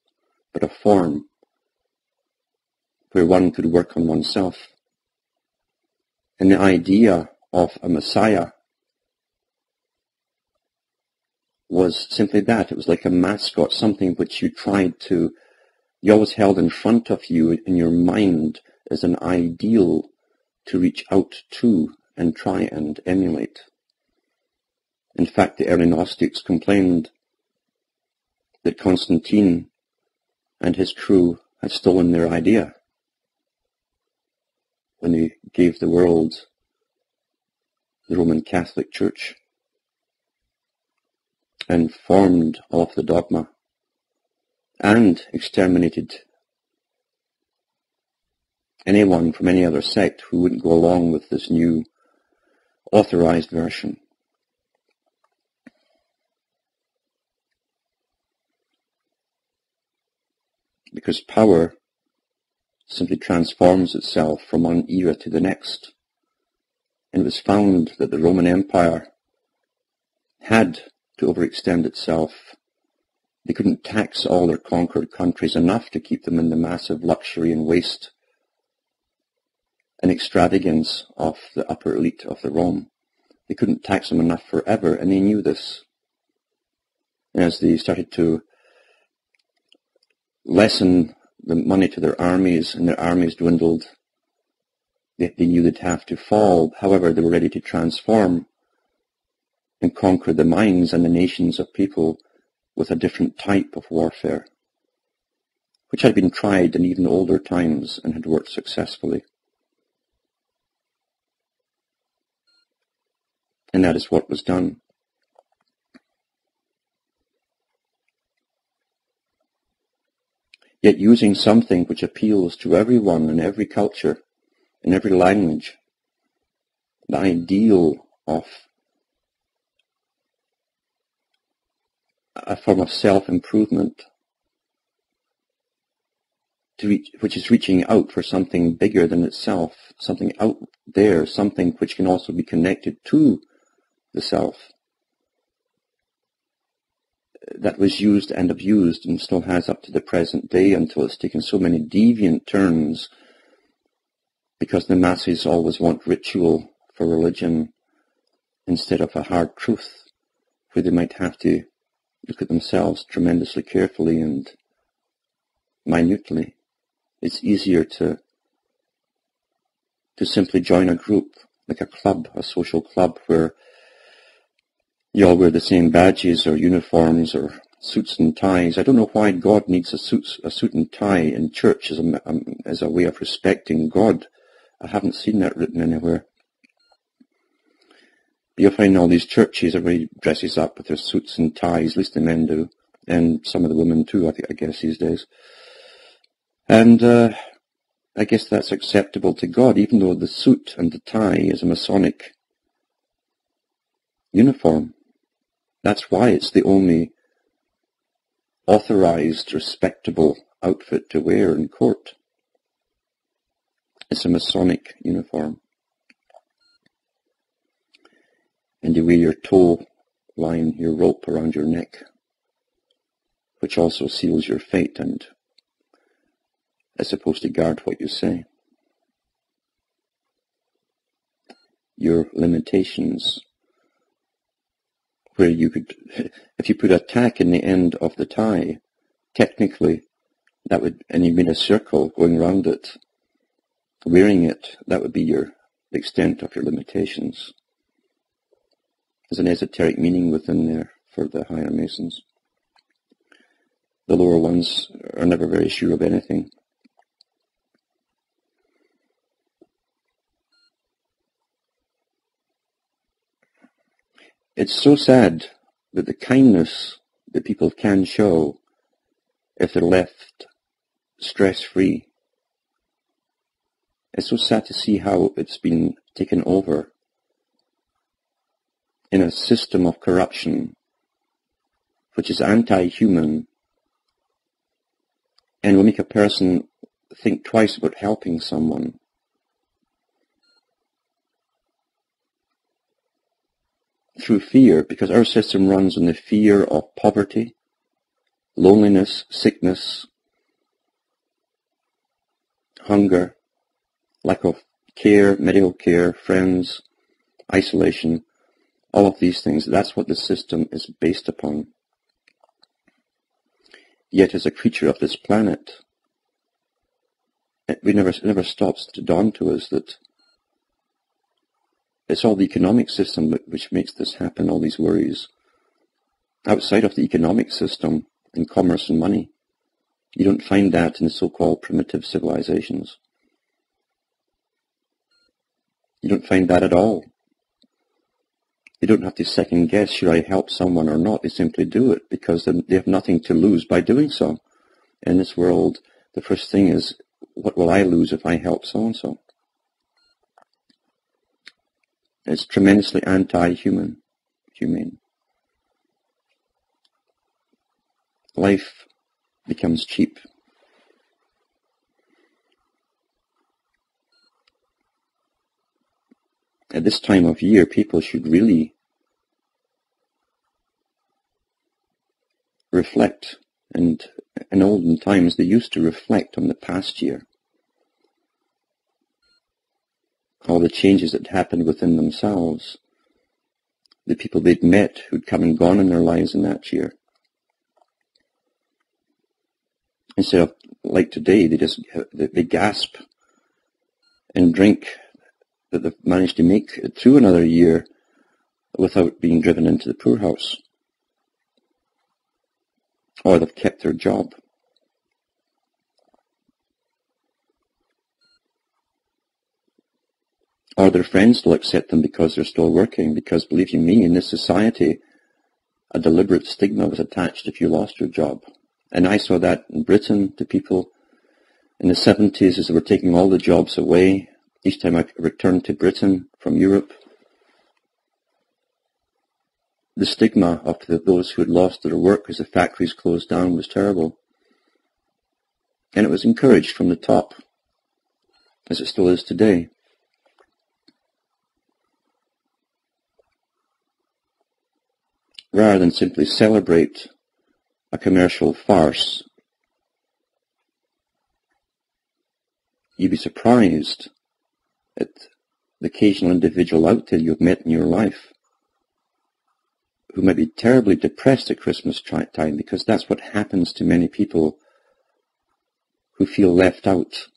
but a form where one could work on oneself. And the idea of a Messiah was simply that. It was like a mascot, something which you always held in front of you in your mind as an ideal to reach out to and try and emulate. In fact, the early Gnostics complained that Constantine and his crew had stolen their idea when he gave the world the Roman Catholic Church and formed off the dogma and exterminated anyone from any other sect who wouldn't go along with this new authorized version. Because power simply transforms itself from one era to the next. And it was found that the Roman Empire had to overextend itself. They couldn't tax all their conquered countries enough to keep them in the massive luxury and waste and extravagance of the upper elite of the Rome. They couldn't tax them enough forever, and they knew this. And as they started to lessen the money to their armies, and their armies dwindled, they knew they'd have to fall. However, they were ready to transform and conquer the minds and the nations of people with a different type of warfare, which had been tried in even older times and had worked successfully. And that is what was done. Yet using something which appeals to everyone in every culture, in every language, the ideal of a form of self-improvement, which is reaching out for something bigger than itself, something out there, something which can also be connected to the self. That was used and abused and still has up to the present day, until it's taken so many deviant turns, because the masses always want ritual for religion instead of a hard truth, where they might have to look at themselves tremendously carefully and minutely. It's easier to simply join a group, like a club, a social club, where you all wear the same badges or uniforms or suits and ties. I don't know why God needs a suit and tie in church as a way of respecting God. I haven't seen that written anywhere. But you'll find all these churches, everybody dresses up with their suits and ties, at least the men do, and some of the women too, I guess these days. And I guess that's acceptable to God, even though the suit and the tie is a Masonic uniform. That's why it's the only authorized, respectable outfit to wear in court. It's a Masonic uniform. And you wear your toe line, your rope around your neck, which also seals your fate and is supposed to guard what you say. Your limitations, where you could, if you put a tack in the end of the tie, technically, that would, and you made a circle going around it, wearing it, that would be the extent of your limitations. There's an esoteric meaning within there for the higher Masons. The lower ones are never very sure of anything. It's so sad that the kindness that people can show, if they're left stress-free, it's so sad to see how it's been taken over in a system of corruption which is anti-human and will make a person think twice about helping someone. Through fear, because our system runs on the fear of poverty, loneliness, sickness, hunger, lack of care, medical care, friends, isolation, all of these things. That's what the system is based upon. Yet as a creature of this planet, it never stops to dawn to us that It's all the economic system which makes this happen, all these worries. Outside of the economic system, in commerce and money, you don't find that in the so-called primitive civilizations. You don't find that at all. They don't have to second guess, should I help someone or not? They simply do it because they have nothing to lose by doing so. In this world, the first thing is, what will I lose if I help so-and-so? It's tremendously anti-human, humane. Life becomes cheap. At this time of year, people should really reflect, and in olden times they used to reflect on the past year. All the changes that happened within themselves, the people they'd met who'd come and gone in their lives in that year. Instead of, like today, they gasp and drink that they've managed to make it through another year without being driven into the poorhouse. Or they've kept their job. Or their friends will accept them because they're still working, because, believe you me, in this society, a deliberate stigma was attached if you lost your job. And I saw that in Britain to people in the 70s as they were taking all the jobs away. Each time I returned to Britain from Europe, the stigma of those who had lost their work because the factories closed down was terrible. And it was encouraged from the top, as it still is today. Rather than simply celebrate a commercial farce, you'd be surprised at the occasional individual out there you've met in your life who might be terribly depressed at Christmas time, because that's what happens to many people who feel left out,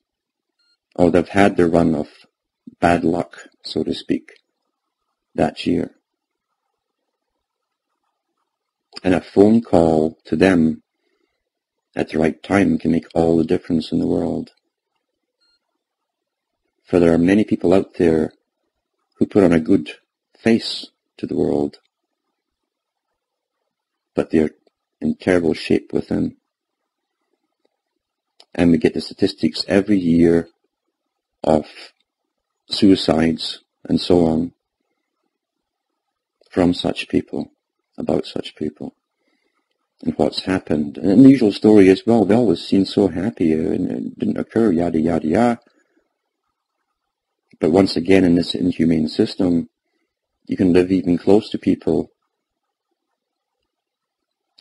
or they've had their run of bad luck, so to speak, that year. And a phone call to them at the right time can make all the difference in the world. For there are many people out there who put on a good face to the world, but they're in terrible shape within. And we get the statistics every year of suicides and so on from such people, about such people, and what's happened. And the usual story is, well, they always seem so happy and it didn't occur, yada, yada, yada. But once again, in this inhumane system, you can live even close to people,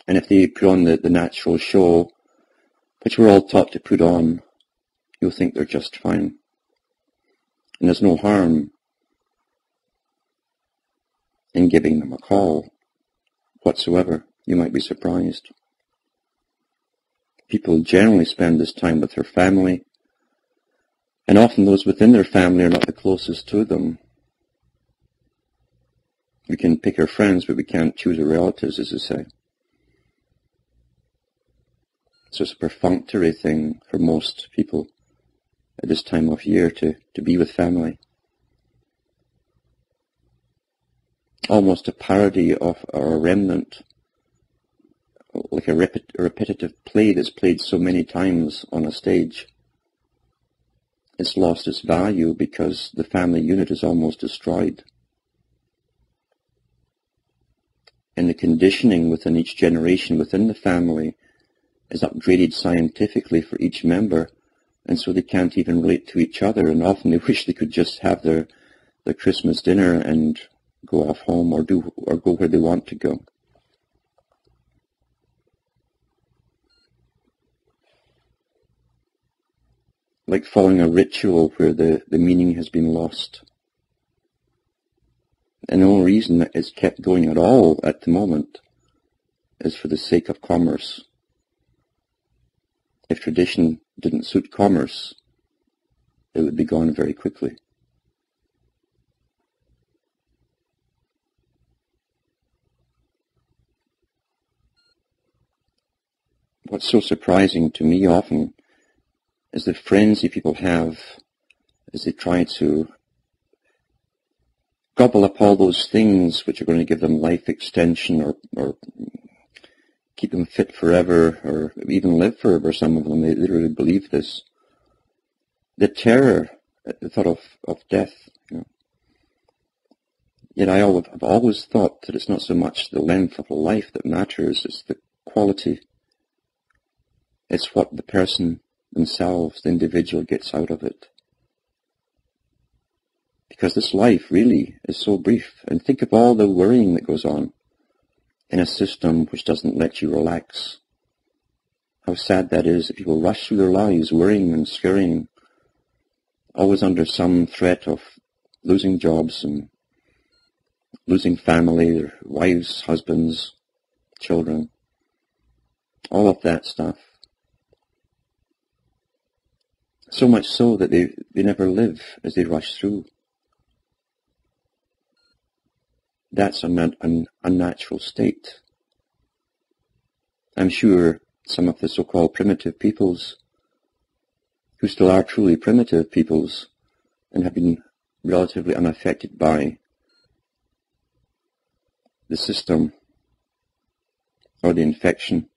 and if they put on the natural show, which we're all taught to put on, you'll think they're just fine. And there's no harm in giving them a call whatsoever. You might be surprised. People generally spend this time with their family, and often those within their family are not the closest to them. We can pick our friends, but we can't choose our relatives, as they say. So it's a perfunctory thing for most people at this time of year to be with family. Almost a parody of, or a remnant, like a repetitive play that's played so many times on a stage. It's lost its value because the family unit is almost destroyed. And the conditioning within each generation within the family is upgraded scientifically for each member, and so they can't even relate to each other, and often they wish they could just have their Christmas dinner and go off home or go where they want to go. Like following a ritual where the meaning has been lost. And the only reason that it's kept going at all at the moment is for the sake of commerce. If tradition didn't suit commerce, it would be gone very quickly. what's so surprising to me often is the frenzy people have as they try to gobble up all those things which are going to give them life extension or keep them fit forever or even live forever. Some of them, they really believe this. The terror at the thought of death, you know. Yet I've always thought that it's not so much the length of a life that matters, it's the quality. It's what the person themselves, the individual, gets out of it. Because this life really is so brief. And think of all the worrying that goes on in a system which doesn't let you relax. How sad that is that people rush through their lives worrying and scurrying, always under some threat of losing jobs and losing family, their wives, husbands, children, all of that stuff. So much so that they never live as they rush through. That's an unnatural state. I'm sure some of the so-called primitive peoples, who still are truly primitive peoples and have been relatively unaffected by the system or the infection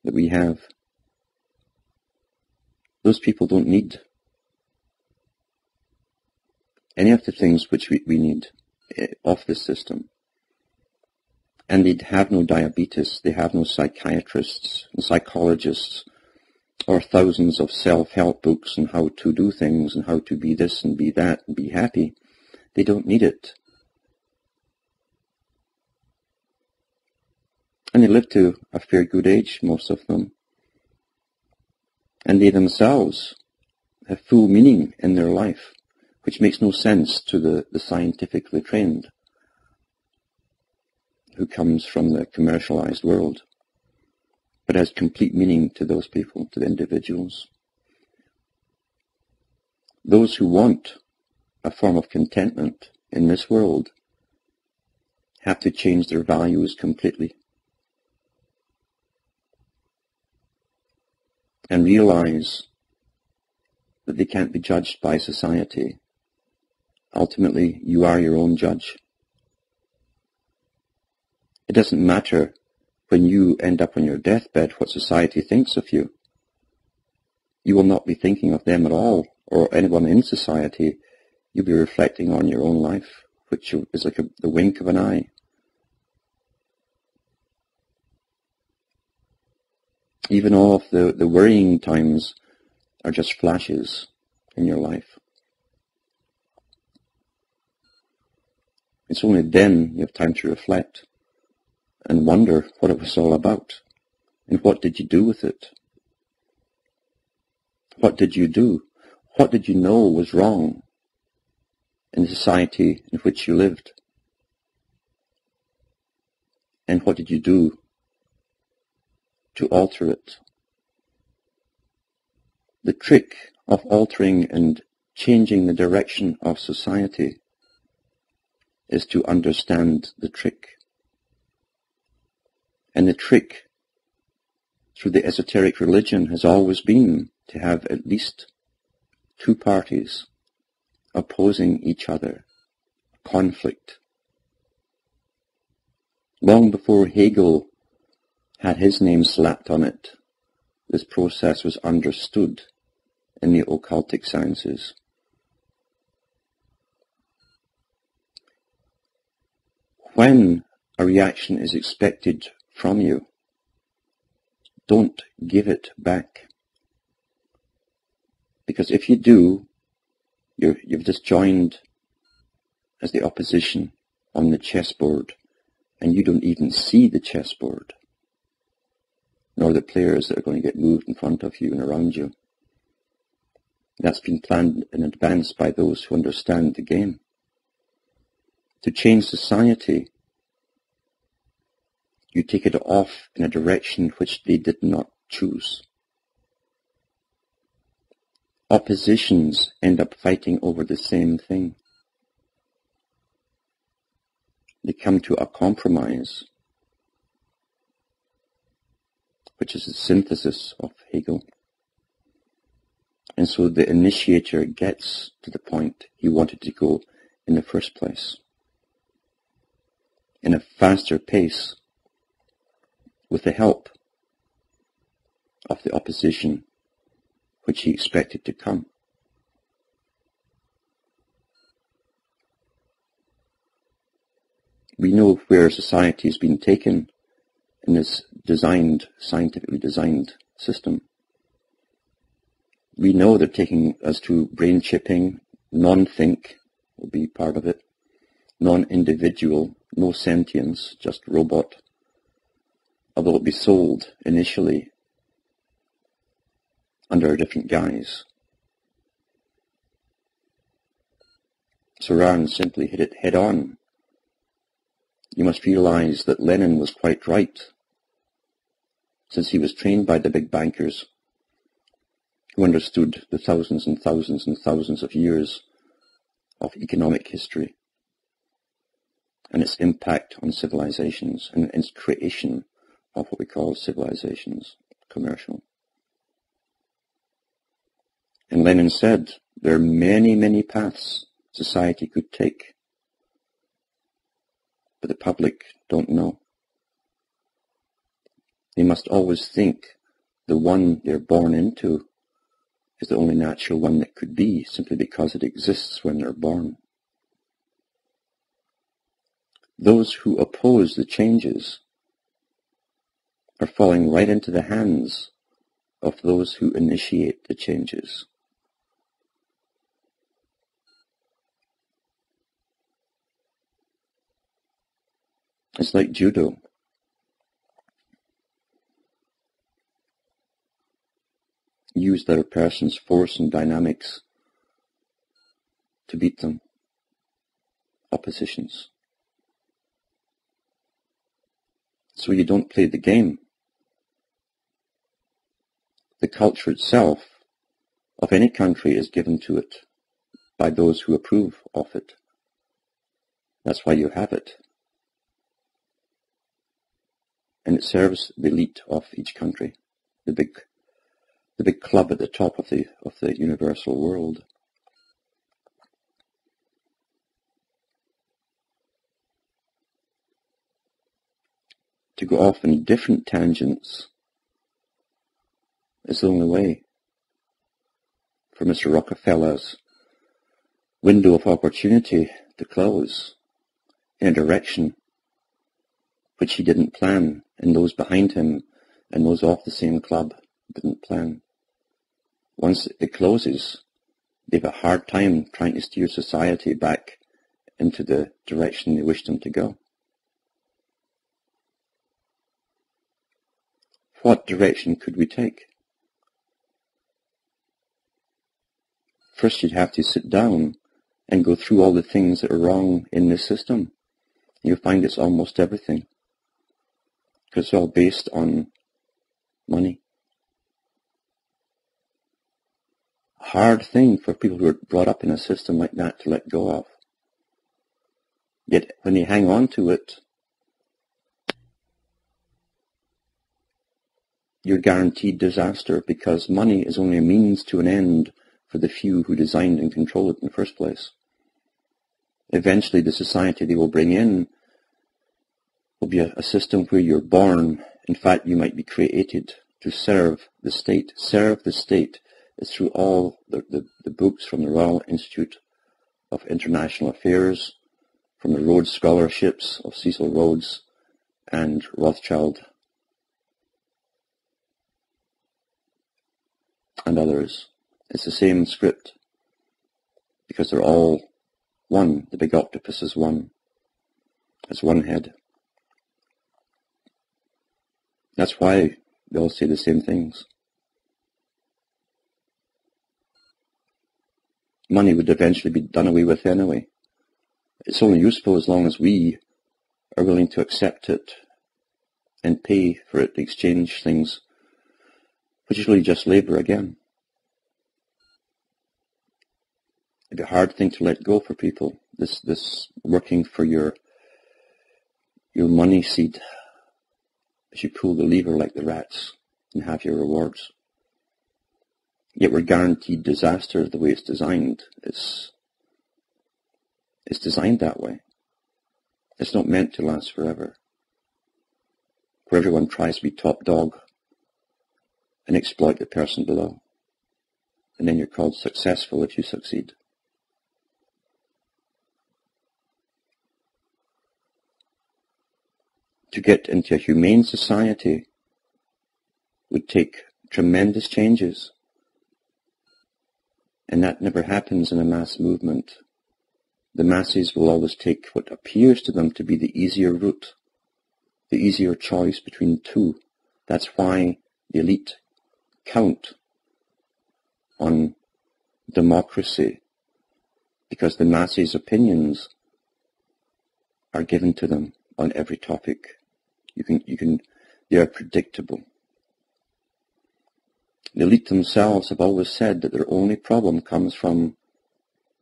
that we have, those people don't need any of the things which we need of the system. And they have no diabetes, they have no psychiatrists and psychologists or thousands of self-help books on how to do things and how to be this and be that and be happy. They don't need it. And they live to a fair good age, most of them. And they themselves have full meaning in their life, which makes no sense to the scientifically trained who comes from the commercialized world, but has complete meaning to those people, to the individuals. Those who want a form of contentment in this world have to change their values completely and realize that they can't be judged by society. Ultimately, you are your own judge. It doesn't matter when you end up on your deathbed what society thinks of you. You will not be thinking of them at all, or anyone in society. You'll be reflecting on your own life, which is like the wink of an eye. Even all of the worrying times are just flashes in your life. It's only then you have time to reflect and wonder what it was all about and what did you do with it. What did you do? What did you know was wrong in the society in which you lived? And what did you do to alter it? The trick of altering and changing the direction of society is to understand the trick. And the trick through the esoteric religion has always been to have at least two parties opposing each other, conflict. Long before Hegel had his name slapped on it, this process was understood in the occultic sciences. When a reaction is expected from you, don't give it back. Because if you do, you've just joined as the opposition on the chessboard, and you don't even see the chessboard, nor the players that are going to get moved in front of you and around you. That's been planned in advance by those who understand the game. To change society, you take it off in a direction which they did not choose. Oppositions end up fighting over the same thing. They come to a compromise. which is the synthesis of Hegel. And so the initiator gets to the point he wanted to go in the first place, in a faster pace, with the help of the opposition which he expected to come. We know where society has been taken in this scientifically designed system. We know they're taking us to brain chipping, non-think will be part of it, non-individual, no sentience, just robot, although it be sold initially under a different guise. So rather than simply hit it head on, you must realize that Lenin was quite right, since he was trained by the big bankers who understood the thousands and thousands and thousands of years of economic history and its impact on civilizations and its creation of what we call civilizations, commercial. And Lenin said there are many, many paths society could take, but the public don't know. They must always think the one they're born into is the only natural one that could be, simply because it exists when they're born. Those who oppose the changes are falling right into the hands of those who initiate the changes. It's like judo. Use the other person's force and dynamics to beat them. Oppositions. So you don't play the game. The culture itself of any country is given to it by those who approve of it. That's why you have it. And it serves the elite of each country, the big club at the top of the universal world. To go off in different tangents is the only way for Mr. Rockefeller's window of opportunity to close in a direction which he didn't plan, and those behind him and those off the same club didn't plan. Once it closes, they have a hard time trying to steer society back into the direction they wish them to go. What direction could we take? First, you'd have to sit down and go through all the things that are wrong in this system. You'll find it's almost everything, because it's all based on money. Hard thing for people who are brought up in a system like that to let go of. Yet when they hang on to it, you're guaranteed disaster, because money is only a means to an end for the few who designed and control it in the first place. Eventually the society they will bring in will be a system where you're born. In fact, you might be created to serve the state. Serve the state is through all the books from the Royal Institute of International Affairs, from the Rhodes Scholarships of Cecil Rhodes and Rothschild and others. It's the same script, because they're all one. The big octopus is one. It's one head. That's why they all say the same things. Money would eventually be done away with anyway. It's only useful as long as we are willing to accept it and pay for it to exchange things, which is really just labour again. It'd be a hard thing to let go for people, this working for your money seed as you pull the lever like the rats. and have your rewards. Yet we're guaranteed disaster the way it's designed. It's designed that way. It's not meant to last forever, where everyone tries to be top dog and exploit the person below. And then you're called successful if you succeed. To get into a humane society would take tremendous changes. And that never happens in a mass movement. The masses will always take what appears to them to be the easier route, the easier choice between two. That's why the elite count on democracy, because the masses' opinions are given to them on every topic. They are predictable. The elite themselves have always said that their only problem comes from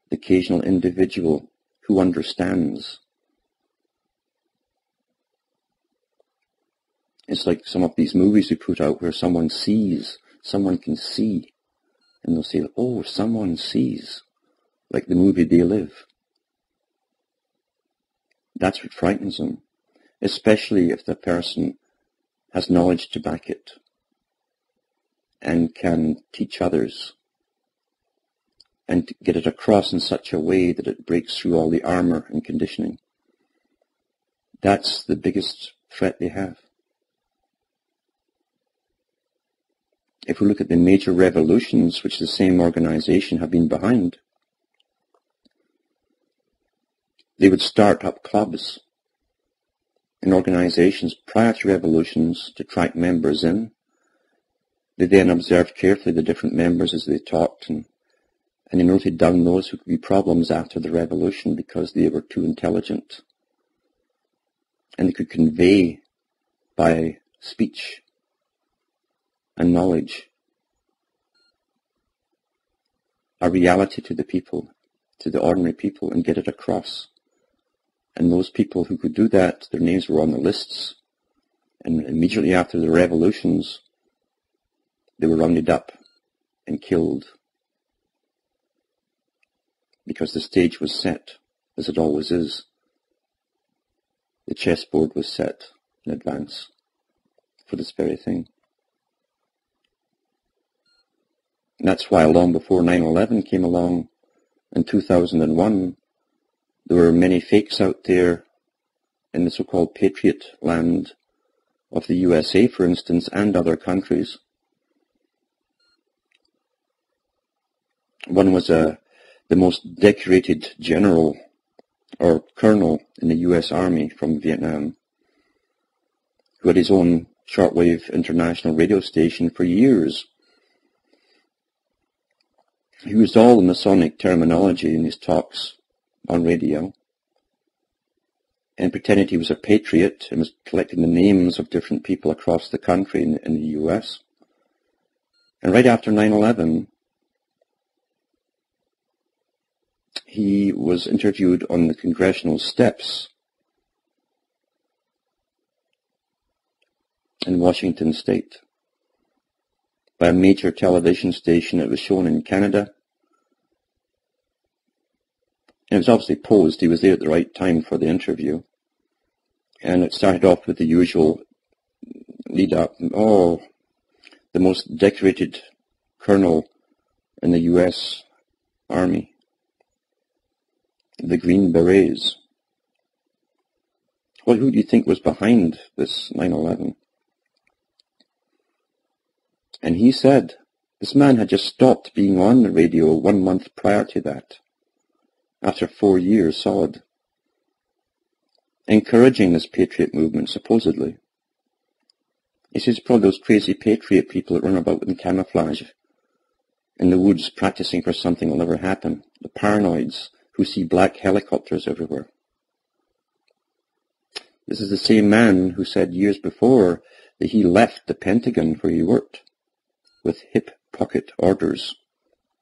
the occasional individual who understands. It's like some of these movies we put out where someone can see, and they'll say, oh, someone sees, like the movie They Live. That's what frightens them, especially if the person has knowledge to back it and can teach others and get it across in such a way that it breaks through all the armor and conditioning. That's the biggest threat they have. If we look at the major revolutions which the same organization have been behind, they would start up clubs and organizations prior to revolutions to attract members in. They then observed carefully the different members as they talked, and they noted down those who could be problems after the revolution because they were too intelligent. And they could convey by speech and knowledge a reality to the people, to the ordinary people, and get it across. And those people who could do that, their names were on the lists, and immediately after the revolutions, they were rounded up and killed, because the stage was set, as it always is. The chessboard was set in advance for this very thing. And that's why long before 9/11 came along in 2001, there were many fakes out there in the so-called patriot land of the USA, for instance, and other countries. One was the most decorated general or colonel in the US Army from Vietnam, who had his own shortwave international radio station for years. He used all the Masonic terminology in his talks on radio and pretended he was a patriot and was collecting the names of different people across the country in the US. And right after 9/11, he was interviewed on the congressional steps in Washington State by a major television station. It was shown in Canada. And it was obviously posed. He was there at the right time for the interview. And it started off with the usual lead up. Oh, the most decorated colonel in the US Army. The Green Berets. Well, who do you think was behind this 9/11? And he said this man had just stopped being on the radio 1 month prior to that, after 4 years solid, encouraging this patriot movement, supposedly. He says probably those crazy patriot people that run about in camouflage in the woods practicing for something that will never happen, the paranoids who see black helicopters everywhere. This is the same man who said years before that he left the Pentagon where he worked with hip pocket orders.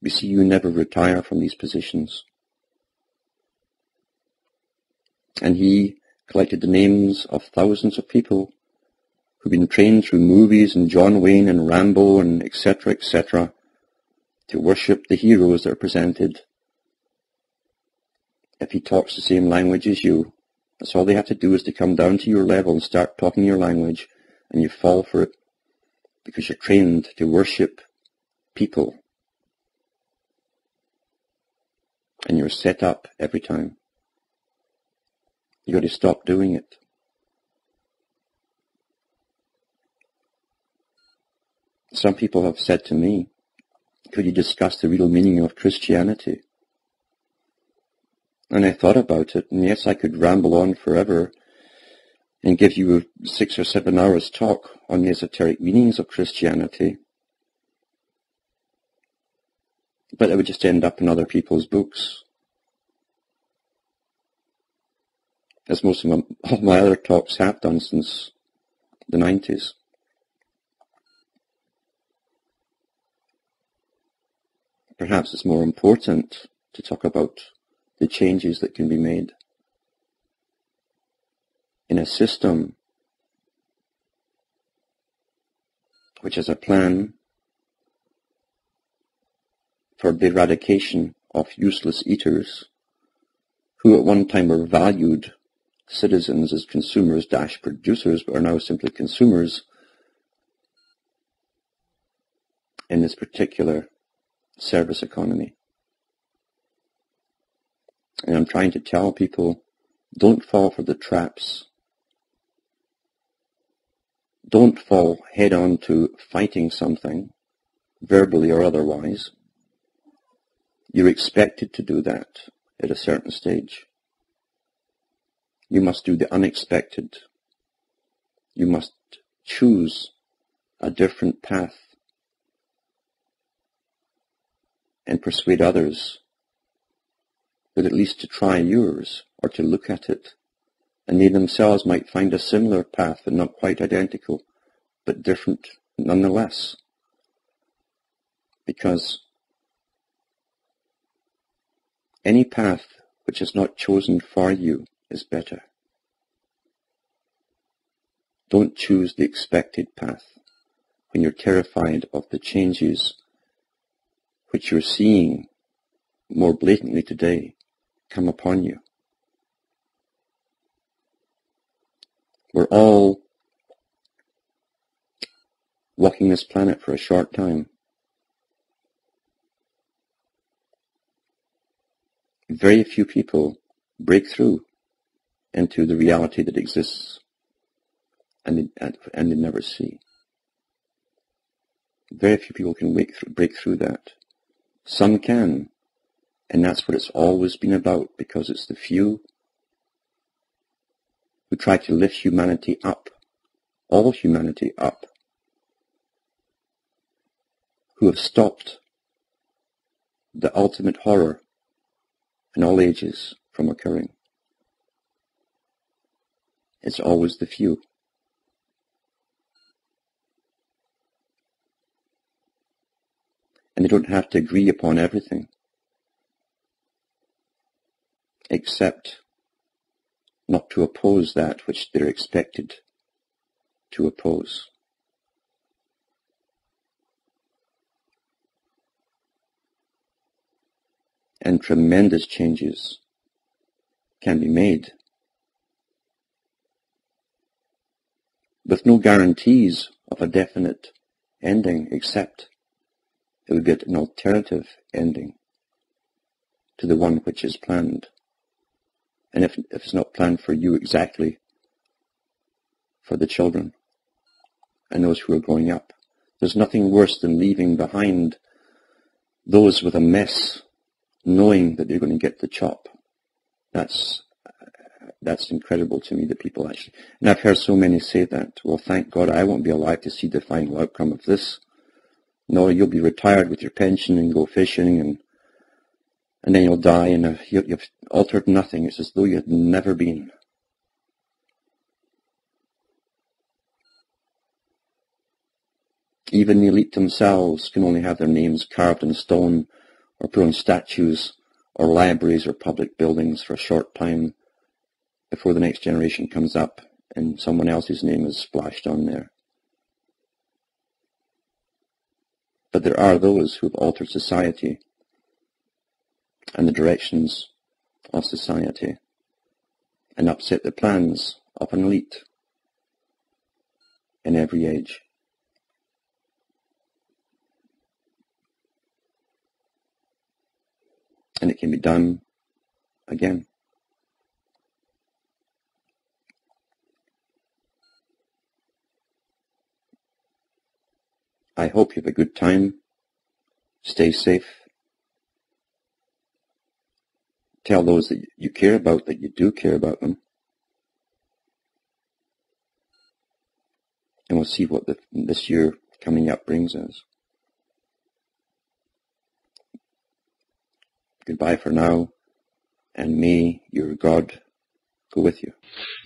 We see you never retire from these positions. And he collected the names of thousands of people who've been trained through movies and John Wayne and Rambo and etc., to worship the heroes that are presented. If he talks the same language as you, that's all they have to do is to come down to your level and start talking your language, and you fall for it because you're trained to worship people. And you're set up every time. You've got to stop doing it. Some people have said to me, could you discuss the real meaning of Christianity? And I thought about it, and yes, I could ramble on forever and give you a 6 or 7 hours talk on the esoteric meanings of Christianity. But it would just end up in other people's books. As most of my other talks have done since the 90s. Perhaps it's more important to talk about the changes that can be made in a system which has a plan for the eradication of useless eaters who at one time were valued citizens as consumers-producers but are now simply consumers in this particular service economy. And I'm trying to tell people, don't fall for the traps. Don't fall head on to fighting something, verbally or otherwise. You're expected to do that at a certain stage. You must do the unexpected. You must choose a different path and persuade others that at least to try yours or to look at it, and they themselves might find a similar path and not quite identical, but different nonetheless. Because any path which is not chosen for you is better. Don't choose the expected path when you're terrified of the changes which you're seeing more blatantly today come upon you. We're all walking this planet for a short time. Very few people break through into the reality that exists and they never see. Very few people can break through that. Some can, and that's what it's always been about, because it's the few who try to lift humanity up, all humanity up, who have stopped the ultimate horror in all ages from occurring. It's always the few. And they don't have to agree upon everything, except not to oppose that which they're expected to oppose. And tremendous changes can be made with no guarantees of a definite ending, except it would get an alternative ending to the one which is planned. And if it's not planned for you exactly, for the children and those who are growing up, there's nothing worse than leaving behind those with a mess, knowing that they're going to get the chop. That's incredible to me that people actually, and I've heard so many say that, well, thank God I won't be alive to see the final outcome of this. No, you'll be retired with your pension and go fishing, and then you'll die, and you've altered nothing. It's as though you had never been. Even the elite themselves can only have their names carved in stone or put on statues or libraries or public buildings for a short time before the next generation comes up and someone else's name is splashed on there. But there are those who have altered society and the directions of society and upset the plans of an elite in every age. And it can be done again. I hope you have a good time. Stay safe. Tell those that you care about that you do care about them. And we'll see what this year coming up brings us. Goodbye for now, and may your God go with you.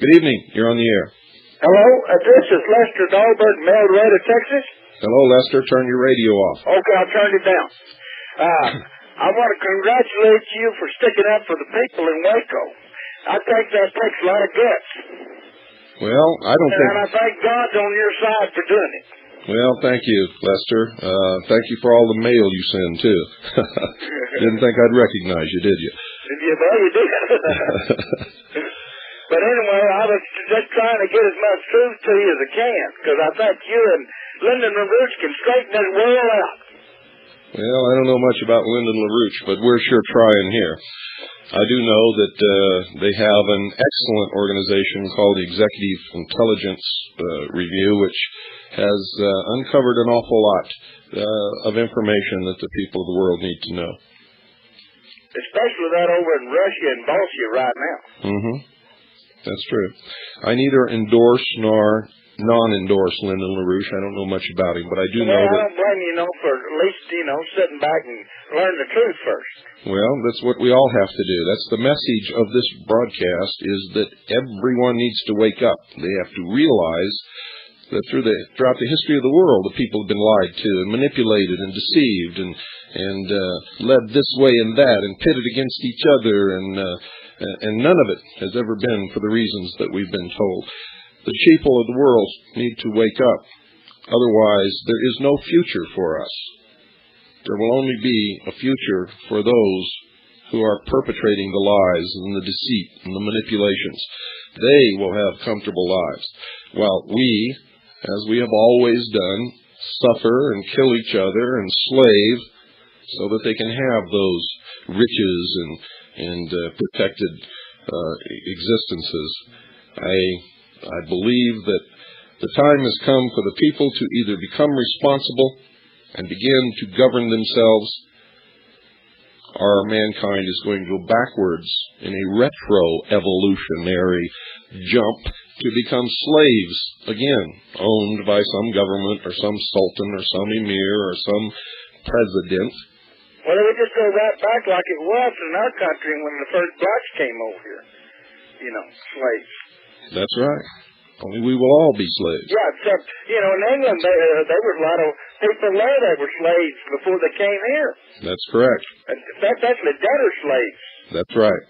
Good evening. You're on the air. Hello, this is Lester Dahlberg, Marietta, Texas. Hello, Lester. Turn your radio off. Okay, I'll turn it down. I want to congratulate you for sticking up for the people in Waco. I think that takes a lot of guts. Well, I don't think... And I think God's on your side for doing it. Well, thank you, Lester. Thank you for all the mail you send, too. Didn't think I'd recognize you, did you? Yeah, well, you did. But anyway, I was just trying to get as much truth to you as I can, because I think you and Lyndon LaRouche can straighten this world out. Well, I don't know much about Lyndon LaRouche, but we're sure trying here. I do know that they have an excellent organization called the Executive Intelligence Review, which has uncovered an awful lot of information that the people of the world need to know. Especially that over in Russia and Bosnia right now. Mm-hmm. That's true. I neither endorse nor non-endorse Lyndon LaRouche. I don't know much about him, but I do know that... I don't blame you, for at least, sitting back and learn the truth first. Well, that's what we all have to do. That's the message of this broadcast, is that everyone needs to wake up. They have to realize that throughout the history of the world, the people have been lied to and manipulated and deceived and led this way and that and pitted against each other, and none of it has ever been for the reasons that we've been told. The people of the world need to wake up. Otherwise, there is no future for us. There will only be a future for those who are perpetrating the lies and the deceit and the manipulations. They will have comfortable lives, while we, as we have always done, suffer and kill each other and slave so that they can have those riches and protected existences. I believe that the time has come for the people to either become responsible and begin to govern themselves, or mankind is going to go backwards in a retro-evolutionary jump to become slaves again, owned by some government or some sultan or some emir or some president. Well, we just go right back like it was in our country when the first blacks came over here. Slaves. That's right. Only we will all be slaves. Yeah, except, in England, there were a lot of people there that were slaves before they came here. That's correct. In fact, actually, debtor slaves. That's right.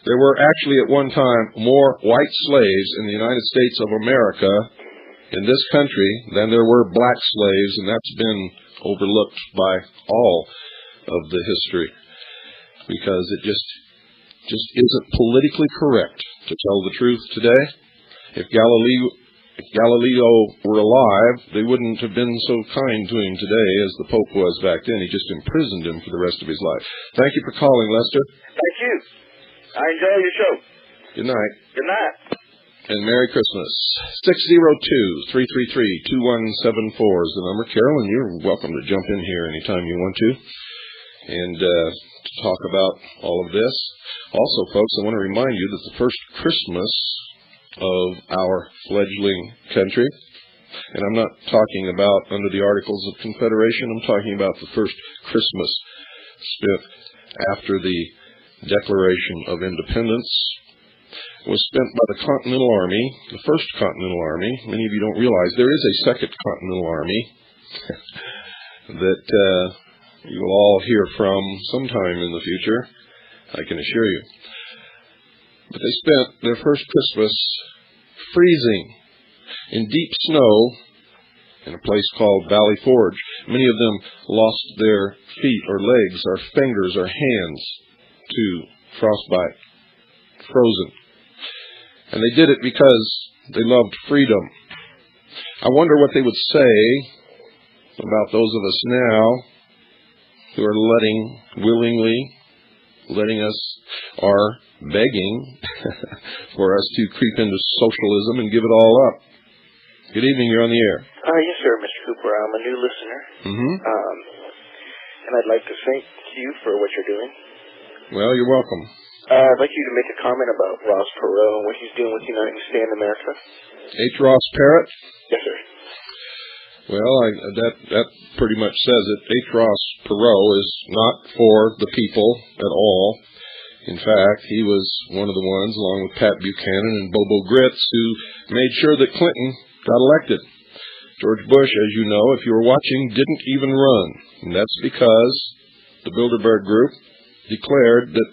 There were actually at one time more white slaves in the United States of America, in this country, than there were black slaves, and that's been overlooked by all of the history, because it just isn't politically correct to tell the truth today. If Galileo were alive, they wouldn't have been so kind to him today as the Pope was back then. He just imprisoned him for the rest of his life. Thank you for calling, Lester. Thank you. I enjoy your show. Good night. Good night. And Merry Christmas. 602-333-2174 is the number. Carolyn, you're welcome to jump in here anytime you want to and to talk about all of this. Also, folks, I want to remind you that the first Christmas of our fledgling country, and I'm not talking about under the Articles of Confederation, I'm talking about the first Christmas spent after the Declaration of Independence, was spent by the Continental Army, the First Continental Army. Many of you don't realize there is a Second Continental Army that you will all hear from sometime in the future, I can assure you. But they spent their first Christmas freezing in deep snow in a place called Valley Forge. Many of them lost their feet or legs or fingers or hands to frostbite, frozen. And they did it because they loved freedom. I wonder what they would say about those of us now who are willingly letting us, are begging for us to creep into socialism and give it all up. Good evening, you're on the air. Yes, sir, Mr. Cooper. I'm a new listener. And I'd like to thank you for what you're doing. Well, you're welcome. I'd like you to make a comment about Ross Perot and what he's doing with United We Stand America. H. Ross Parrott? Yes, sir. Well, that pretty much says it. H. Ross Perot is not for the people at all. In fact, he was one of the ones, along with Pat Buchanan and Bobo Gritz, who made sure that Clinton got elected. George Bush, as you know, if you were watching, didn't even run. And that's because the Bilderberg Group declared that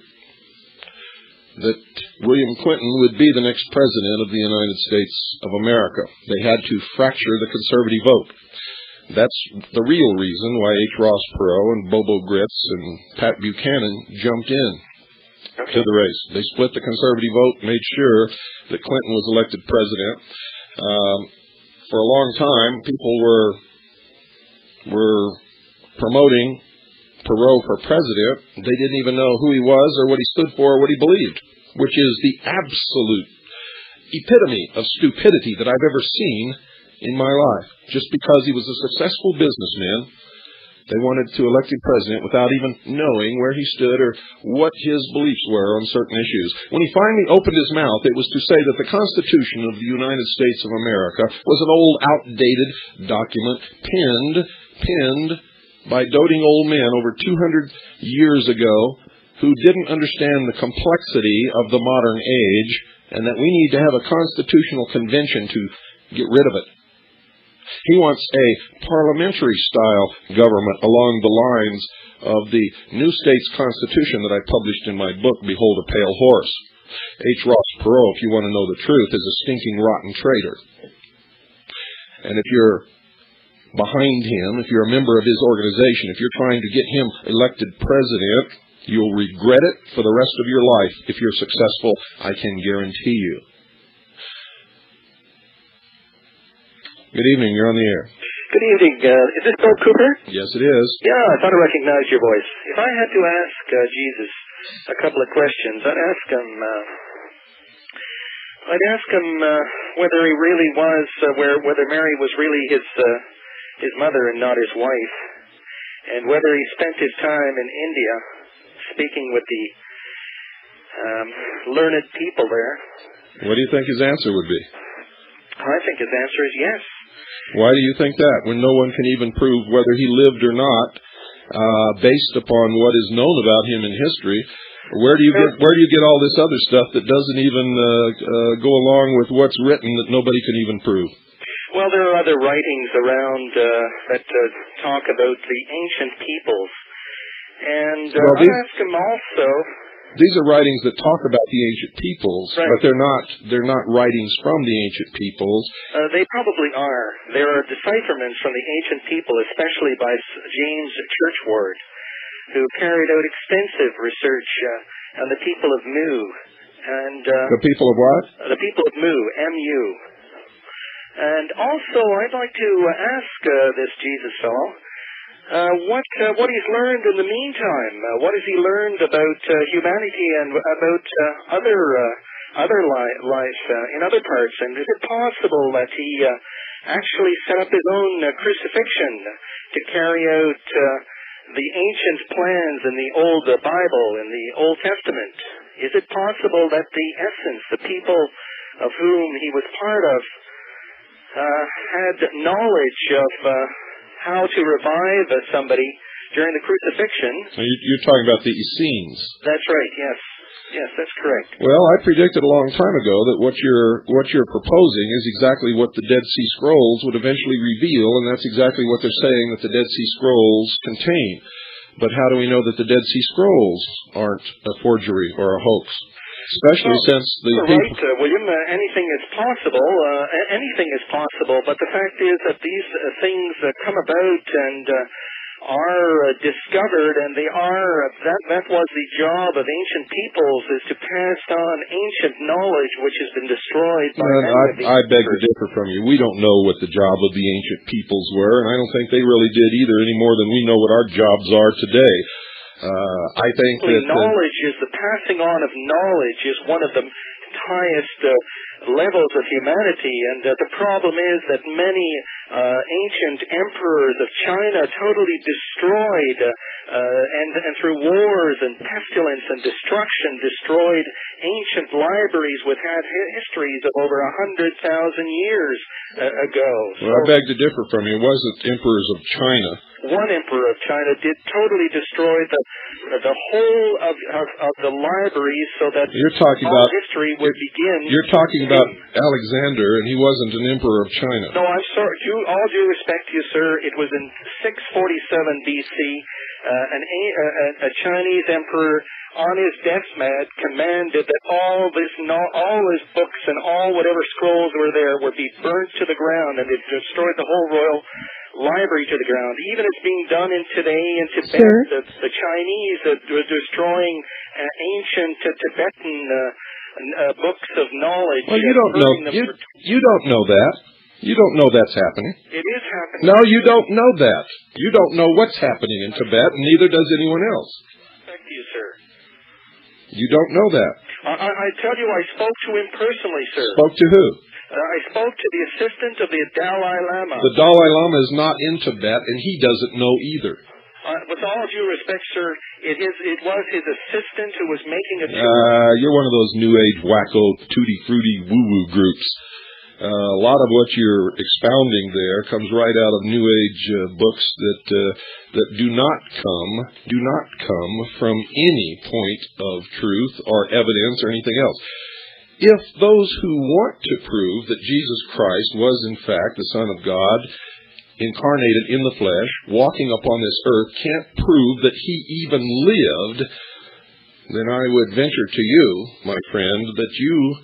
William Clinton would be the next president of the United States of America. They had to fracture the conservative vote. That's the real reason why H. Ross Perot and Bobo Gritz and Pat Buchanan jumped in to the race. They split the conservative vote, made sure that Clinton was elected president. For a long time, people were promoting Perot for president. They didn't even know who he was or what he stood for or what he believed, which is the absolute epitome of stupidity that I've ever seen in my life. Just because he was a successful businessman, they wanted to elect him president without even knowing where he stood or what his beliefs were on certain issues. When he finally opened his mouth, it was to say that the Constitution of the United States of America was an old, outdated document penned by doting old men over 200 years ago who didn't understand the complexity of the modern age, and that we need to have a constitutional convention to get rid of it. He wants a parliamentary-style government along the lines of the New States Constitution that I published in my book, Behold a Pale Horse. H. Ross Perot, if you want to know the truth, is a stinking, rotten traitor. And if you're behind him, if you're a member of his organization, if you're trying to get him elected president, you'll regret it for the rest of your life. If you're successful, I can guarantee you. Good evening, you're on the air. Good evening. Is this Bill Cooper? Yes, it is. Yeah, I thought I recognized your voice. If I had to ask Jesus a couple of questions, I'd ask him whether he really was, whether Mary was really his mother and not his wife, and whether he spent his time in India speaking with the learned people there. What do you think his answer would be? I think his answer is yes. Why do you think that, when no one can even prove whether he lived or not, based upon what is known about him in history? Where do you get all this other stuff that doesn't even go along with what's written that nobody can even prove? Well, there are other writings around that talk about the ancient peoples, and I ask him also. These are writings that talk about the ancient peoples, right, but they're not writings from the ancient peoples. They probably are. There are decipherments from the ancient people, especially by James Churchward, who carried out extensive research on the people of Mu. And the people of what? The people of Mu, M-U. And also, I'd like to ask this Jesus fellow what he's learned in the meantime. What has he learned about humanity and about other life in other parts? And is it possible that he actually set up his own crucifixion to carry out the ancient plans in the old Bible, in the Old Testament? Is it possible that the essence, the people of whom he was part of, had knowledge of how to revive somebody during the crucifixion? You're talking about the Essenes. That's right, yes. Yes, that's correct. Well, I predicted a long time ago that what you're proposing is exactly what the Dead Sea Scrolls would eventually reveal, and that's exactly what they're saying that the Dead Sea Scrolls contain. But how do we know that the Dead Sea Scrolls aren't a forgery or a hoax? Especially since the you're people... right, William. Anything is possible. Anything is possible. But the fact is that these things come about and are discovered, and they are, that was the job of ancient peoples, is to pass on ancient knowledge which has been destroyed by I beg to differ from you. We don't know what the job of the ancient peoples were, and I don't think they really did either, any more than we know what our jobs are today. I think that knowledge is the passing on of knowledge is one of the highest levels of humanity, and the problem is that many ancient emperors of China totally destroyed and through wars and pestilence and destruction destroyed ancient libraries which had histories of over 100,000 years ago. Well, I beg to differ from you. It wasn't emperors of China. One emperor of China did totally destroy the whole of the libraries, so that all history would begin. You're talking about Alexander, and he wasn't an emperor of China. No, I'm sorry. All due respect to you, sir, it was in 647 BC. A Chinese emperor on his deathbed commanded that all his books and all whatever scrolls were there would be burnt to the ground, and it destroyed the whole royal library to the ground. Even it's being done today in Tibet. The Chinese are destroying ancient Tibetan books of knowledge. Well, you don't know. You don't know that. You don't know that's happening. It is happening. No, you don't know that. You don't know what's happening in Tibet, and neither does anyone else. Thank you, sir. You don't know that. I tell you, I spoke to him personally, sir. Spoke to who? I spoke to the assistant of the Dalai Lama. The Dalai Lama is not in Tibet, and he doesn't know either. With all due respect, sir, it was his assistant who was making a tour. You're one of those New Age wacko, tutti-frutti, woo-woo groups. A lot of what you're expounding there comes right out of New Age books that do not come from any point of truth or evidence or anything else. If those who want to prove that Jesus Christ was in fact the Son of God, incarnated in the flesh, walking upon this earth, can't prove that he even lived, then I would venture to you, my friend, that you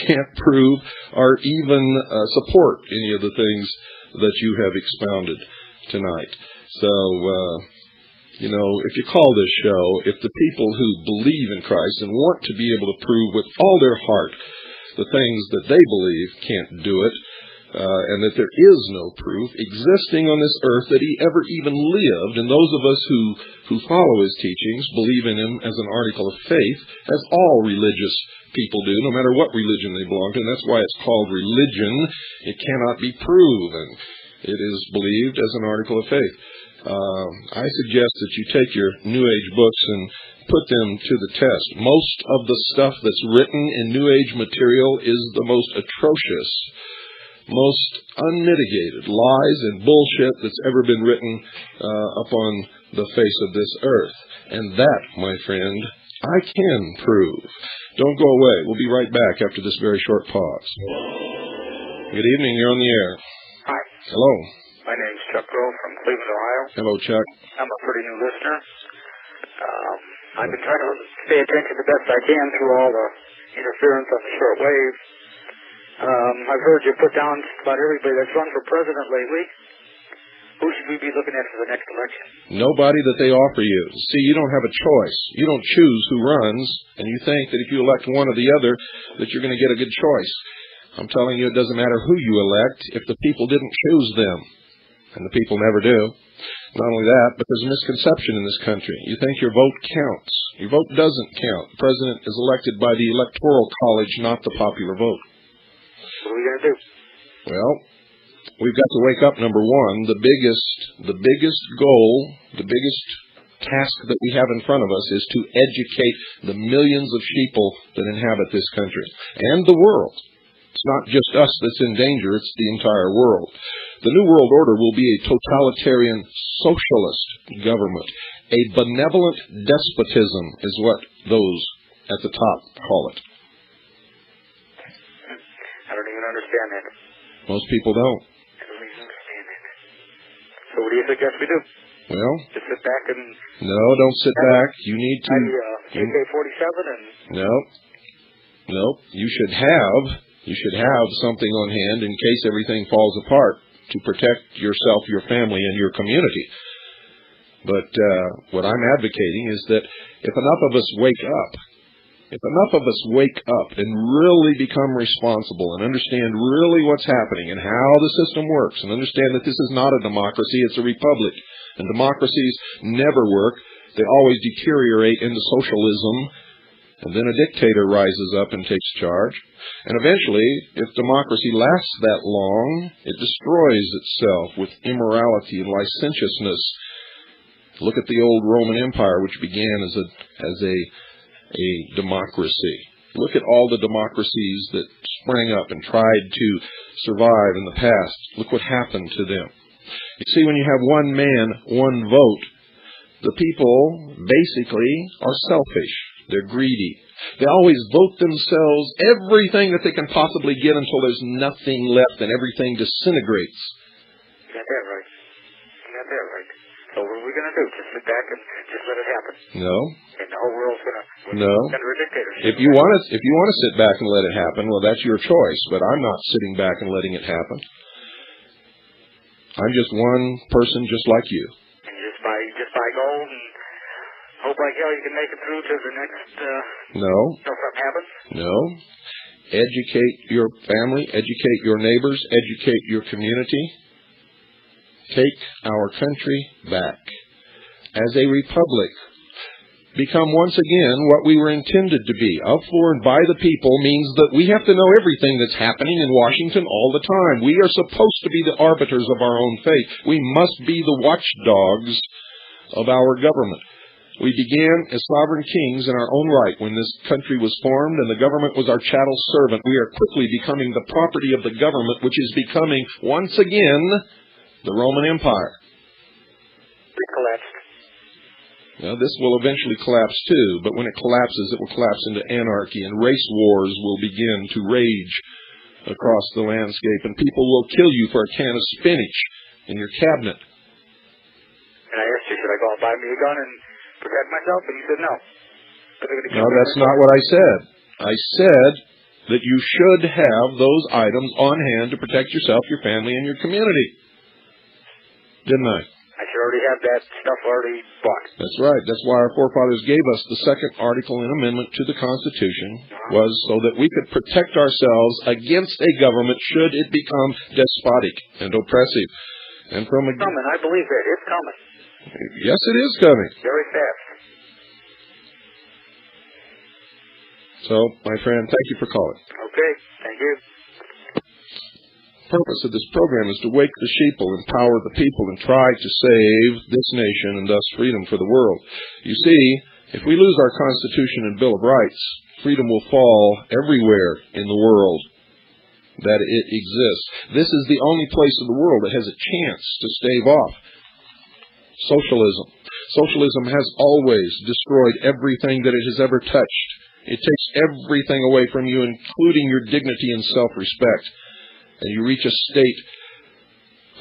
can't prove or even support any of the things that you have expounded tonight. So, if you call this show, if the people who believe in Christ and want to be able to prove with all their heart the things that they believe can't do it, and that there is no proof existing on this earth that he ever even lived, and those of us who follow his teachings believe in him as an article of faith, as all religious people do, no matter what religion they belong to, and that's why it's called religion. It cannot be proven. It is believed as an article of faith. I suggest that you take your New Age books and put them to the test. Most of the stuff that's written in New Age material is the most atrocious, most unmitigated lies and bullshit that's ever been written upon the face of this earth. And that, my friend, I can prove. Don't go away. We'll be right back after this very short pause. Good evening. You're on the air. Hi. Hello. My name's Chuck Grove from Cleveland, Ohio. Hello, Chuck. I'm a pretty new listener. I've been trying to pay attention the best I can through all the interference on the short wave. I've heard you put down about everybody that's run for president lately. Who should we be looking at for the next election? Nobody that they offer you. See, you don't have a choice. You don't choose who runs, and you think that if you elect one or the other, that you're going to get a good choice. I'm telling you, it doesn't matter who you elect if the people didn't choose them. And the people never do. Not only that, but there's a misconception in this country. You think your vote counts. Your vote doesn't count. The president is elected by the Electoral College, not the popular vote. What are we going to do? Well, we've got to wake up, number one. The biggest goal, the biggest task that we have in front of us is to educate the millions of sheeple that inhabit this country and the world. It's not just us that's in danger, it's the entire world. The New World Order will be a totalitarian socialist government. A benevolent despotism is what those at the top call it. I don't even understand that. Most people don't. I don't even understand that. So what do you suggest we do? Well, just sit back and... No, don't sit back. You need to... AK-47 and... No. No, you should have something on hand in case everything falls apart to protect yourself, your family, and your community. But what I'm advocating is that if enough of us wake up, and really become responsible and understand really what's happening and how the system works, and understand that this is not a democracy, it's a republic, and democracies never work. They always deteriorate into socialism, and then a dictator rises up and takes charge. And eventually, if democracy lasts that long, it destroys itself with immorality and licentiousness. Look at the old Roman Empire, which began as a democracy. Look at all the democracies that sprang up and tried to survive in the past. Look what happened to them. You see, when you have one man, one vote, the people basically are selfish. They're greedy. They always vote themselves everything that they can possibly get until there's nothing left and everything disintegrates. You got that right. You got that right. So what are we going to do? Just sit back and just let it happen? No. And the whole world's going to under a dictatorship. If you want to sit back and let it happen, well, that's your choice. But I'm not sitting back and letting it happen. I'm just one person, just like you. And just by gold and hope like hell you can make it through to the next. No. Till something happens. No. Educate your family. Educate your neighbors. Educate your community. Take our country back. As a republic, become once again what we were intended to be. Of, for, and by the people means that we have to know everything that's happening in Washington all the time. We are supposed to be the arbiters of our own fate. We must be the watchdogs of our government. We began as sovereign kings in our own right when this country was formed, and the government was our chattel servant. We are quickly becoming the property of the government, which is becoming, once again, the Roman Empire. It collapsed. Now, this will eventually collapse too, but when it collapses, it will collapse into anarchy, and race wars will begin to rage across the landscape, and people will kill you for a can of spinach in your cabinet. And I asked you, should I go and buy me a gun and protect myself? And you said no. No, that's not what I said. I said that you should have those items on hand to protect yourself, your family, and your community. Didn't I? I should already have that stuff already bought. That's right. That's why our forefathers gave us the second article and amendment to the Constitution, was so that we could protect ourselves against a government should it become despotic and oppressive. And from a... It's coming. I believe it. It's coming. Yes, it is coming. Very fast. So, my friend, thank you for calling. Okay. Thank you. The purpose of this program is to wake the sheeple, empower the people, and try to save this nation and thus freedom for the world. You see, if we lose our Constitution and Bill of Rights, freedom will fall everywhere in the world that it exists. This is the only place in the world that has a chance to stave off socialism. Socialism has always destroyed everything that it has ever touched. It takes everything away from you, including your dignity and self-respect. And you reach a state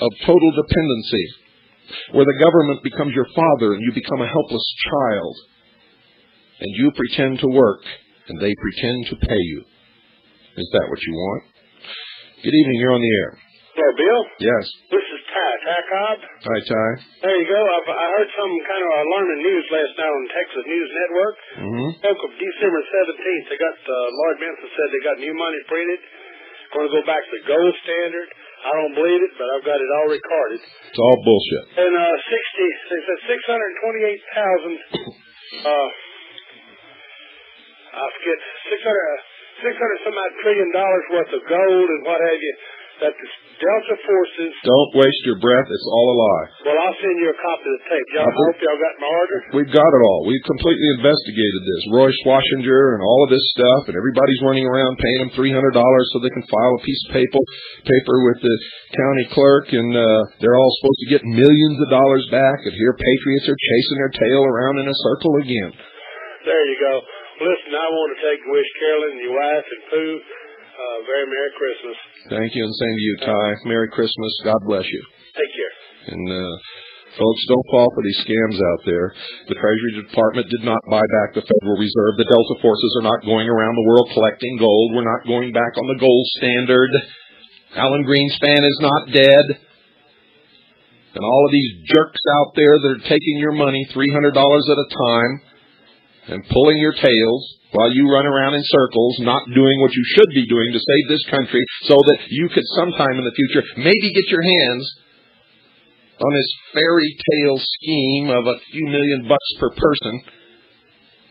of total dependency, where the government becomes your father and you become a helpless child. And you pretend to work, and they pretend to pay you. Is that what you want? Good evening, you're on the air. Hello, Bill? Yes. This is Ty Cobb. Hi, Ty. There you go. I heard some kind of alarming news last night on Texas News Network. Spoke of December 17th. They got, Lord Benson said they got new money printed. Going to go back to the gold standard. I don't believe it, but I've got it all recorded. It's all bullshit. And they said 628,000, I forget, 600 some odd $1 trillion worth of gold and what have you, that the Delta forces... Don't waste your breath. It's all a lie. Well, I'll send you a copy of the tape. I hope y'all got my order. We've got it all. We've completely investigated this. Roy Schwashinger and all of this stuff, and everybody's running around paying them $300 so they can file a piece of paper with the county clerk, and they're all supposed to get millions of dollars back, and here patriots are chasing their tail around in a circle again. There you go. Listen, I want to wish Carolyn and your wife and Pooh very Merry Christmas. Thank you, and same to you, Ty. Merry Christmas. God bless you. Take care. And Folks, don't fall for these scams out there. The Treasury Department did not buy back the Federal Reserve. The Delta forces are not going around the world collecting gold. We're not going back on the gold standard. Alan Greenspan is not dead. And all of these jerks out there that are taking your money $300 at a time and pulling your tails while you run around in circles, not doing what you should be doing to save this country so that you could sometime in the future maybe get your hands on this fairy tale scheme of a few $1 million per person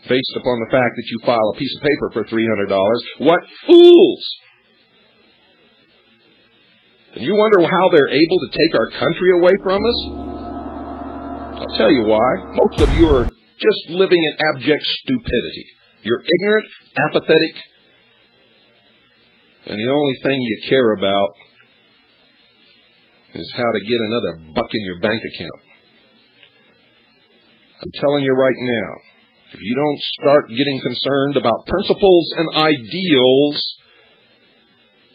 based upon the fact that you file a piece of paper for $300. What fools! And you wonder how they're able to take our country away from us? I'll tell you why. Most of you are just living in abject stupidity. You're ignorant, apathetic, and the only thing you care about is how to get another buck in your bank account. I'm telling you right now, if you don't start getting concerned about principles and ideals,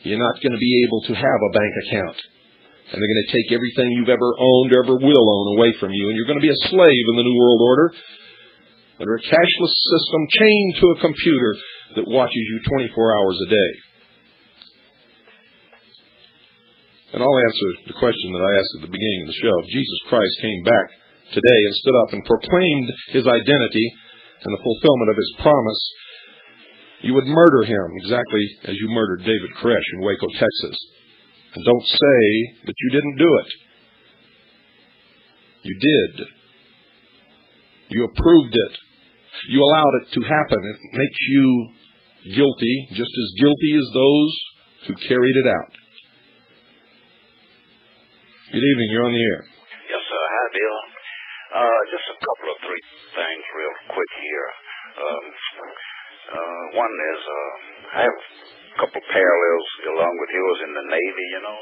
you're not going to be able to have a bank account. And they're going to take everything you've ever owned, ever will own away from you. And you're going to be a slave in the New World Order under a cashless system chained to a computer that watches you 24 hours a day. And I'll answer the question that I asked at the beginning of the show. If Jesus Christ came back today and stood up and proclaimed his identity and the fulfillment of his promise, you would murder him exactly as you murdered David Koresh in Waco, Texas. And don't say that you didn't do it. You did. You approved it. You allowed it to happen. It makes you guilty, just as guilty as those who carried it out. Good evening. You're on the air. Yes, sir. Hi, Bill. Just a couple of three things real quick here. One is I have a couple parallels along with yours in the Navy, you know.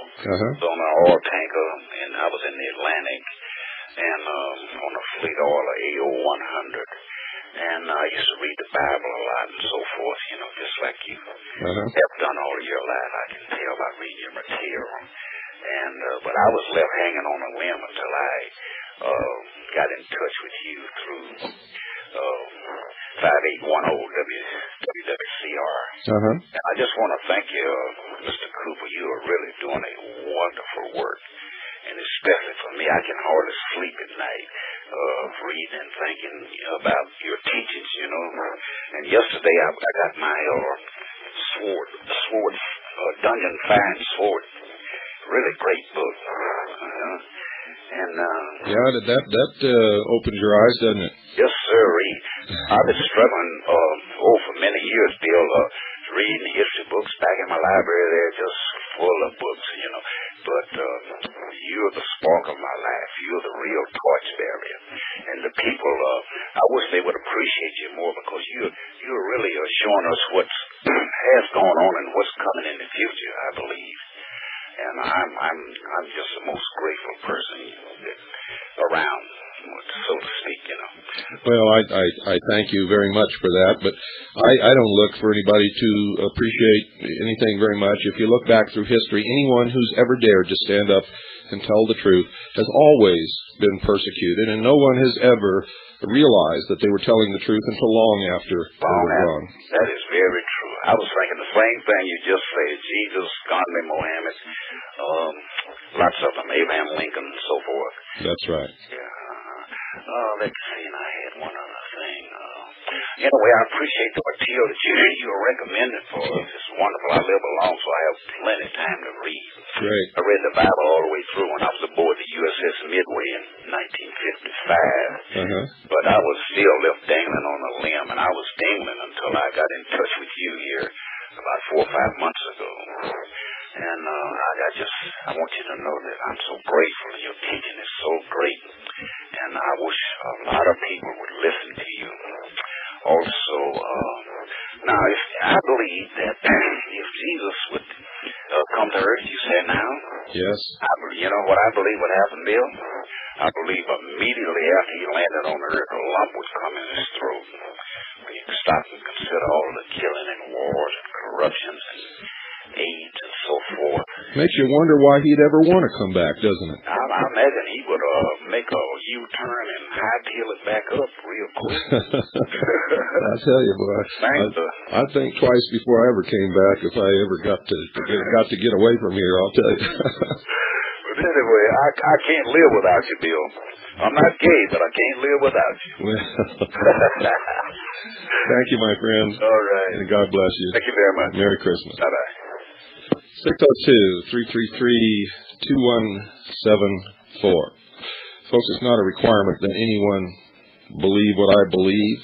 So on an oil tanker, and I was in the Atlantic, and on a fleet oil, AO 100. And I used to read the Bible a lot and so forth, you know, just like you have done all of your life. I can tell by reading your material. And but I was left hanging on a limb until I got in touch with you through 5810 WWCR. And I just want to thank you, Mr. Cooper. You are really doing a wonderful work. And especially for me, I can hardly sleep at night reading and thinking about your teachings, you know. And yesterday I got my sword, Dungeon Fine Sword. Really great book. Yeah, that opens your eyes, doesn't it? Yes, sir. I've been struggling for many years, Bill, reading history books back in my library. They're just full of books, you know. But you're the spark of my life. You're the real torchbearer. And the people, I wish they would appreciate you more, because you're really showing us what has gone on and what's coming in the future, I believe. And I'm just the most grateful person around, so to speak, you know. Well, I thank you very much for that, but I don't look for anybody to appreciate anything very much. If you look back through history, anyone who's ever dared to stand up and tell the truth has always been persecuted, and no one has ever realized that they were telling the truth until long after they were gone. That is very true. I was thinking the same thing you just said. Jesus, Gandhi, Mohammed, lots of them, Abraham Lincoln, and so forth. That's right. Yeah. Let's see, and I had one other thing. Anyway, I appreciate the material that you are recommending for us. It's wonderful. I live alone, so I have plenty of time to read. Great. I read the Bible all the way through when I was aboard the USS Midway in 1955. But I was still left dangling on a limb, and I was dangling until I got in touch with you here about 4 or 5 months ago. And I want you to know that I'm so grateful. Your teaching is so great. And I wish a lot of people would listen to you. Also, now, I believe that if Jesus would come to earth, you said now? Yes. You know what I believe would happen, Bill? I believe immediately after he landed on earth, a lump would come in his throat. When you stop and consider all the killing and wars and corruptions and AIDS and so forth. Makes you wonder why he'd ever want to come back, doesn't it? I imagine he would make a U-turn and hightail it back up real quick. I tell you, boy, I think twice before I ever came back if I ever got to get away from here, I'll tell you. But anyway, I can't live without you, Bill. I'm not gay, but I can't live without you. Thank you, my friend. All right. And God bless you. Thank you very much. Merry Christmas. Bye-bye. 602-333-2174. Folks, it's not a requirement that anyone believe what I believe.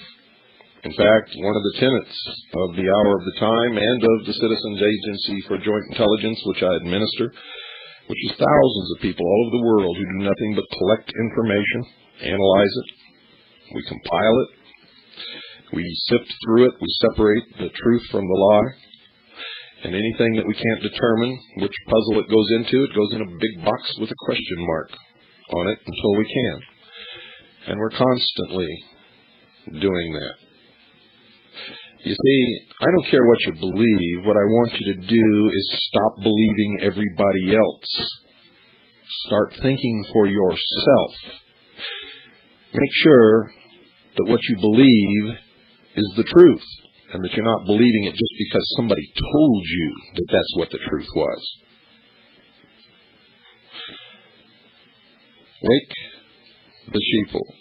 In fact, one of the tenets of the Hour of the Time and of the Citizens Agency for Joint Intelligence, which I administer, which is thousands of people all over the world who do nothing but collect information, analyze it, we compile it, we sift through it, we separate the truth from the lie, and anything that we can't determine which puzzle it goes into, it goes in a big box with a question mark on it until we can. And we're constantly doing that. You see, I don't care what you believe. What I want you to do is stop believing everybody else. Start thinking for yourself. Make sure that what you believe is the truth, and that you're not believing it just because somebody told you that that's what the truth was. Wake the sheeple.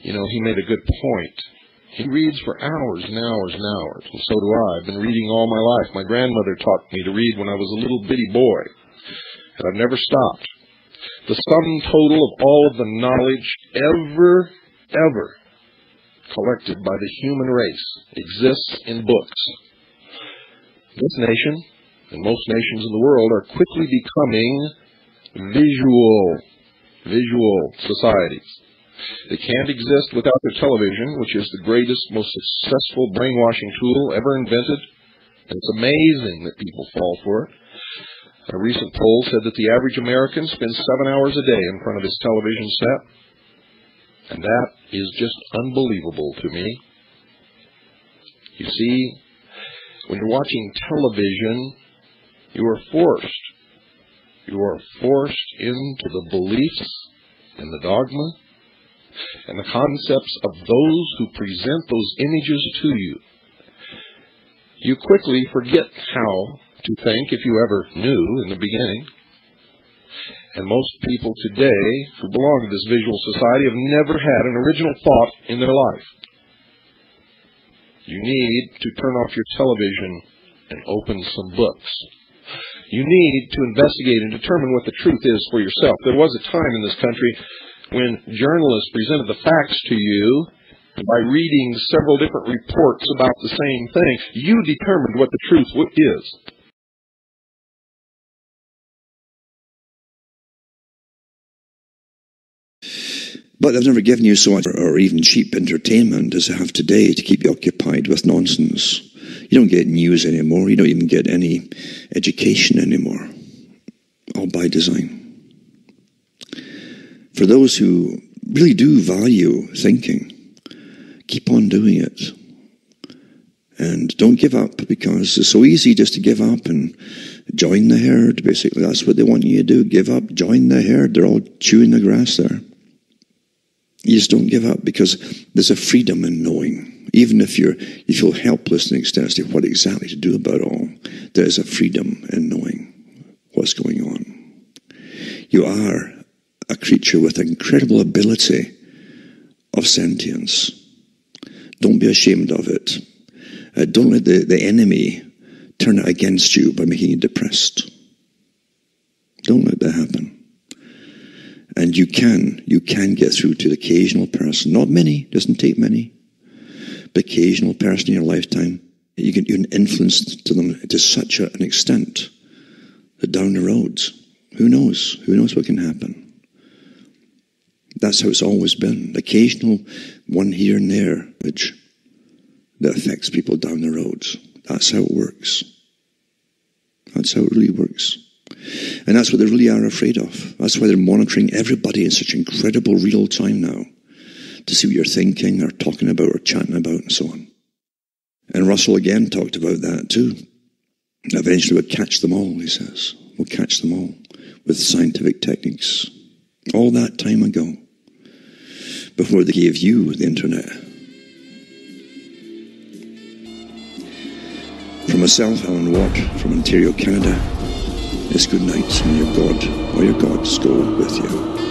You know, he made a good point. He reads for hours and hours and hours, and so do I. I've been reading all my life. My grandmother taught me to read when I was a little bitty boy, and I've never stopped. The sum total of all of the knowledge ever collected by the human race exists in books. This nation, and most nations in the world, are quickly becoming visual societies. They can't exist without their television, which is the greatest, most successful brainwashing tool ever invented. And it's amazing that people fall for it. A recent poll said that the average American spends 7 hours a day in front of his television set. And that is just unbelievable to me. You see, when you're watching television, you are forced into the beliefs and the dogma and the concepts of those who present those images to you. You quickly forget how to think, if you ever knew in the beginning. And most people today who belong to this visual society have never had an original thought in their life. You need to turn off your television and open some books. You need to investigate and determine what the truth is for yourself. There was a time in this country when journalists presented the facts to you, and by reading several different reports about the same thing, you determined what the truth is. But they've never given you so much, or even cheap entertainment as they have today to keep you occupied with nonsense. You don't get news anymore. You don't even get any education anymore. All by design. For those who really do value thinking, keep on doing it. And don't give up, because it's so easy just to give up and join the herd. Basically, that's what they want you to do. Give up, join the herd. They're all chewing the grass there. You just don't give up, because there's a freedom in knowing. Even if you feel helpless to an extent as to what exactly to do about it all, there is a freedom in knowing what's going on. You are a creature with incredible ability of sentience. Don't be ashamed of it. Don't let the enemy turn it against you by making you depressed. Don't let that happen. And you can get through to the occasional person. Not many, doesn't take many. But occasional person in your lifetime, you can influence to them to such an extent that down the road, who knows what can happen. That's how it's always been. The occasional one here and there, which that affects people down the road. That's how it works. That's how it really works. And that's what they really are afraid of. That's why they're monitoring everybody in such incredible real time now, to see what you're thinking or talking about or chatting about and so on. And Russell again talked about that too. Eventually we'll catch them all, he says. We'll catch them all with scientific techniques. All that time ago. before they gave you the internet. From myself, Alan Watt, from Ontario, Canada, it's good night, and your God or your gods go with you.